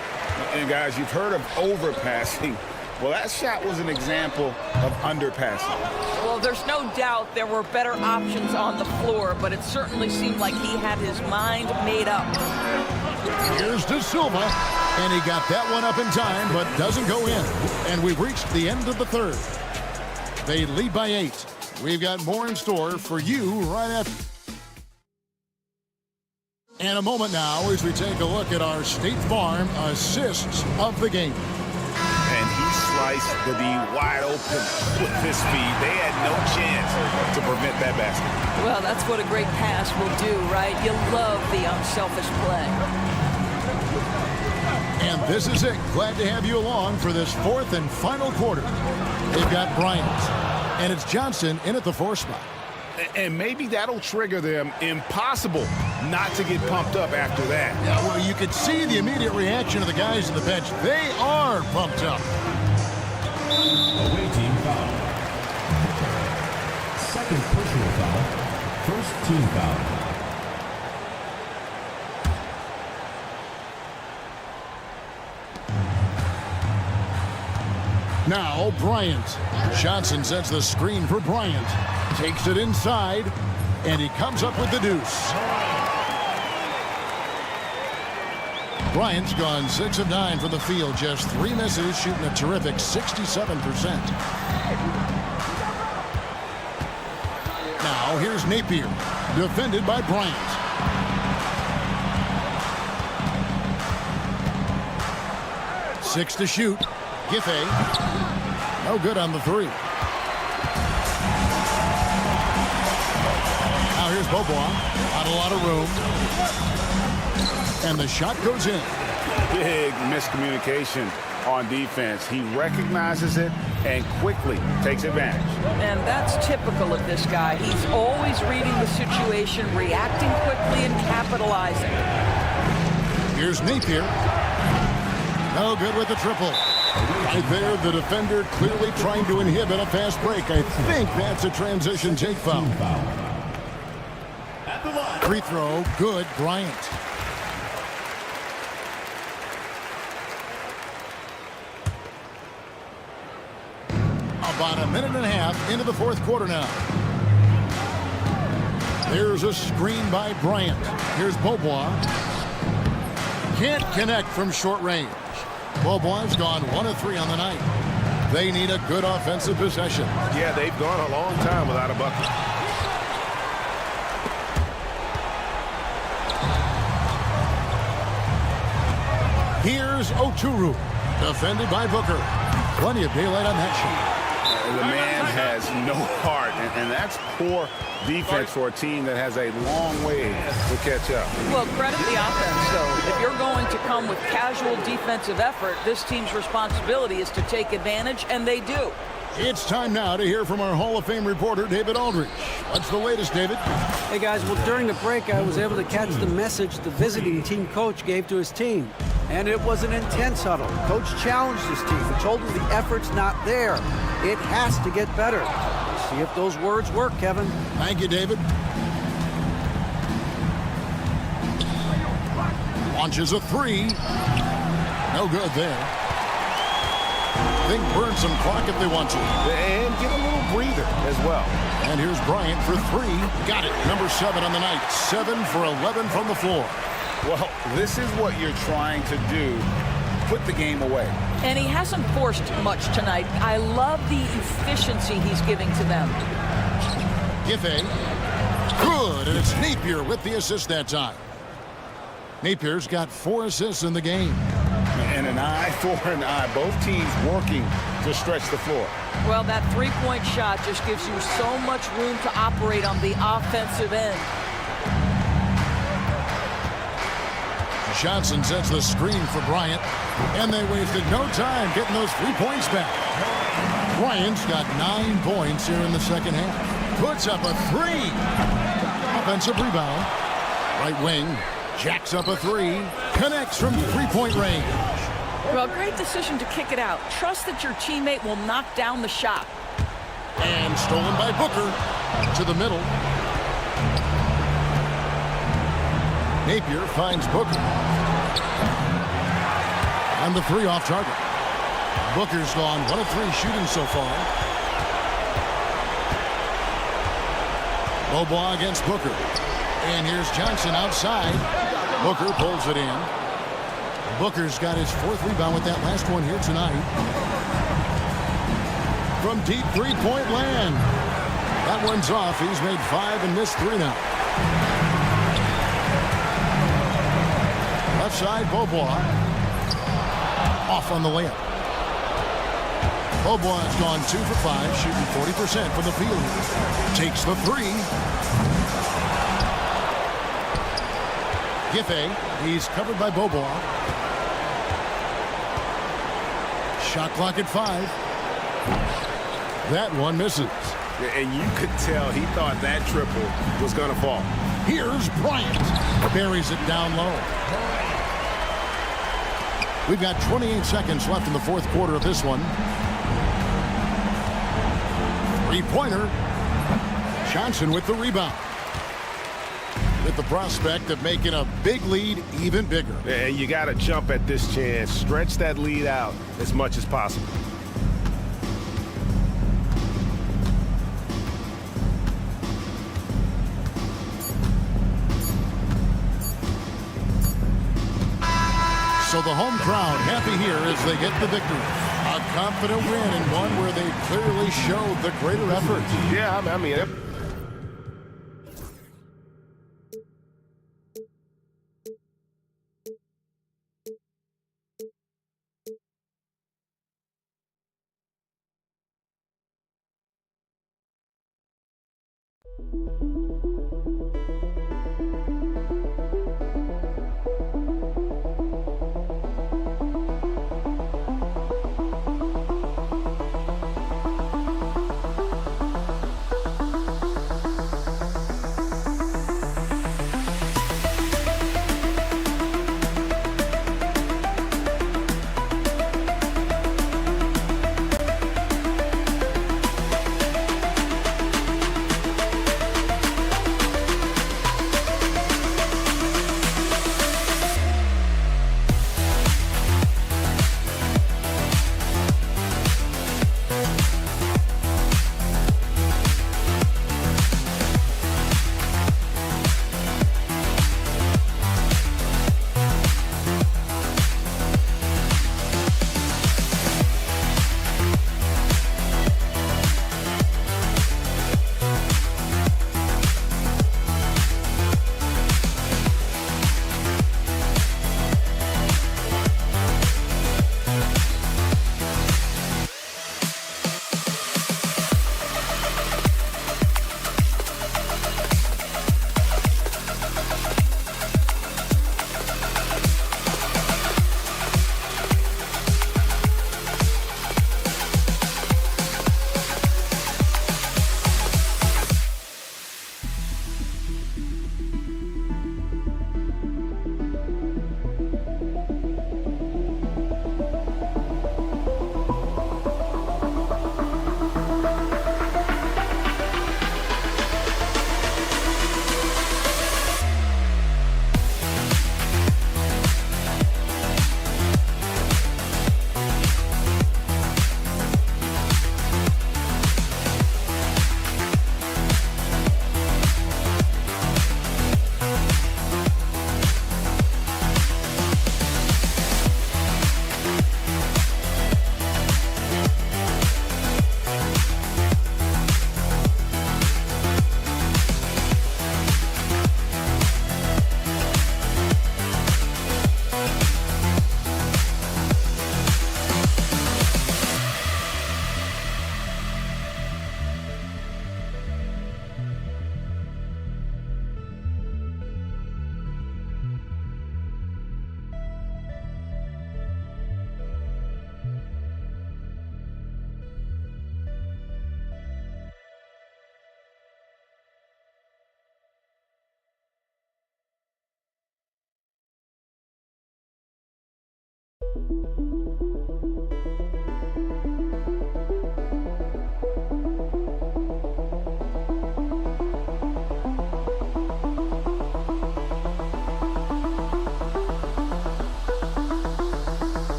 Speaker 2: And guys, you've heard of overpassing. Well, that shot was an example of underpassing.
Speaker 12: Well, there's no doubt there were better options on the floor, but it certainly seemed like he had his mind made up.
Speaker 7: Here's De Silva, and he got that one up in time, but doesn't go in. And we've reached the end of the third. They lead by 8. We've got more in store for you right after. And a moment now as we take a look at our State Farm assists of the game.
Speaker 2: And he sliced the D wide open with his speed. They had no chance to prevent that basket.
Speaker 12: Well, that's what a great pass will do, right? You love the unselfish play.
Speaker 7: And this is it. Glad to have you along for this fourth and final quarter. They've got Bryant, and it's Johnson in at the 4 spot.
Speaker 2: And maybe that'll trigger them. Impossible not to get pumped up after that.
Speaker 7: Yeah, well, you could see the immediate reaction of the guys on the bench. They are pumped up.
Speaker 4: Away team foul. Second personal foul. First team foul.
Speaker 7: Now Bryant. Johnson sets the screen for Bryant. Takes it inside, and he comes up with the deuce. Bryant's gone 6 of 9 from the field, just 3 misses, shooting a terrific 67%. Now here's Napier, defended by Bryant. Six to shoot. Giffey, no good on the 3. Now here's Beaubois, not a lot of room. And the shot goes in.
Speaker 2: Big miscommunication on defense. He recognizes it and quickly takes advantage.
Speaker 12: And that's typical of this guy. He's always reading the situation, reacting quickly, and capitalizing.
Speaker 7: Here's Napier. No good with the triple. Right there, the defender clearly trying to inhibit a fast break. I think that's a transition take foul. Free throw, good, Bryant. About a minute and a half into the fourth quarter now. There's a screen by Bryant. Here's Beaubois. Can't connect from short range. Beaubois gone 1 of 3 on the night. They need a good offensive possession.
Speaker 2: Yeah, they've gone a long time without a bucket.
Speaker 7: Here's Oturu, defended by Booker. Plenty of daylight on that shot.
Speaker 2: The man has no heart, and that's poor defense for a team that has a long way to catch up.
Speaker 12: Well, credit the offense, though. If you're going to come with casual defensive effort, this team's responsibility is to take advantage, and they do.
Speaker 7: It's time now to hear from our Hall of Fame reporter, David Aldridge. What's the latest, David?
Speaker 9: Hey, guys, well, during the break, I was able to catch the message the visiting team coach gave to his team. And it was an intense huddle. Coach challenged his team and told them the effort's not there. It has to get better. See if those words work, Kevin.
Speaker 7: Thank you, David. Launches a 3. No good there. Think burn some clock if they want to.
Speaker 2: And get a little breather as well.
Speaker 7: And here's Bryant for 3. Got it. Number 7 on the night. 7 for 11 from the floor.
Speaker 2: Well, this is what you're trying to do. Put the game away.
Speaker 12: And he hasn't forced much tonight. I love the efficiency he's giving to them.
Speaker 7: Efes. Good, and it's Napier with the assist that time. Napier's got 4 assists in the game.
Speaker 2: And an eye for an eye. Both teams working to stretch the floor.
Speaker 12: Well, that three-point shot just gives you so much room to operate on the offensive end.
Speaker 7: Johnson sets the screen for Bryant, and they wasted no time getting those 3 points back. Bryant's got 9 points here in the second half. Puts up a 3. Offensive rebound. Right wing. Jacks up a 3. Connects from 3-point range.
Speaker 12: Well, great decision to kick it out. Trust that your teammate will knock down the shot.
Speaker 7: And stolen by Booker. To the middle. Napier finds Booker. And the 3 off target. Booker's gone 1 of 3 shooting so far. Beaubois against Booker. And here's Johnson outside. Booker pulls it in. Booker's got his 4th rebound with that last one here tonight. From deep 3-point land. That one's off. He's made 5 and missed 3 now. Left side, Beaubois. Off on the layup. Beaubois has gone 2 for 5, shooting 40% from the field. Takes the 3. Giffey, he's covered by Beaubois. Shot clock at 5. That one misses.
Speaker 2: And you could tell he thought that triple was going to fall.
Speaker 7: Here's Bryant. Buries it down low. We've got 28 seconds left in the 4th quarter of this one. 3-pointer. Johnson with the rebound. With the prospect of making a big lead even bigger.
Speaker 2: And you got to jump at this chance. Stretch that lead out as much as possible.
Speaker 7: So the home crowd happy here as they get the victory. A confident win and one where they clearly showed the greater effort.
Speaker 2: Yeah, I mean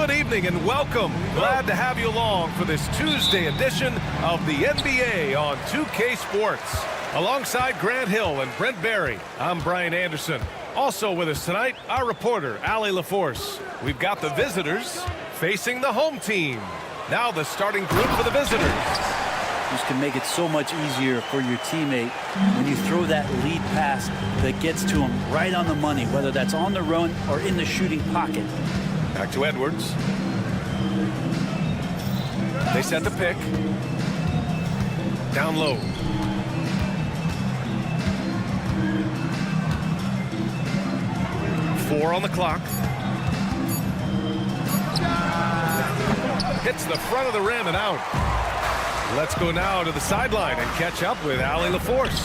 Speaker 1: Good evening and welcome. Glad to have you along for this Tuesday edition of the NBA on 2K Sports. Alongside Grant Hill and Brent Barry, I'm Brian Anderson. Also with us tonight, our reporter, Allie LaForce. We've got the visitors facing the home team. Now the starting group for the visitors.
Speaker 14: This can make it so much easier for your teammate when you throw that lead pass that gets to him right on the money, whether that's on the run or in the shooting pocket.
Speaker 1: Back to Edwards. They set the pick. Down low. Four on the clock. Hits the front of the rim and out. Let's go now to the sideline and catch up with Allie LaForce.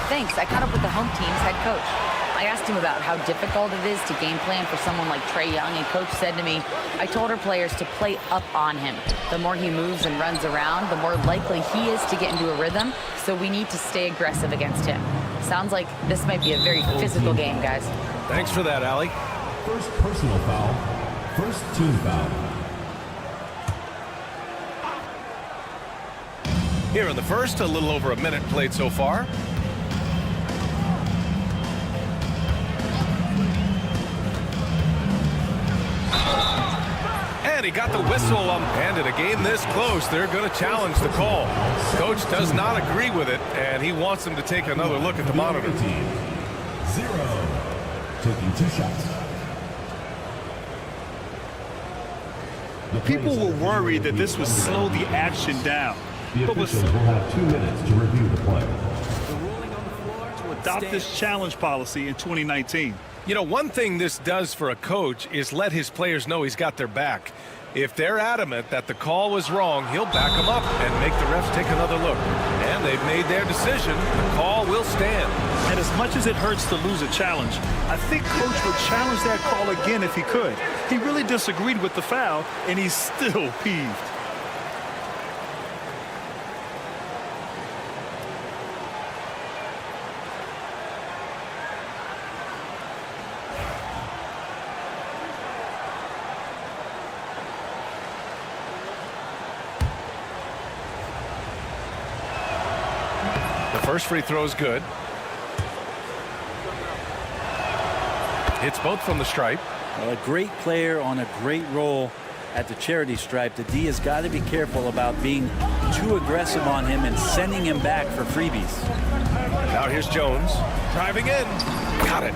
Speaker 11: Thanks. I caught up with the home team's head coach. I asked him about how difficult it is to game plan for someone like Trae Young, and Coach said to me, I told our players to play up on him. The more he moves and runs around, the more likely he is to get into a rhythm, so we need to stay aggressive against him. Sounds like this might be a very physical game, guys.
Speaker 1: Thanks for that, Allie.
Speaker 4: First personal foul. First team foul.
Speaker 1: Here in the first, a little over a minute played so far. And he got the whistle. And in a game this close, they're going to challenge the call. Coach does not agree with it, and he wants them to take another look at the monitor.
Speaker 4: 0. Taking 2 shots.
Speaker 3: People were worried that this would slow the action down.
Speaker 4: The
Speaker 3: But
Speaker 4: officials will have 2 minutes to review the play.
Speaker 3: to adopt this challenge policy in 2019.
Speaker 1: You know, one thing this does for a coach is let his players know he's got their back. If they're adamant that the call was wrong, he'll back them up and make the refs take another look. And they've made their decision. The call will stand.
Speaker 3: And as much as it hurts to lose a challenge, I think Coach would challenge that call again if he could. He really disagreed with the foul, and he's still peeved.
Speaker 1: First free throw is good. Hits both from the stripe.
Speaker 14: Well, a great player on a great role at the charity stripe. The D has got to be careful about being too aggressive on him and sending him back for freebies.
Speaker 1: Now here's Jones driving in. Got it.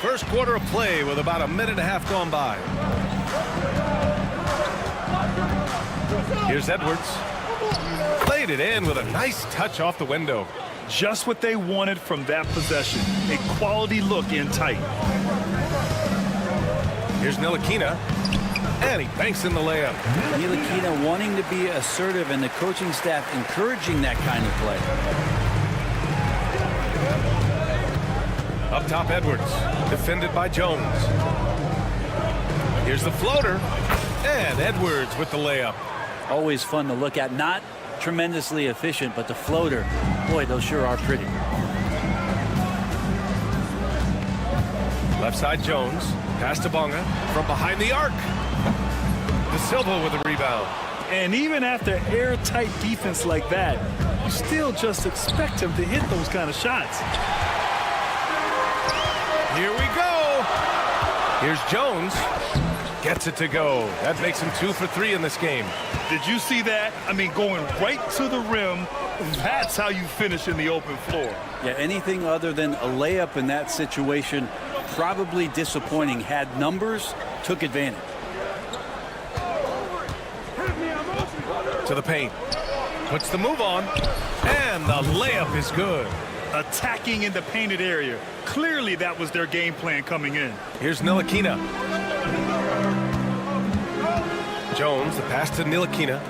Speaker 1: First quarter of play with about a minute and a half gone by. Here's Edwards. Played it in with a nice touch off the window.
Speaker 3: Just what they wanted from that possession. A quality look in tight.
Speaker 1: Here's Ntilikina. And he banks in the layup.
Speaker 14: Ntilikina wanting to be assertive and the coaching staff encouraging that kind of play.
Speaker 1: Up top, Edwards. Defended by Jones. Here's the floater. And Edwards with the layup.
Speaker 14: Always fun to look at. Not tremendously efficient, but the floater, boy, those sure are pretty.
Speaker 1: Left side, Jones. Pass to Bonga from behind the arc. De Silva with a rebound.
Speaker 3: And even after airtight defense like that, you still just expect him to hit those kind of shots.
Speaker 1: Here we go. Here's Jones. Gets it to go. That makes him 2 for 3 in this game.
Speaker 3: Did you see that? I mean, going right to the rim, that's how you finish in the open floor.
Speaker 14: Yeah, anything other than a layup in that situation, probably disappointing. Had numbers, took advantage.
Speaker 1: To the paint. Puts the move on. And the layup is good.
Speaker 3: Attacking in the painted area. Clearly that was their game plan coming in.
Speaker 1: Here's Ntilikina. Jones, the pass to Ntilikina.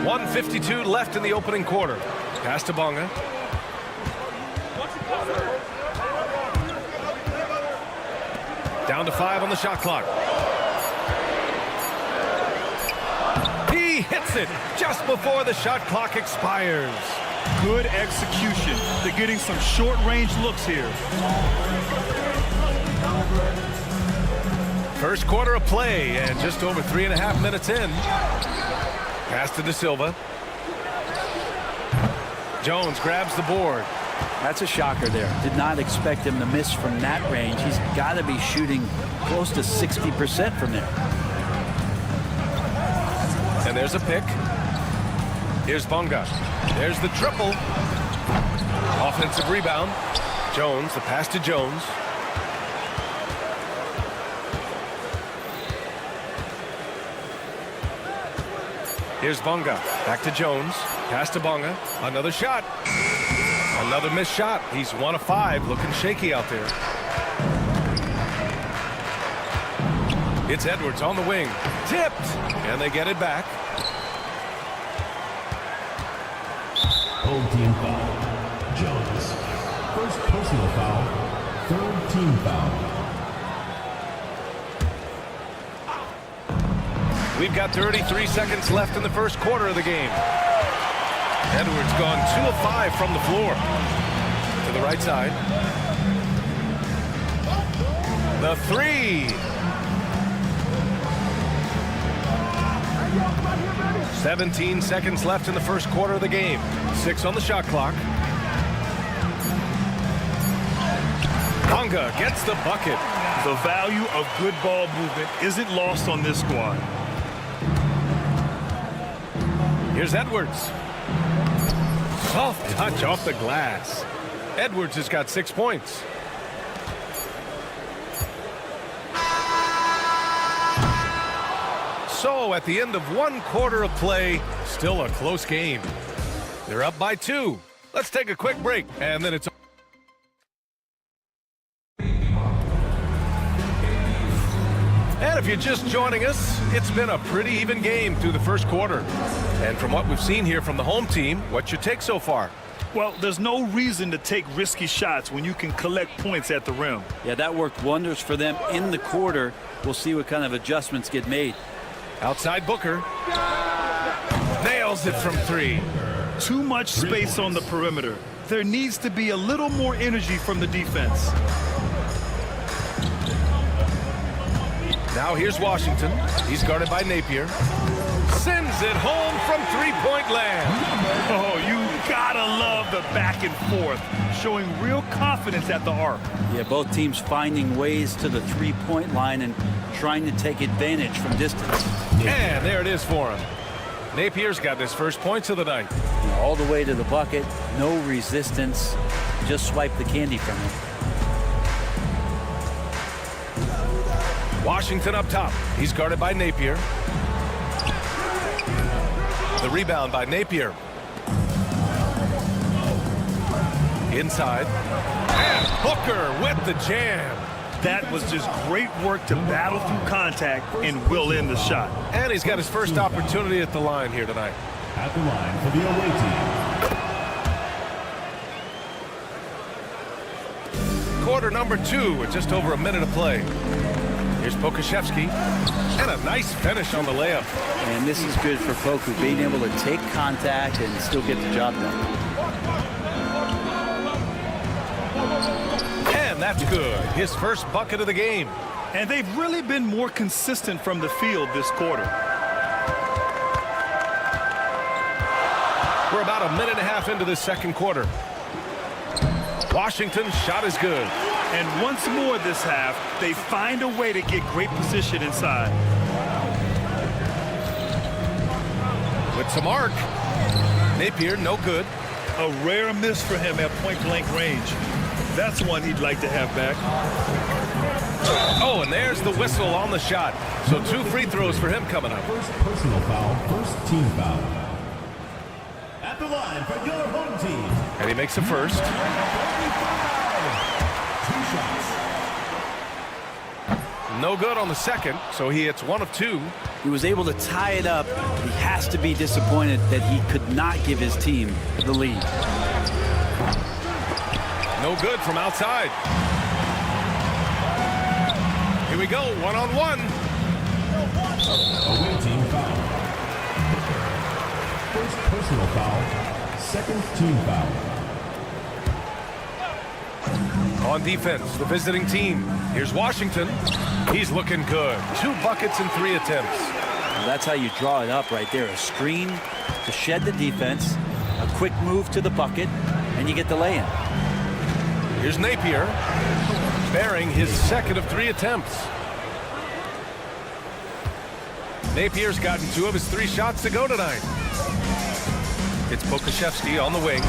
Speaker 1: 1:52 left in the opening quarter. Pass to Bonga. Down to 5 on the shot clock. He hits it just before the shot clock expires.
Speaker 3: Good execution. They're getting some short-range looks here.
Speaker 1: First quarter of play and just over 3.5 minutes in. Pass to De Silva. Jones grabs the board.
Speaker 14: That's a shocker there. Did not expect him to miss from that range. He's got to be shooting close to 60% from there.
Speaker 1: And there's a pick. Here's Bonga. There's the triple. Offensive rebound. Jones, the pass to Jones. Here's Bonga. Back to Jones. Pass to Bonga. Another shot. Another missed shot. He's 1 of 5. Looking shaky out there. It's Edwards on the wing. Tipped. And they get it back.
Speaker 4: home team foul. Jones. First personal foul, third team foul.
Speaker 1: We've got 33 seconds left in the first quarter of the game. Edwards gone 2 of 5 from the floor. To the right side. The three. 17 seconds left in the first quarter of the game. 6 on the shot clock. Bonga gets the bucket.
Speaker 3: The value of good ball movement isn't lost on this squad.
Speaker 1: Here's Edwards. Soft touch off the glass. Edwards has got 6 points. So at the end of 1 quarter of play, still a close game. They're up by 2. Let's take a quick break, and then it's And if you're just joining us, it's been a pretty even game through the first quarter. And from what we've seen here from the home team, what's your take so far?
Speaker 3: Well, there's no reason to take risky shots when you can collect points at the rim.
Speaker 14: Yeah, that worked wonders for them in the quarter. We'll see what kind of adjustments get made.
Speaker 1: Outside Booker. Nails it from 3.
Speaker 3: Too much space on the perimeter. There needs to be a little more energy from the defense.
Speaker 1: Now here's Washington. He's guarded by Napier. Sends it home from three-point land.
Speaker 3: Oh, you gotta love the back and forth, showing real confidence at the arc.
Speaker 14: Yeah, both teams finding ways to the three-point line and trying to take advantage from distance.
Speaker 1: And there it is for him. Napier's got his first points of the night.
Speaker 14: All the way to the bucket, no resistance, just swipe the candy from him.
Speaker 1: Washington up top. He's guarded by Napier. The rebound by Napier. Inside. And Booker with the jam.
Speaker 3: That was just great work to battle through contact and will end the shot.
Speaker 1: And he's got his first opportunity at the line here tonight.
Speaker 4: At the line for the away team.
Speaker 1: Quarter number 2 with just over a minute of play. Here's Pokashevsky, and a nice finish on the layup.
Speaker 14: And this is good for Poku, being able to take contact and still get the job done.
Speaker 1: And that's good. His first bucket of the game.
Speaker 3: And they've really been more consistent from the field this quarter.
Speaker 1: We're about a minute and a half into this second quarter. Washington's shot is good.
Speaker 3: And once more this half, they find a way to get great position inside.
Speaker 1: With some arc. Napier, no good.
Speaker 3: A rare miss for him at point-blank range. That's one he'd like to have back.
Speaker 1: Oh, and there's the whistle on the shot. So 2 free throws for him coming up.
Speaker 4: First personal foul, first team foul. At the line for your home team.
Speaker 1: And he makes the first. No good on the second, so he hits 1 of 2.
Speaker 14: He was able to tie it up. He has to be disappointed that he could not give his team the lead.
Speaker 1: No good from outside. Here we go, 1-on-1.
Speaker 4: Away team foul. First personal foul, second team foul.
Speaker 1: On defense, the visiting team. Here's Washington. He's looking good. 2 buckets in 3 attempts.
Speaker 14: Well, that's how you draw it up right there. A screen to shed the defense, a quick move to the bucket, and you get the lay-in.
Speaker 1: Here's Napier, bearing his second of 3 attempts. Napier's gotten 2 of his 3 shots to go tonight. It's Pokashevsky on the wing.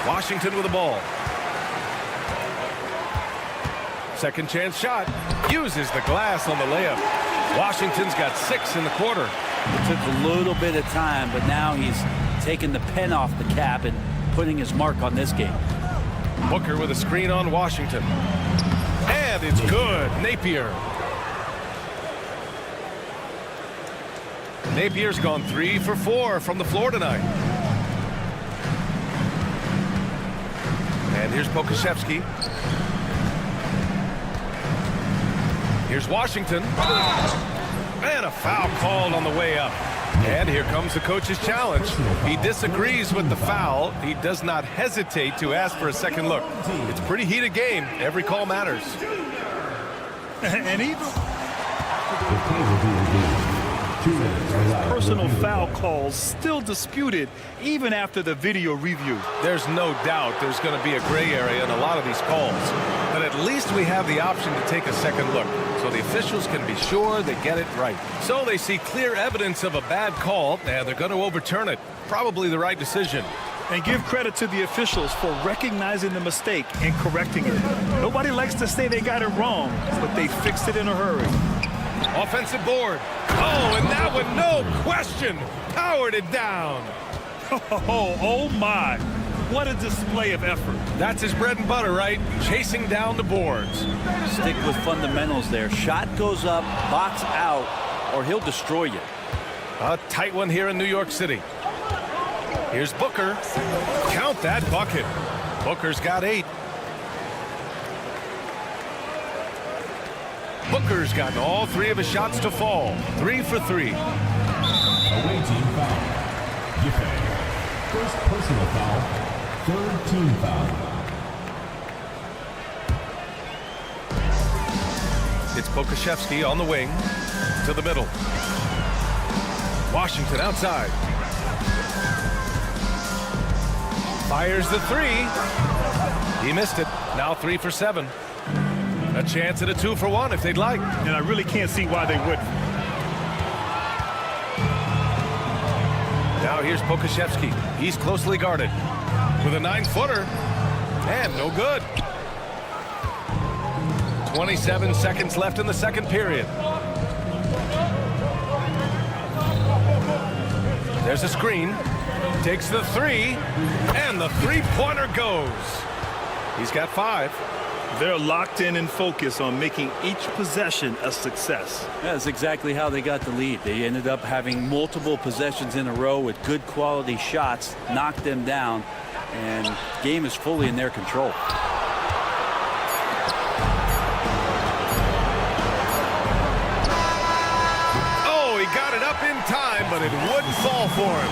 Speaker 1: Washington with the ball. Second chance shot. Uses the glass on the layup. Washington's got 6 in the quarter.
Speaker 14: It took a little bit of time, but now he's taking the pen off the cap and putting his mark on this game.
Speaker 1: Booker with a screen on Washington. And it's good. Napier. Napier's gone 3 for 4 from the floor tonight. And here's Pokusevski. Here's Washington. And a foul called on the way up. And here comes the coach's challenge. He disagrees with the foul. He does not hesitate to ask for a second look. It's a pretty heated game. Every call matters.
Speaker 3: And even personal foul calls still disputed even after the video review.
Speaker 1: There's no doubt there's going to be a gray area in a lot of these calls. But at least we have the option to take a second look, so the officials can be sure they get it right. So they see clear evidence of a bad call, and they're going to overturn it. Probably the right decision.
Speaker 3: And give credit to the officials for recognizing the mistake and correcting it. Nobody likes to say they got it wrong, but they fixed it in a hurry.
Speaker 1: Offensive board. Oh, and that one, no question, powered it down.
Speaker 3: Oh my. What a display of effort.
Speaker 1: That's his bread and butter, right? Chasing down the boards.
Speaker 14: Stick with fundamentals there. Shot goes up, box out, or he'll destroy you.
Speaker 1: A tight one here in New York City. Here's Booker. Count that bucket. Booker's got 8. Booker's gotten all 3 of his shots to fall. 3 for 3.
Speaker 4: Away team foul. Efes. First personal foul. Third team foul.
Speaker 1: It's Pokusevski on the wing to the middle. Washington outside. Fires the 3. He missed it. Now 3 for 7. A chance at a 2 for 1 if they'd like.
Speaker 3: And I really can't see why they wouldn't.
Speaker 1: Now here's Pokusevski. He's closely guarded with a 9-footer. And no good. 27 seconds left in the second period. There's a screen. Takes the 3. And the 3-pointer goes. He's got 5.
Speaker 3: They're locked in and focused on making each possession a success.
Speaker 14: That's exactly how they got the lead. They ended up having multiple possessions in a row with good quality shots, knocked them down, and the game is fully in their control.
Speaker 1: Oh, he got it up in time, but it wouldn't fall for him.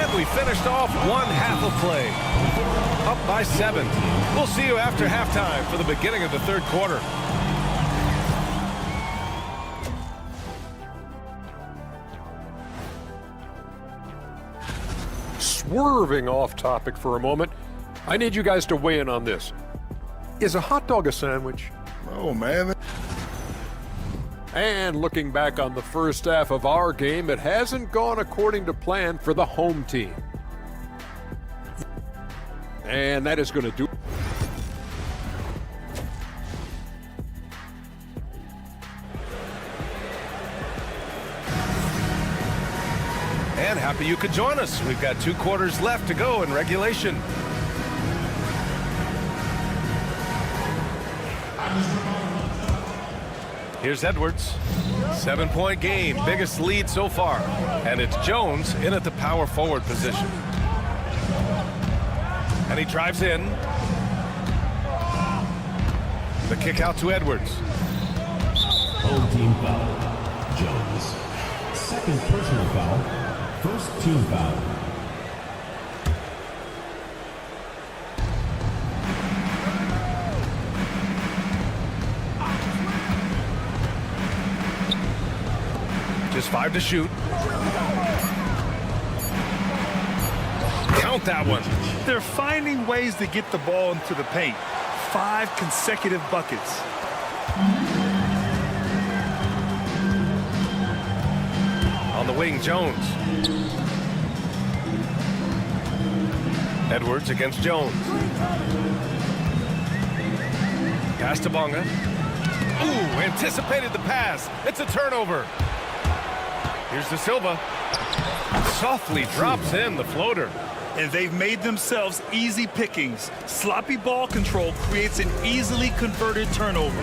Speaker 1: And we finished off one half of play. Up by 7. We'll see you after halftime for the beginning of the third quarter.
Speaker 5: Swerving off topic for a moment, I need you guys to weigh in on this. Is a hot dog a sandwich?
Speaker 6: Oh, man.
Speaker 5: And looking back on the first half of our game, it hasn't gone according to plan for the home team. And that is going to do.
Speaker 1: And happy you could join us. We've got 2 quarters left to go in regulation. Here's Edwards. 7-point game, biggest lead so far. And it's Jones in at the power forward position. And he drives in. The kick out to Edwards.
Speaker 4: Home team foul. Jones. Second personal foul. First team foul.
Speaker 1: Just 5 to shoot. Count that one.
Speaker 3: They're finding ways to get the ball into the paint. 5 consecutive buckets.
Speaker 1: On the wing, Jones. Edwards against Jones. Pass to Bonga. Ooh, anticipated the pass. It's a turnover. Here's De Silva. Softly drops in the floater.
Speaker 3: And they've made themselves easy pickings. Sloppy ball control creates an easily converted turnover.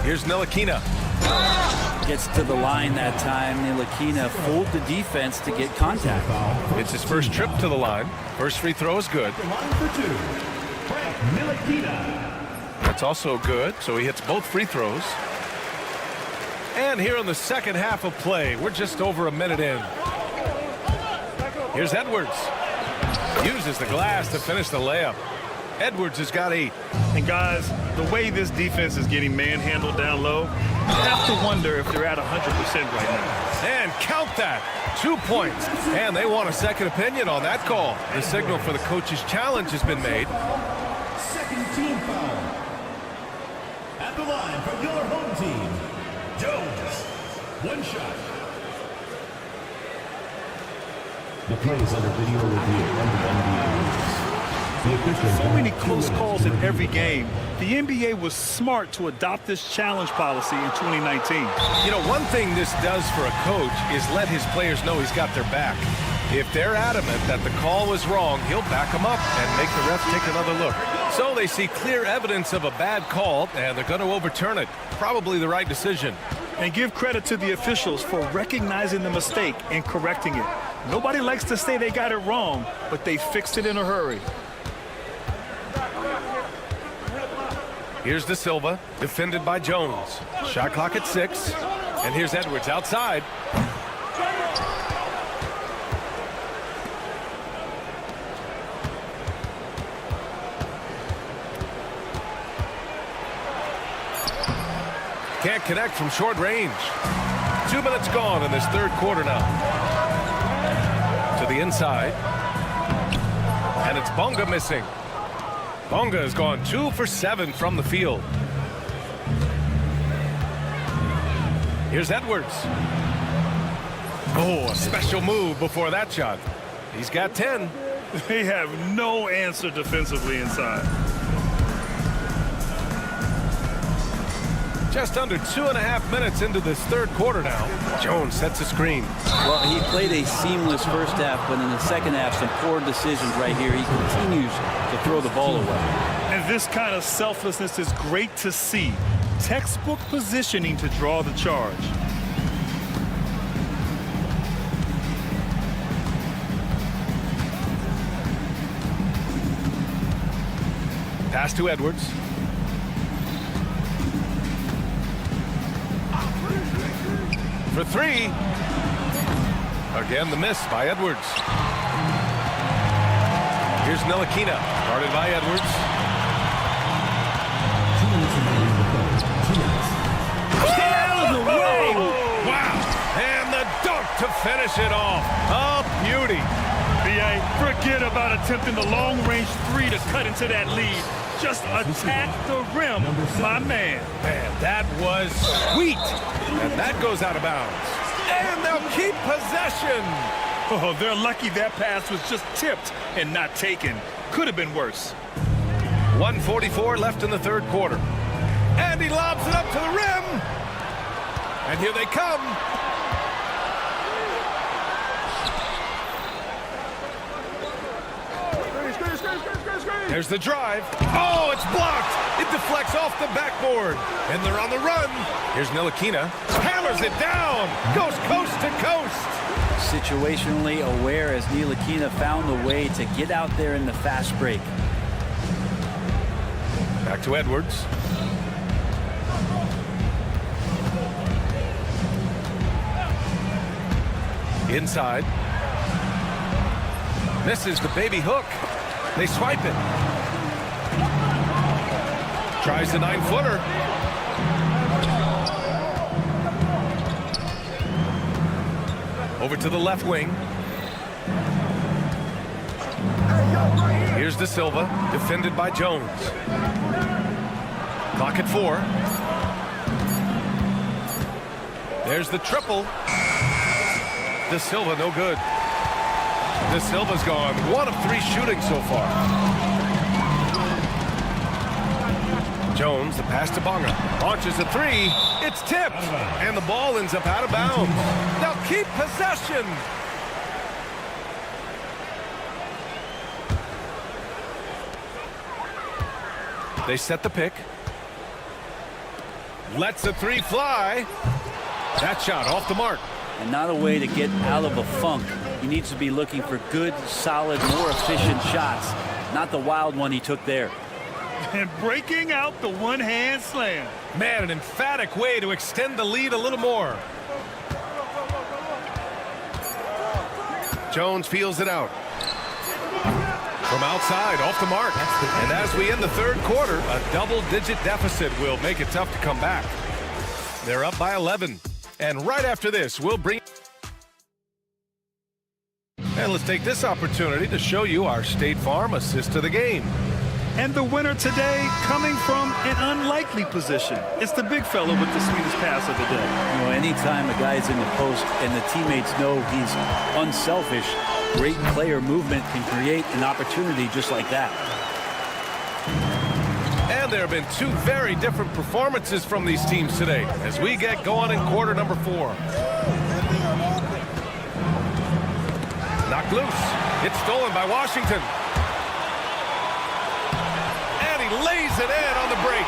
Speaker 1: Here's Ntilikina.
Speaker 14: Gets to the line that time. Ntilikina fooled the defense to get contact.
Speaker 1: It's his first trip to the line. First free throw is good. That's also good, so he hits both free throws. And here in the second half of play, we're just over a minute in. Here's Edwards. Uses the glass to finish the layup. Edwards has got 8.
Speaker 3: And guys, the way this defense is getting manhandled down low, you have to wonder if they're at 100% right now.
Speaker 1: And count that. 2 points. And they want a second opinion on that call. The signal for the coach's challenge has been made.
Speaker 4: Second team foul. At the line for your home team, Jones. 1 shot. The play is under video review under NBA rules.
Speaker 3: So many close calls in every game. The NBA was smart to adopt this challenge policy in 2019.
Speaker 1: You know, one thing this does for a coach is let his players know he's got their back. If they're adamant that the call was wrong, he'll back them up and make the ref take another look. So they see clear evidence of a bad call, and they're going to overturn it. Probably the right decision.
Speaker 3: And give credit to the officials for recognizing the mistake and correcting it. Nobody likes to say they got it wrong, but they fixed it in a hurry.
Speaker 1: Here's De Silva, defended by Jones. Shot clock at 6. And here's Edwards outside. Can't connect from short range. 2 minutes gone in this third quarter now. To the inside. And it's Bonga missing. Bonga has gone 2 for 7 from the field. Here's Edwards. Oh, a special move before that shot. He's got 10.
Speaker 3: They have no answer defensively inside.
Speaker 1: Just under 2.5 minutes into this third quarter now. Jones sets a screen.
Speaker 14: Well, he played a seamless first half, but in the second half, some poor decisions right here. He continues to throw the ball away.
Speaker 3: And this kind of selflessness is great to see. Textbook positioning to draw the charge.
Speaker 1: Pass to Edwards. For 3. Again, the miss by Edwards. Here's Ntilikina, guarded by Edwards.
Speaker 4: 2 minutes remaining in the third. 2 minutes.
Speaker 1: Stay out of the way! Wow! And the dunk to finish it off. A beauty.
Speaker 3: B.A., forget about attempting the long-range 3 to cut into that lead. Just attack the rim, my man.
Speaker 1: Man, that was sweet. And that goes out of bounds. And they'll keep possession.
Speaker 3: Oh, they're lucky that pass was just tipped and not taken. Could have been worse.
Speaker 1: 1:44 left in the third quarter. And he lobs it up to the rim. And here they come. There's the drive. Oh, it's blocked. It deflects off the backboard. And they're on the run. Here's Ntilikina. Hammers it down. Goes coast to coast.
Speaker 14: Situationally aware as Ntilikina found a way to get out there in the fast break.
Speaker 1: Back to Edwards. Inside. Misses the baby hook. They swipe it. Tries the 9-footer. Over to the left wing. Here's De Silva, defended by Jones. Clock at 4. There's the triple. De Silva, no good. De Silva's gone 1 of 3 shooting so far. Jones, the pass to Bonga. Launches a 3. It's tipped. And the ball ends up out of bounds. They'll keep possession. They set the pick. Lets a 3 fly. That shot off the mark.
Speaker 14: And not a way to get out of a funk. He needs to be looking for good, solid, more efficient shots. Not the wild one he took there.
Speaker 3: And breaking out the one-hand slam.
Speaker 1: Man, an emphatic way to extend the lead a little more. Jones feels it out. From outside, off the mark. And as we end the third quarter, a double-digit deficit will make it tough to come back. They're up by 11. And right after this, we'll bring... And let's take this opportunity to show you our State Farm assist to the game.
Speaker 3: And the winner today coming from an unlikely position. It's the big fella with the sweetest pass of the day.
Speaker 14: You know, anytime a guy's in the post and the teammates know he's unselfish, great player movement can create an opportunity just like that.
Speaker 1: And there have been two very different performances from these teams today as we get going in quarter number 4. Knocked loose. It's stolen by Washington. And he lays it in on the break.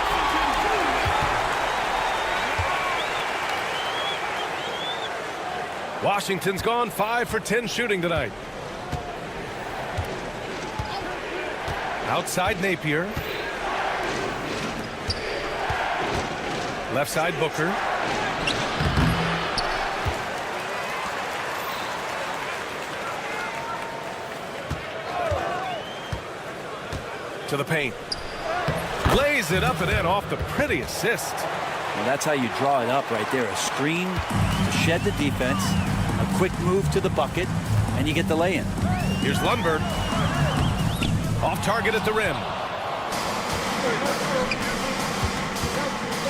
Speaker 1: Washington's gone 5 for 10 shooting tonight. Outside Napier. Left side Booker. To the paint. Lays it up and in off the pretty assist.
Speaker 14: Well, that's how you draw it up right there. A screen to shed the defense, a quick move to the bucket, and you get the lay-in.
Speaker 1: Here's Lundberg. Off target at the rim.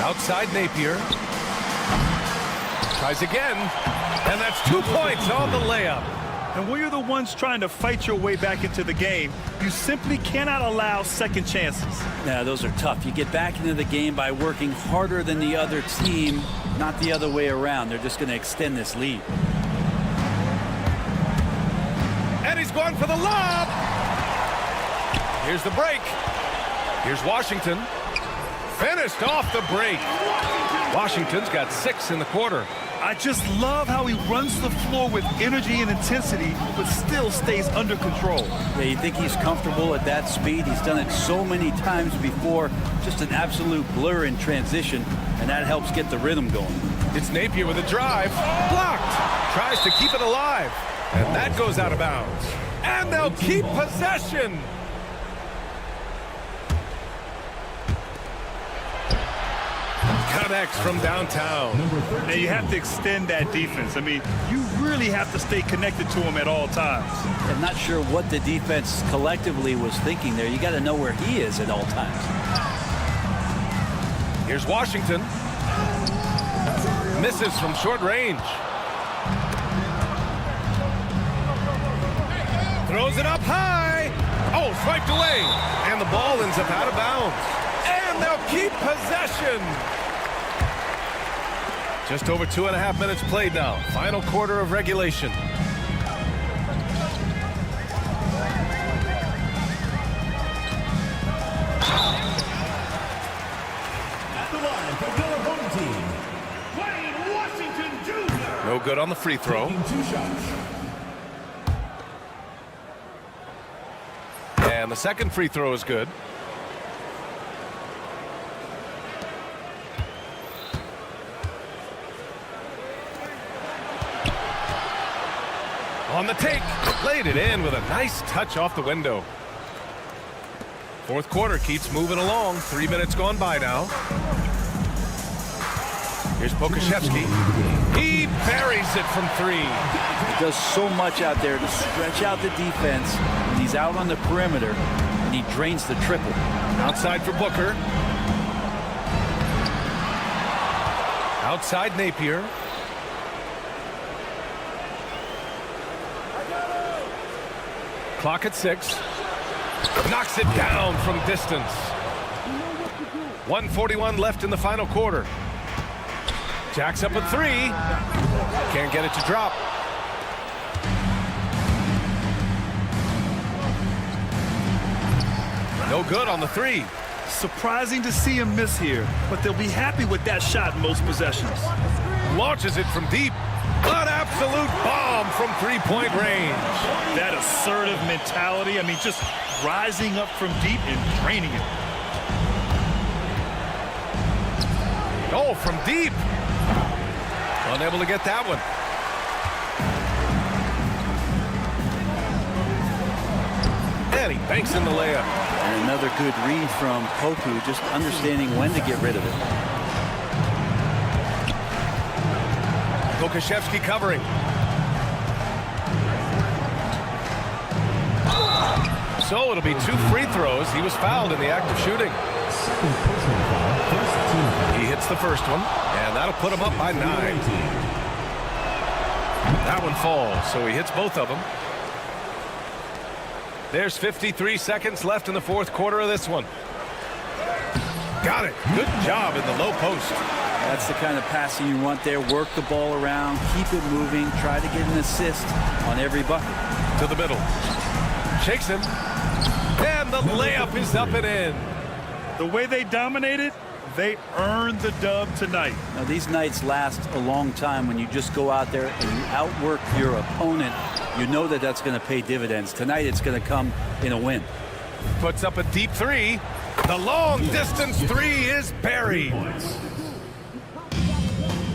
Speaker 1: Outside Napier. Tries again. And that's 2 points on the layup.
Speaker 3: And when you're the ones trying to fight your way back into the game, you simply cannot allow second chances.
Speaker 14: Yeah, those are tough. You get back into the game by working harder than the other team, not the other way around. They're just going to extend this lead.
Speaker 1: And he's going for the lob. Here's the break. Here's Washington. Finished off the break. Washington's got 6 in the quarter.
Speaker 3: I just love how he runs the floor with energy and intensity, but still stays under control.
Speaker 14: Yeah, you think he's comfortable at that speed? He's done it so many times before. Just an absolute blur in transition, and that helps get the rhythm going.
Speaker 1: It's Napier with a drive. Blocked. Tries to keep it alive. And that goes out of bounds. And they'll keep possession. Connects from downtown.
Speaker 3: Now you have to extend that defense. I mean, you really have to stay connected to him at all times.
Speaker 14: I'm not sure what the defense collectively was thinking there. You got to know where he is at all times.
Speaker 1: Here's Washington. Misses from short range. Throws it up high. Oh, swiped away. And the ball ends up out of bounds. And they'll keep possession. Just over 2.5 minutes played now. Final quarter of regulation.
Speaker 4: At the line for their home team, Wayne Washington Jr.
Speaker 1: No good on the free throw.
Speaker 4: Taking 2 shots.
Speaker 1: And the second free throw is good. On the take, laid it in with a nice touch off the window. Fourth quarter keeps moving along. 3 minutes gone by now. Here's Pokashevsky. He buries it from 3.
Speaker 14: He does so much out there to stretch out the defense. And he's out on the perimeter, and he drains the triple.
Speaker 1: Outside for Booker. Outside Napier. Clock at 6. Knocks it down from distance. 1:41 left in the final quarter. Jacks up a 3. Can't get it to drop. No good on the 3.
Speaker 3: Surprising to see him miss here, but they'll be happy with that shot in most possessions.
Speaker 1: Launches it from deep. An absolute bomb from three-point range.
Speaker 3: That assertive mentality, I mean, just rising up from deep and draining it.
Speaker 1: Oh, from deep. Unable to get that one. And he banks in the layup.
Speaker 14: And another good read from Poku, just understanding when to get rid of it.
Speaker 1: Kokashevsky covering. So it'll be 2 free throws. He was fouled in the act of shooting. He hits the first one, and that'll put him up by 9. That one falls, so he hits both of them. There's 53 seconds left in the fourth quarter of this one. Got it. Good job in the low post.
Speaker 14: That's the kind of passing you want there. Work the ball around, keep it moving, try to get an assist on every bucket.
Speaker 1: To the middle. Shakes him. And the layup is up and in.
Speaker 3: The way they dominated, they earned the dub tonight.
Speaker 14: Now, these nights last a long time when you just go out there and you outwork your opponent. You know that that's going to pay dividends. Tonight, it's going to come in a win.
Speaker 1: Puts up a deep 3. The long distance 3 is buried.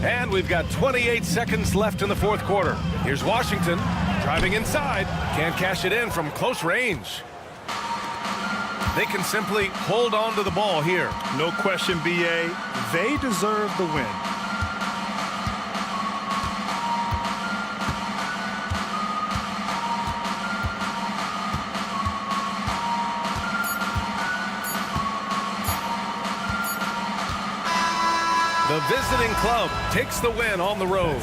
Speaker 1: And we've got 28 seconds left in the fourth quarter. Here's Washington driving inside. Can't cash it in from close range. They can simply hold on to the ball here.
Speaker 3: No question, BA. They deserve the win.
Speaker 1: The visiting club takes the win on the road.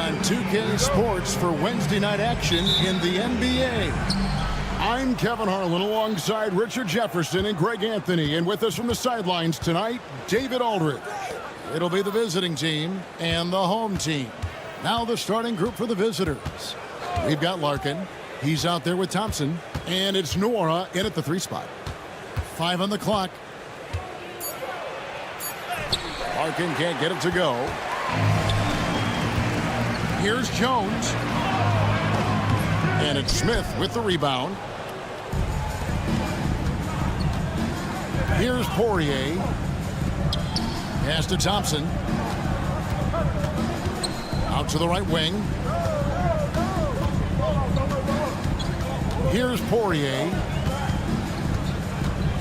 Speaker 7: on 2K Sports for Wednesday night action in the NBA. I'm Kevin Harlan alongside Richard Jefferson and Greg Anthony. And with us from the sidelines tonight, David Aldridge. It'll be the visiting team and the home team. Now the starting group for the visitors. We've got Larkin. He's out there with Thompson. And it's Nora in at the 3 spot. 5 on the clock. Larkin can't get it to go. Here's Jones. And it's Smith with the rebound. Here's Poirier. Pass to Thompson. Out to the right wing. Here's Poirier.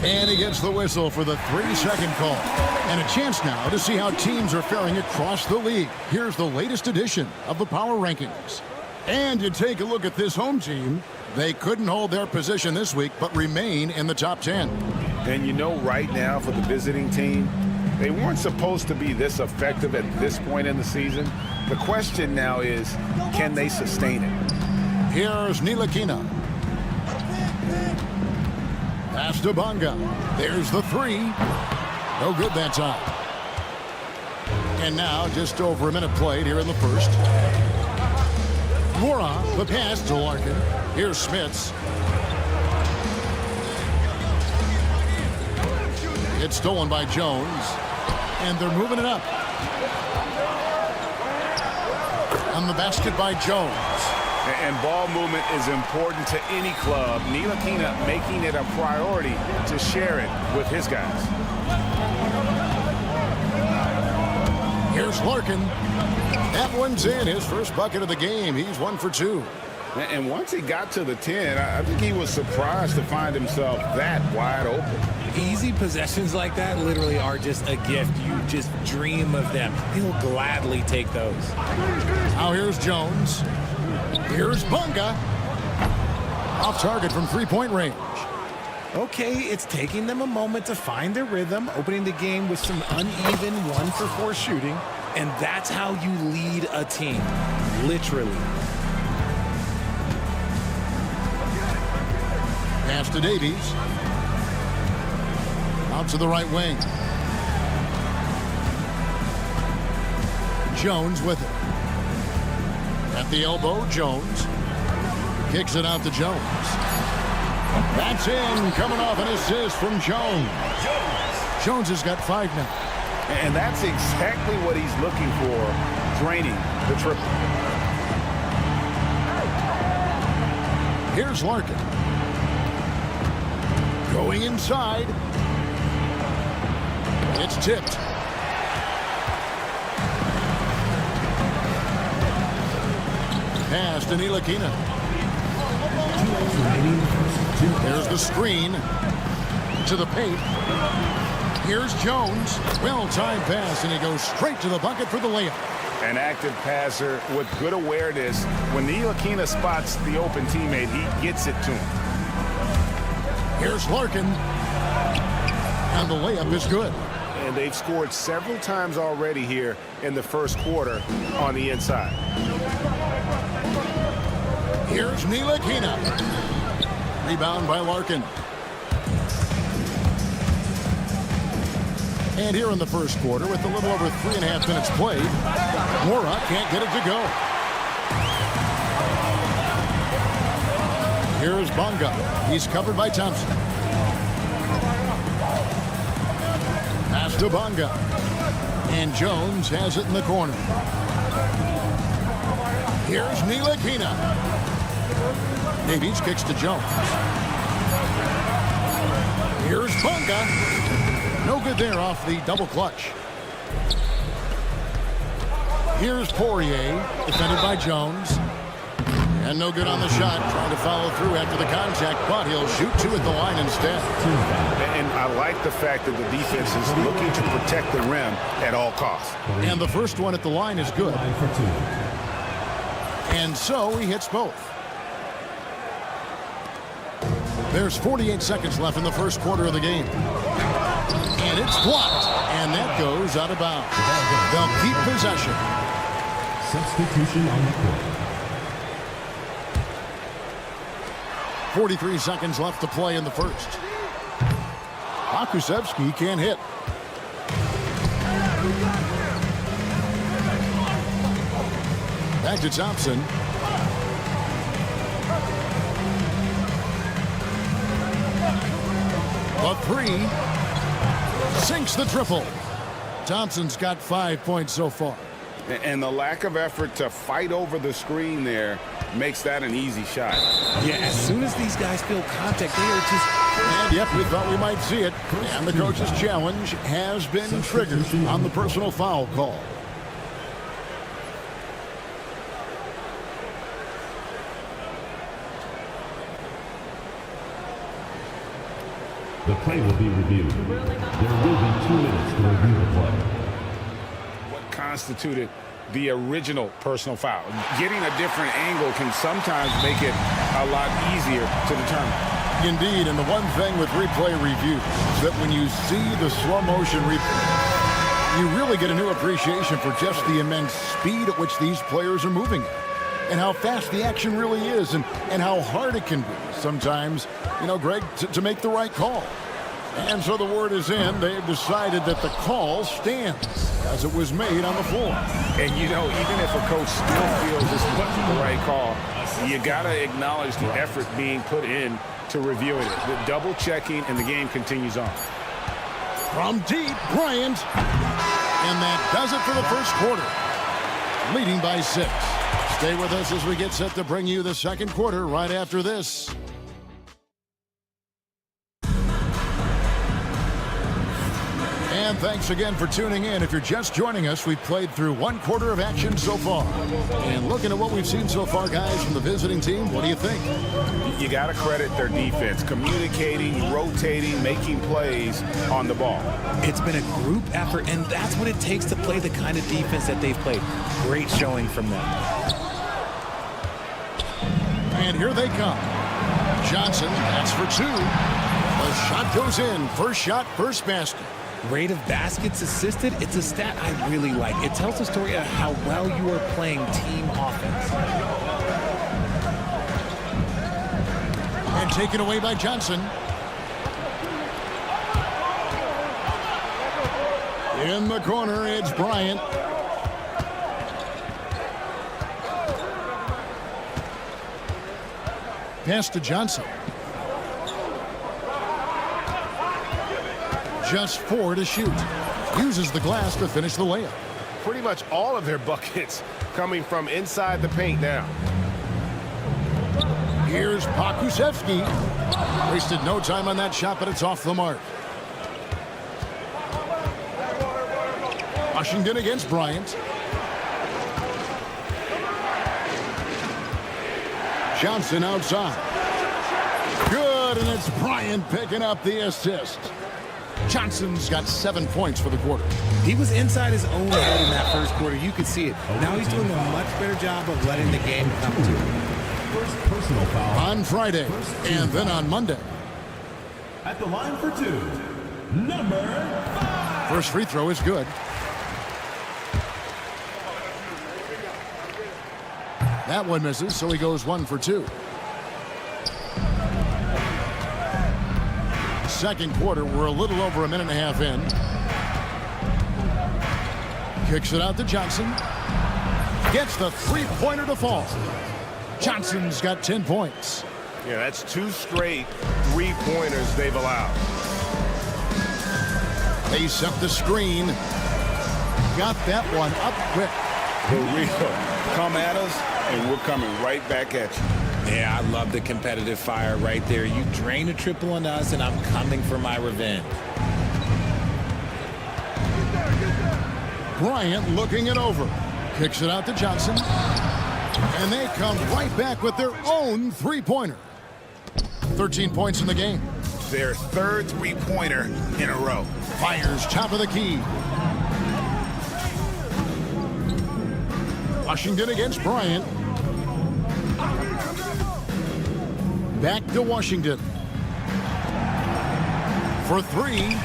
Speaker 7: And he gets the whistle for the 3-second call. And a chance now to see how teams are faring across the league. Here's the latest edition of the Power Rankings. And you take a look at this home team. They couldn't hold their position this week, but remain in the top 10.
Speaker 2: And you know right now for the visiting team, they weren't supposed to be this effective at this point in the season. The question now is, can they sustain it?
Speaker 7: Here's Ntilikina. Pass to Bonga. There's the 3. No good that time. And now just over a minute played here in the first. Mora, the pass to Larkin. Here's Smits. It's stolen by Jones. And they're moving it up. On the basket by Jones.
Speaker 2: And ball movement is important to any club. Ntilikina making it a priority to share it with his guys.
Speaker 7: Here's Larkin. That one's in. His first bucket of the game. He's 1 for 2.
Speaker 2: And once he got to the 10, I think he was surprised to find himself that wide open.
Speaker 15: Easy possessions like that literally are just a gift. You just dream of them. He'll gladly take those.
Speaker 7: Now here's Jones. Here's Bonga. Off target from 3-point range.
Speaker 15: Okay, it's taking them a moment to find their rhythm, opening the game with some uneven 1 for 4 shooting, and that's how you lead a team, literally.
Speaker 7: Pass to Davies. Out to the right wing. Jones with it. At the elbow, Jones. Kicks it out to Jones. That's in, coming off an assist from Jones. Jones has got 5 now.
Speaker 2: And that's exactly what he's looking for, draining the triple.
Speaker 7: Here's Larkin. Going inside. It's tipped. Pass to Ntilikina. There's the screen to the paint. Here's Jones. Well-timed pass, and he goes straight to the bucket for the layup.
Speaker 2: An active passer with good awareness. When Ntilikina spots the open teammate, he gets it to him.
Speaker 7: Here's Larkin. And the layup is good.
Speaker 2: And they've scored several times already here in the first quarter on the inside.
Speaker 7: Here's Ntilikina. Rebound by Larkin. And here in the first quarter, with a little over 3.5 minutes played, Mora can't get it to go. Here's Bonga. He's covered by Thompson. Pass to Bonga. And Jones has it in the corner. Here's Ntilikina. Davies kicks to Jones. Here's Bonga. No good there off the double clutch. Here's Poirier, defended by Jones. And no good on the shot. Trying to follow through after the contact, but he'll shoot 2 at the line instead.
Speaker 2: And I like the fact that the defense is looking to protect the rim at all costs.
Speaker 7: And the first one at the line is good. And so he hits both. There's 48 seconds left in the first quarter of the game. And it's blocked. And that goes out of bounds. They'll keep possession.
Speaker 4: Substitution on the court.
Speaker 7: 43 seconds left to play in the first. Pokusevski can't hit. Back to Thompson. A three. Sinks the triple. Thompson's got 5 points so far.
Speaker 2: And the lack of effort to fight over the screen there makes that an easy shot.
Speaker 15: Yeah, as soon as these guys feel contact, they are just...
Speaker 7: And yep, we thought we might see it. And the coach's challenge has been triggered on the personal foul call.
Speaker 4: The play will be reviewed. There will be 2 minutes to review the play.
Speaker 2: What constituted the original personal foul? Getting a different angle can sometimes make it a lot easier to determine.
Speaker 7: Indeed, and the one thing with replay review is that when you see the slow motion replay, you really get a new appreciation for just the immense speed at which these players are moving at, and how fast the action really is, and how hard it can be sometimes, you know, Greg, to make the right call. And so the word is in. They've decided that the call stands as it was made on the floor.
Speaker 2: And, you know, even if a coach still feels this wasn't the right call, you got to acknowledge the effort being put in to reviewing it. The double checking, and the game continues on.
Speaker 7: From deep, Bryant. And that does it for the first quarter. Leading by 6. Stay with us as we get set to bring you the second quarter right after this. And thanks again for tuning in. If you're just joining us, we've played through 1 quarter of action so far. And looking at what we've seen so far, guys, from the visiting team, what do you think?
Speaker 2: You got to credit their defense, communicating, rotating, making plays on the ball.
Speaker 15: It's been a group effort, and that's what it takes to play the kind of defense that they've played. Great showing from them.
Speaker 7: And here they come. Johnson, that's for 2. The shot goes in. First shot, first basket.
Speaker 15: Rate of baskets assisted, it's a stat I really like. It tells the story of how well you are playing team offense.
Speaker 7: And taken away by Johnson. In the corner, it's Bryant. Pass to Johnson. Just 4 to shoot. Uses the glass to finish the layup.
Speaker 1: Pretty much all of their buckets coming from inside the paint now.
Speaker 7: Here's Pokusevski. Wasted no time on that shot, but it's off the mark. Washington against Bryant. Johnson outside. Good, and it's Bryant picking up the assist. Johnson's got 7 points for the quarter.
Speaker 15: He was inside his own head in that first quarter. You could see it. Now he's doing a much better job of letting the game come to him.
Speaker 4: First personal foul.
Speaker 7: On Friday, and then on Monday.
Speaker 4: At the line for 2, number 5.
Speaker 7: First free throw is good. That one misses, so he goes 1 for 2. Second quarter, we're a little over a minute and a half in. Kicks it out to Johnson. Gets the three-pointer to fall. Johnson's got 10 points.
Speaker 1: Yeah, that's 2 straight three-pointers they've allowed.
Speaker 7: They set the screen. Got that one up quick.
Speaker 2: For real. Come at us, and we're coming right back at you.
Speaker 15: Yeah, I love the competitive fire right there. You drain a triple on us, and I'm coming for my revenge.
Speaker 7: Bryant looking it over. Kicks it out to Johnson. And they come right back with their own three-pointer. 13 points in the game.
Speaker 2: Their 3rd three-pointer in a row.
Speaker 7: Fires top of the key. Washington against Bryant. Back to Washington. For 3.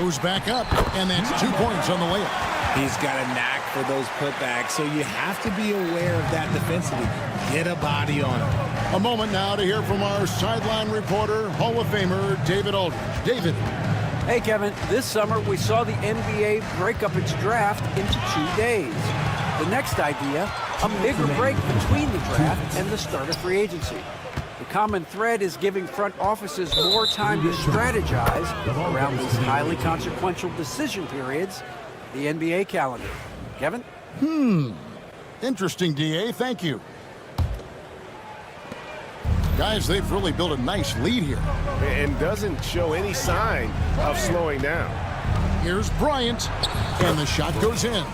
Speaker 7: Goes back up, and that's 2 points on the layup.
Speaker 15: He's got a knack for those putbacks, so you have to be aware of that defensively. Get a body on him.
Speaker 7: A moment now to hear from our sideline reporter, Hall of Famer David Aldridge. David.
Speaker 9: Hey, Kevin. This summer, we saw the NBA break up its draft into 2 days. The next idea, a bigger break between the draft and the start of free agency. The common thread is giving front offices more time to strategize around these highly consequential decision periods, the NBA calendar. Kevin?
Speaker 7: Interesting, DA. Thank you. Guys, they've really built a nice lead here.
Speaker 16: And doesn't show any sign of slowing down.
Speaker 7: Here's Bryant, and the shot goes in.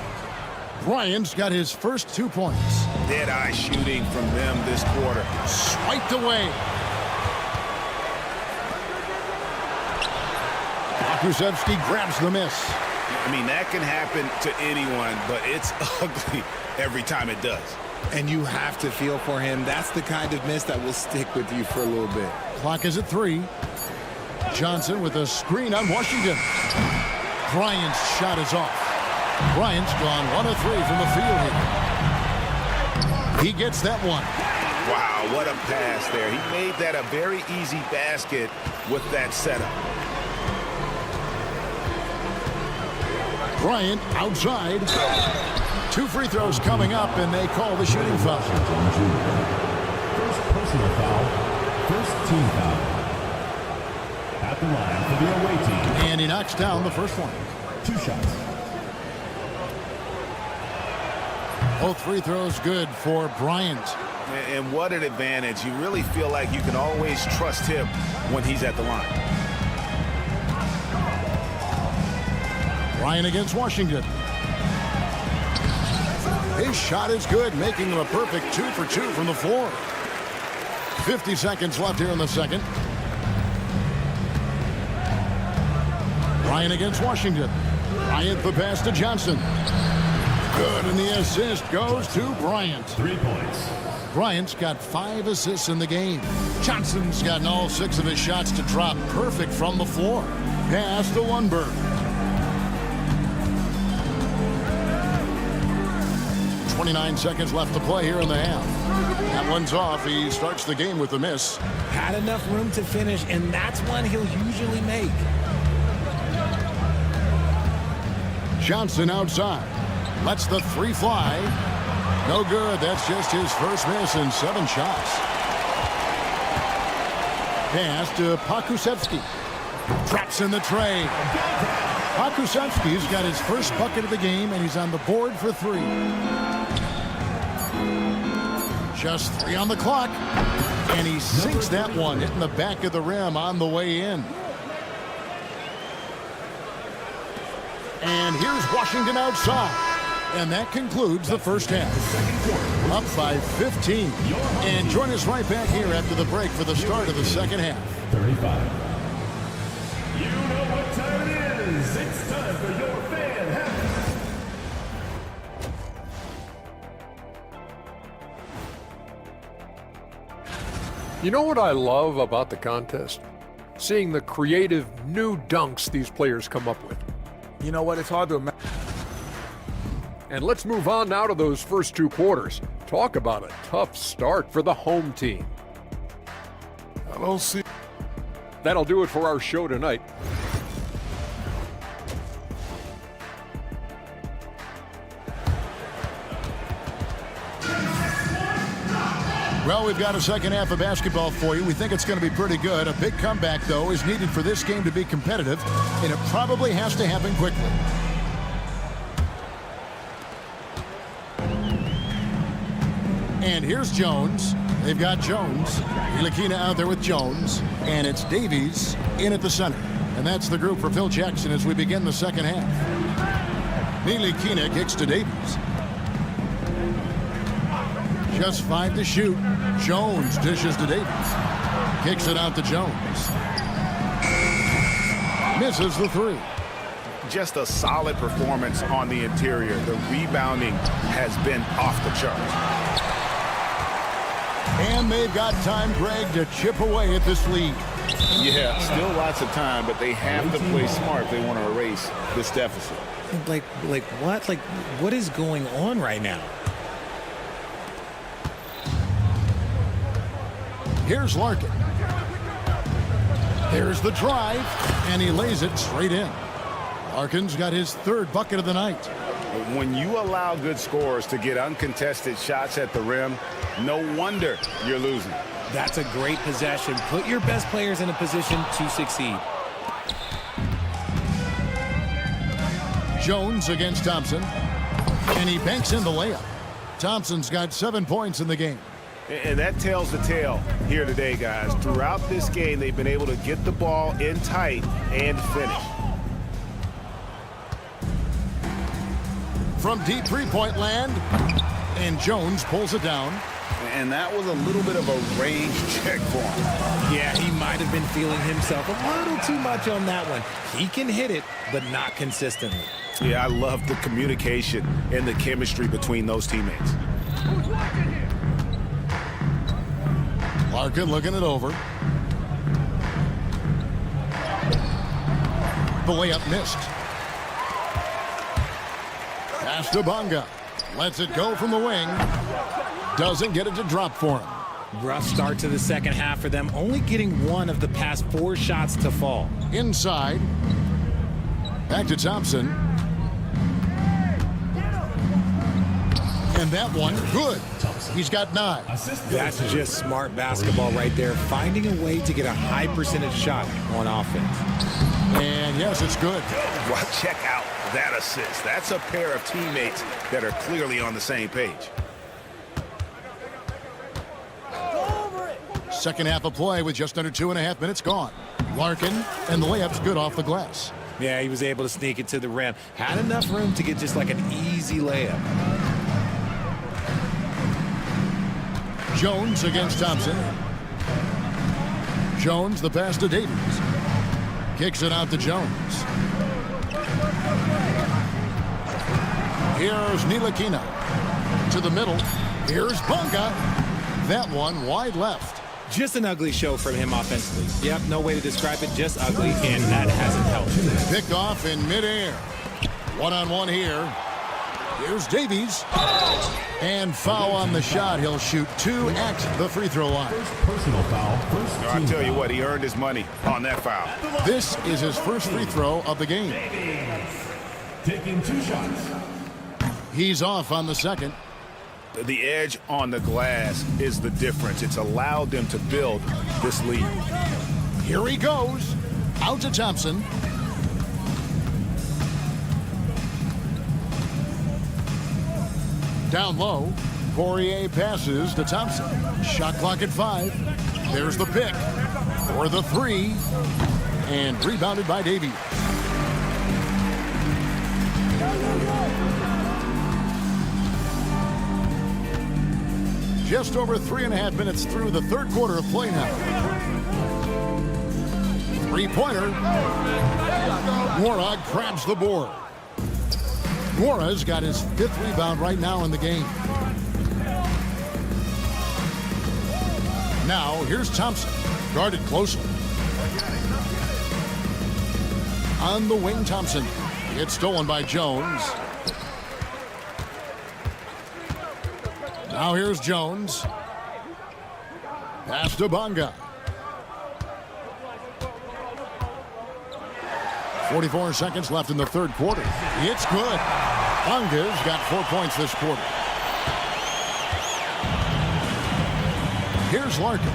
Speaker 7: Bryant's got his first 2 points.
Speaker 2: Dead-eye shooting from them this quarter.
Speaker 7: Swiped away. Kuszewski grabs the miss.
Speaker 2: I mean, that can happen to anyone, but it's ugly every time it does.
Speaker 15: And you have to feel for him. That's the kind of miss that will stick with you for a little bit.
Speaker 7: Clock is at 3. Johnson with a screen on Washington. Bryant's shot is off. Bryant's gone 1 of 3 from the field here. He gets that one.
Speaker 2: Wow, what a pass there. He made that a very easy basket with that setup.
Speaker 7: Bryant outside. 2 free throws coming up, and they call the shooting foul.
Speaker 4: First personal foul, first team foul. At the line for the away team.
Speaker 7: And he knocks down the first one.
Speaker 4: 2 shots.
Speaker 7: Both free throws good for Bryant.
Speaker 2: And what an advantage. You really feel like you can always trust him when he's at the line.
Speaker 7: Bryant against Washington. His shot is good, making him a perfect 2 for 2 from the floor. 50 seconds left here in the second. Bryant against Washington. Bryant the pass to Johnson. Good, and the assist goes to Bryant.
Speaker 4: 3 points.
Speaker 7: Bryant's got 5 assists in the game. Johnson's gotten all 6 of his shots to drop perfect from the floor. Pass to Lundberg. 29 seconds left to play here in the half. That one's off. He starts the game with a miss.
Speaker 15: Had enough room to finish, and that's one he'll usually make.
Speaker 7: Johnson outside. Lets the 3 fly. No good. That's just his first miss in 7 shots. Pass to Kuszewski. Traps in the tray. Kuszewski's got his first bucket of the game, and he's on the board for 3. Just 3 on the clock. And he sinks that one, hitting the back of the rim on the way in. And here's Washington outside. And that concludes the first half. Up by 15. And join us right back here after the break for the start of the second half.
Speaker 4: 35. You know what time it is. It's time for your fan half.
Speaker 5: You know what I love about the contest? Seeing the creative new dunks these players come up with.
Speaker 13: You know what? It's hard to imagine.
Speaker 5: And let's move on now to those first 2 quarters. Talk about a tough start for the home team.
Speaker 6: I don't see.
Speaker 5: That'll do it for our show tonight.
Speaker 7: Well, we've got a second half of basketball for you. We think it's going to be pretty good. A big comeback, though, is needed for this game to be competitive, and it probably has to happen quickly. And here's Jones. They've got Jones. Ntilikina out there with Jones. And it's Davies in at the center. And that's the group for Phil Jackson as we begin the second half. Ntilikina kicks to Davies. Just 5 to shoot. Jones dishes to Davies. Kicks it out to Jones. Misses the 3.
Speaker 2: Just a solid performance on the interior. The rebounding has been off the charts.
Speaker 7: And they've got time, Greg, to chip away at this lead.
Speaker 2: Yeah, still lots of time, but they have to play smart if they want to erase this deficit.
Speaker 15: Like what? Like, what is going on right now?
Speaker 7: Here's Larkin. There's the drive, and he lays it straight in. Larkin's got his third bucket of the night.
Speaker 16: When you allow good scorers to get uncontested shots at the rim, no wonder you're losing.
Speaker 15: That's a great possession. Put your best players in a position to succeed.
Speaker 7: Jones against Thompson, and he banks in the layup. Thompson's got 7 points in the game.
Speaker 16: And that tells the tale here today, guys. Throughout this game, they've been able to get the ball in tight and finish.
Speaker 7: From deep three-point land, and Jones pulls it down.
Speaker 16: And that was a little bit of a range check for him.
Speaker 15: Yeah, he might have been feeling himself a little too much on that one. He can hit it, but not consistently.
Speaker 16: Yeah, I love the communication and the chemistry between those teammates.
Speaker 7: Larkin looking it over. The layup missed. Pass to Bonga. Lets it go from the wing. Doesn't get it to drop for him.
Speaker 15: Rough start to the second half for them, only getting one of the past 4 shots to fall.
Speaker 7: Inside. Back to Thompson. And that one, good. He's got 9.
Speaker 15: That's just smart basketball right there, finding a way to get a high percentage shot on offense.
Speaker 7: And yes, it's good.
Speaker 16: Well, check out that assist. That's a pair of teammates that are clearly on the same page.
Speaker 7: Second half of play with just under 2.5 minutes gone. Larkin, and the layup's good off the glass.
Speaker 15: Yeah, he was able to sneak it to the rim. Had enough room to get just like an easy layup.
Speaker 7: Jones against Thompson. Jones, the pass to Davies. Kicks it out to Jones. Here's Nilakina. To the middle. Here's Bonga. That one wide left.
Speaker 15: Just an ugly show from him offensively. Yep, no way to describe it, just ugly, and that hasn't helped.
Speaker 7: Picked off in midair. One-on-one here. Here's Davies. And foul on the shot. He'll shoot 2 at the free throw line.
Speaker 4: Personal foul.
Speaker 16: I'll tell you what, he earned his money on that foul.
Speaker 7: This is his first free throw of the game.
Speaker 4: Taking 2 shots.
Speaker 7: He's off on the second.
Speaker 16: The edge on the glass is the difference. It's allowed them to build this lead.
Speaker 7: Here he goes. Out to Thompson. Down low. Poirier passes to Thompson. Shot clock at 5. There's the pick. For the 3. And rebounded by Davies. Just over 3.5 minutes through the third quarter of play now. 3-pointer. Nwora grabs the board. Nwora's got his 5th rebound right now in the game. Now, here's Thompson, guarded closely. On the wing, Thompson. It's stolen by Jones. Now here's Jones. Pass to Bonga. 44 seconds left in the third quarter. It's good. Bonga's got 4 points this quarter. Here's Larkin.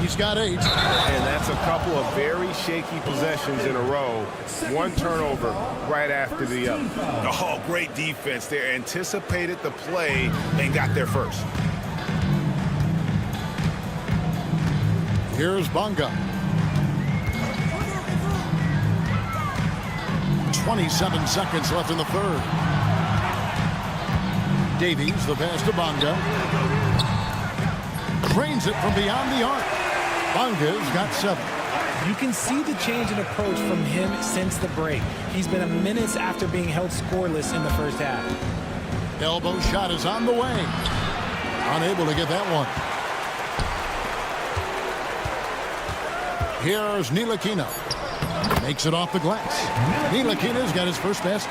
Speaker 7: He's got 8.
Speaker 16: And that's a couple of very shaky possessions in a row. One turnover right after the other. Oh, great defense there. Anticipated the play and got there first.
Speaker 7: Here's Bonga. 27 seconds left in the third. Davies, the pass to Bonga. Drains it from beyond the arc. Bonga's got 7.
Speaker 15: You can see the change in approach from him since the break. He's been a minute after being held scoreless in the first half.
Speaker 7: Elbow shot is on the way. Unable to get that one. Here's Nilakina. Makes it off the glass. Nilakina's got his first basket.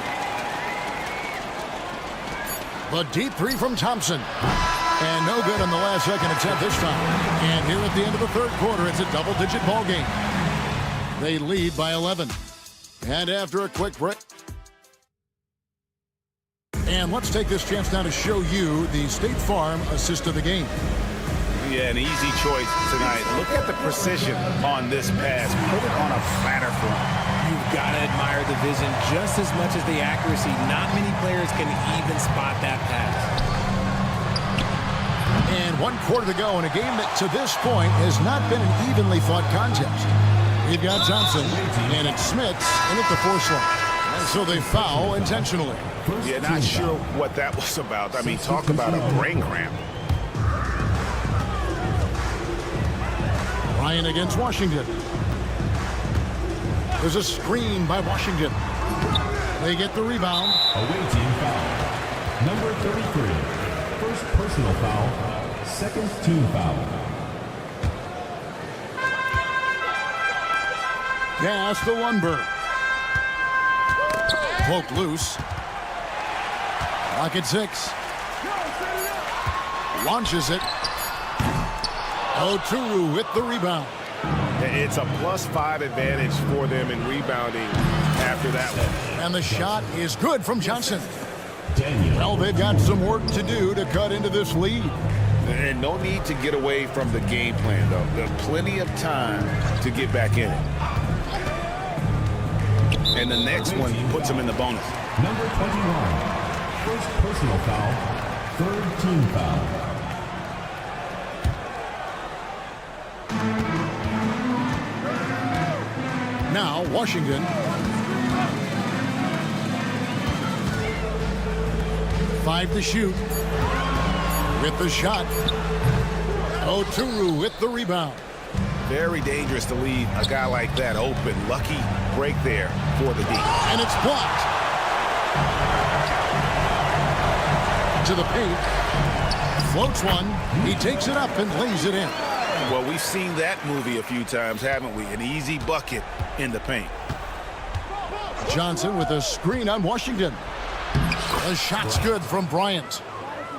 Speaker 7: The deep three from Thompson. And no good on the last second attempt this time. And here at the end of the third quarter, it's a double-digit ball game. They lead by 11. And after a quick break. And let's take this chance now to show you the State Farm assist of the game.
Speaker 2: Yeah, an easy choice tonight. Look at the precision on this pass. Put it on a flatter front.
Speaker 15: You've got to admire the vision just as much as the accuracy. Not many players can even spot that pass.
Speaker 7: And 1 quarter to go in a game that to this point has not been an evenly fought contest. We've got Johnson, and it's Smits in at the force line. And so they foul intentionally.
Speaker 2: Yeah, not sure what that was about. I mean, talk about a brain cramp.
Speaker 7: Ryan against Washington. There's a screen by Washington. They get the rebound.
Speaker 4: Away team foul. Number 33. First personal foul. Second team foul.
Speaker 7: Pass to Lundberg. Poked loose. Rocket 6. Launches it. Oturu with the rebound.
Speaker 16: It's a +5 advantage for them in rebounding after that one.
Speaker 7: And the shot is good from Johnson. Well, they've got some work to do to cut into this lead.
Speaker 2: And no need to get away from the game plan, though. There's plenty of time to get back in it. And the next one puts them in the bonus.
Speaker 4: Number 21. First personal foul. Third team foul.
Speaker 7: Now, Washington. Five to shoot. With the shot. Oturu with the rebound.
Speaker 2: Very dangerous to leave a guy like that open. Lucky break there for the D.
Speaker 7: And it's blocked. To the paint. Floats one. He takes it up and lays it in.
Speaker 2: Well, we've seen that movie a few times, haven't we? An easy bucket in the paint.
Speaker 7: Johnson with a screen on Washington. The shot's good from Bryant.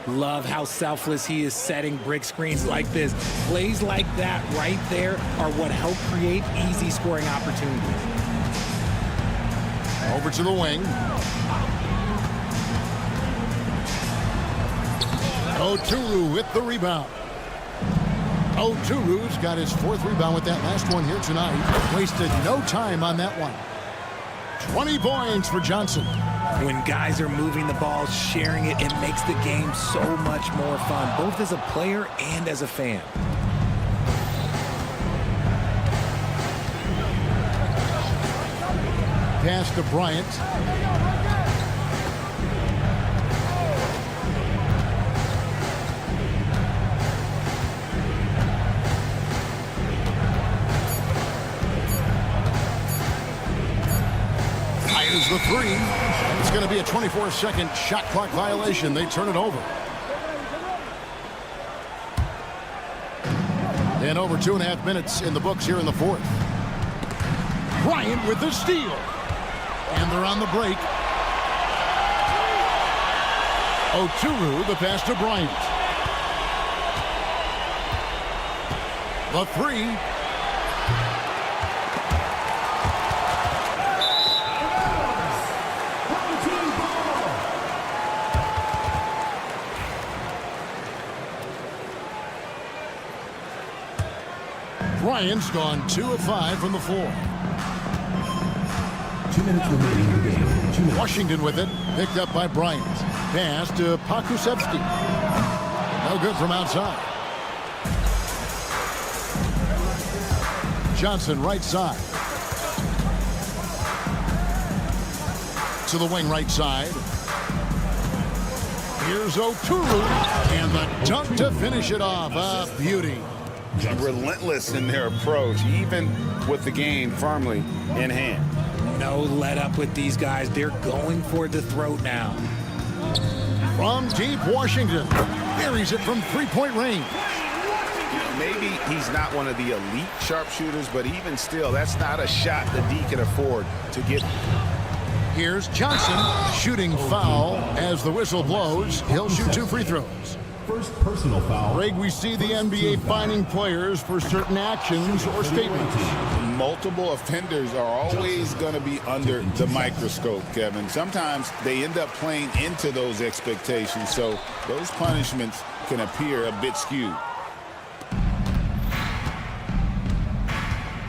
Speaker 15: Love how selfless he is setting brick screens like this. Plays like that right there are what help create easy scoring opportunities.
Speaker 7: Over to the wing. Oturu with the rebound. Oturu's got his fourth rebound with that last one here tonight. Wasted no time on that one. 20 points for Johnson.
Speaker 15: When guys are moving the ball, sharing it, it makes the game so much more fun, both as a player and as a fan.
Speaker 7: Pass to Bryant. Fires the three. It's going to be a 24-second shot clock violation. They turn it over. And over 2.5 minutes in the books here in the fourth. Bryant with the steal. And they're on the break. Oturu, the pass to Bryant. The three. Bryant's gone 2 of 5 from the floor.
Speaker 4: 2 minutes remaining in the game. 2 minutes.
Speaker 7: Washington with it, picked up by Bryant. Pass to Pakusevsky. No good from outside. Johnson right side. To the wing right side. Here's Oturu. And the dunk to finish it off. A beauty.
Speaker 2: Relentless in their approach, even with the game firmly in hand.
Speaker 15: No let up with these guys. They're going for the throat now.
Speaker 7: From deep Washington. Buries it from three-point range.
Speaker 2: Maybe he's not one of the elite sharpshooters, but even still, that's not a shot the D can afford to get.
Speaker 7: Here's Johnson shooting foul as the whistle blows. He'll shoot 2 free throws.
Speaker 4: First personal foul.
Speaker 7: Greg, we see the NBA fining players for certain actions or statements.
Speaker 2: Multiple offenders are always going to be under the microscope, Kevin. Sometimes they end up playing into those expectations, so those punishments can appear a bit skewed.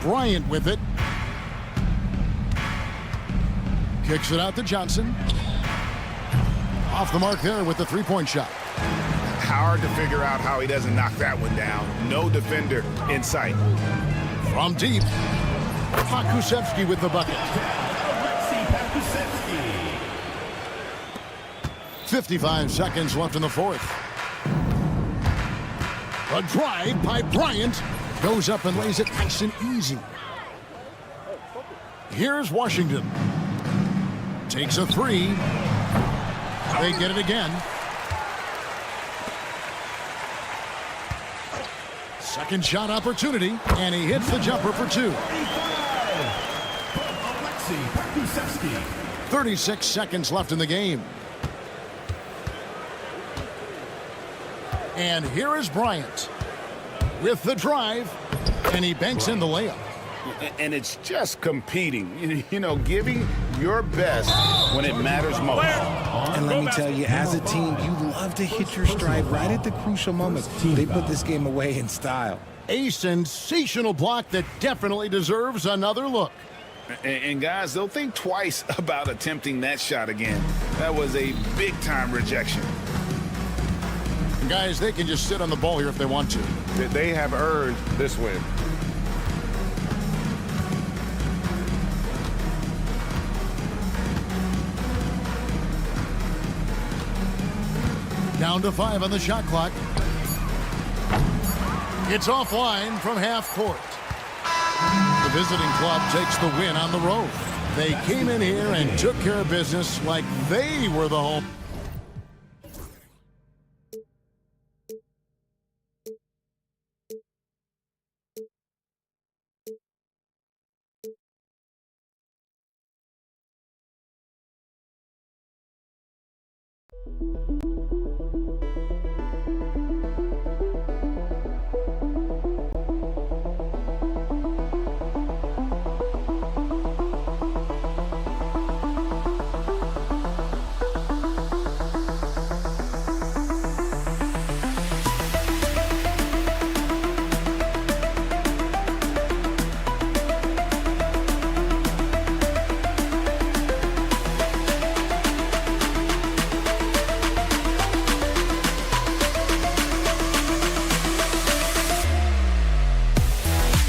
Speaker 7: Bryant with it. Kicks it out to Johnson. Off the mark there with the three-point shot.
Speaker 16: Hard to figure out how he doesn't knock that one down. No defender in sight.
Speaker 7: From deep, Pakusevski with the bucket. 55 seconds left in the fourth. A drive by Bryant. Goes up and lays it nice and easy. Here's Washington. Takes a three. They get it again. Second shot opportunity, and he hits the jumper for 2. 36 seconds left in the game. And here is Bryant with the drive, and he banks in the layup.
Speaker 2: And it's just competing, you know, giving your best when it matters most.
Speaker 15: And let me tell you, as a team, you love to hit your stride right at the crucial moments. They put this game away in style.
Speaker 7: A sensational block that definitely deserves another look.
Speaker 2: And guys, they'll think twice about attempting that shot again. That was a big-time rejection.
Speaker 7: Guys, they can just sit on the ball here if they want to.
Speaker 1: They have earned this win.
Speaker 7: Down to 5 on the shot clock. It's offline from half court. The visiting club takes the win on the road. They came in here and took care of business like they were the home.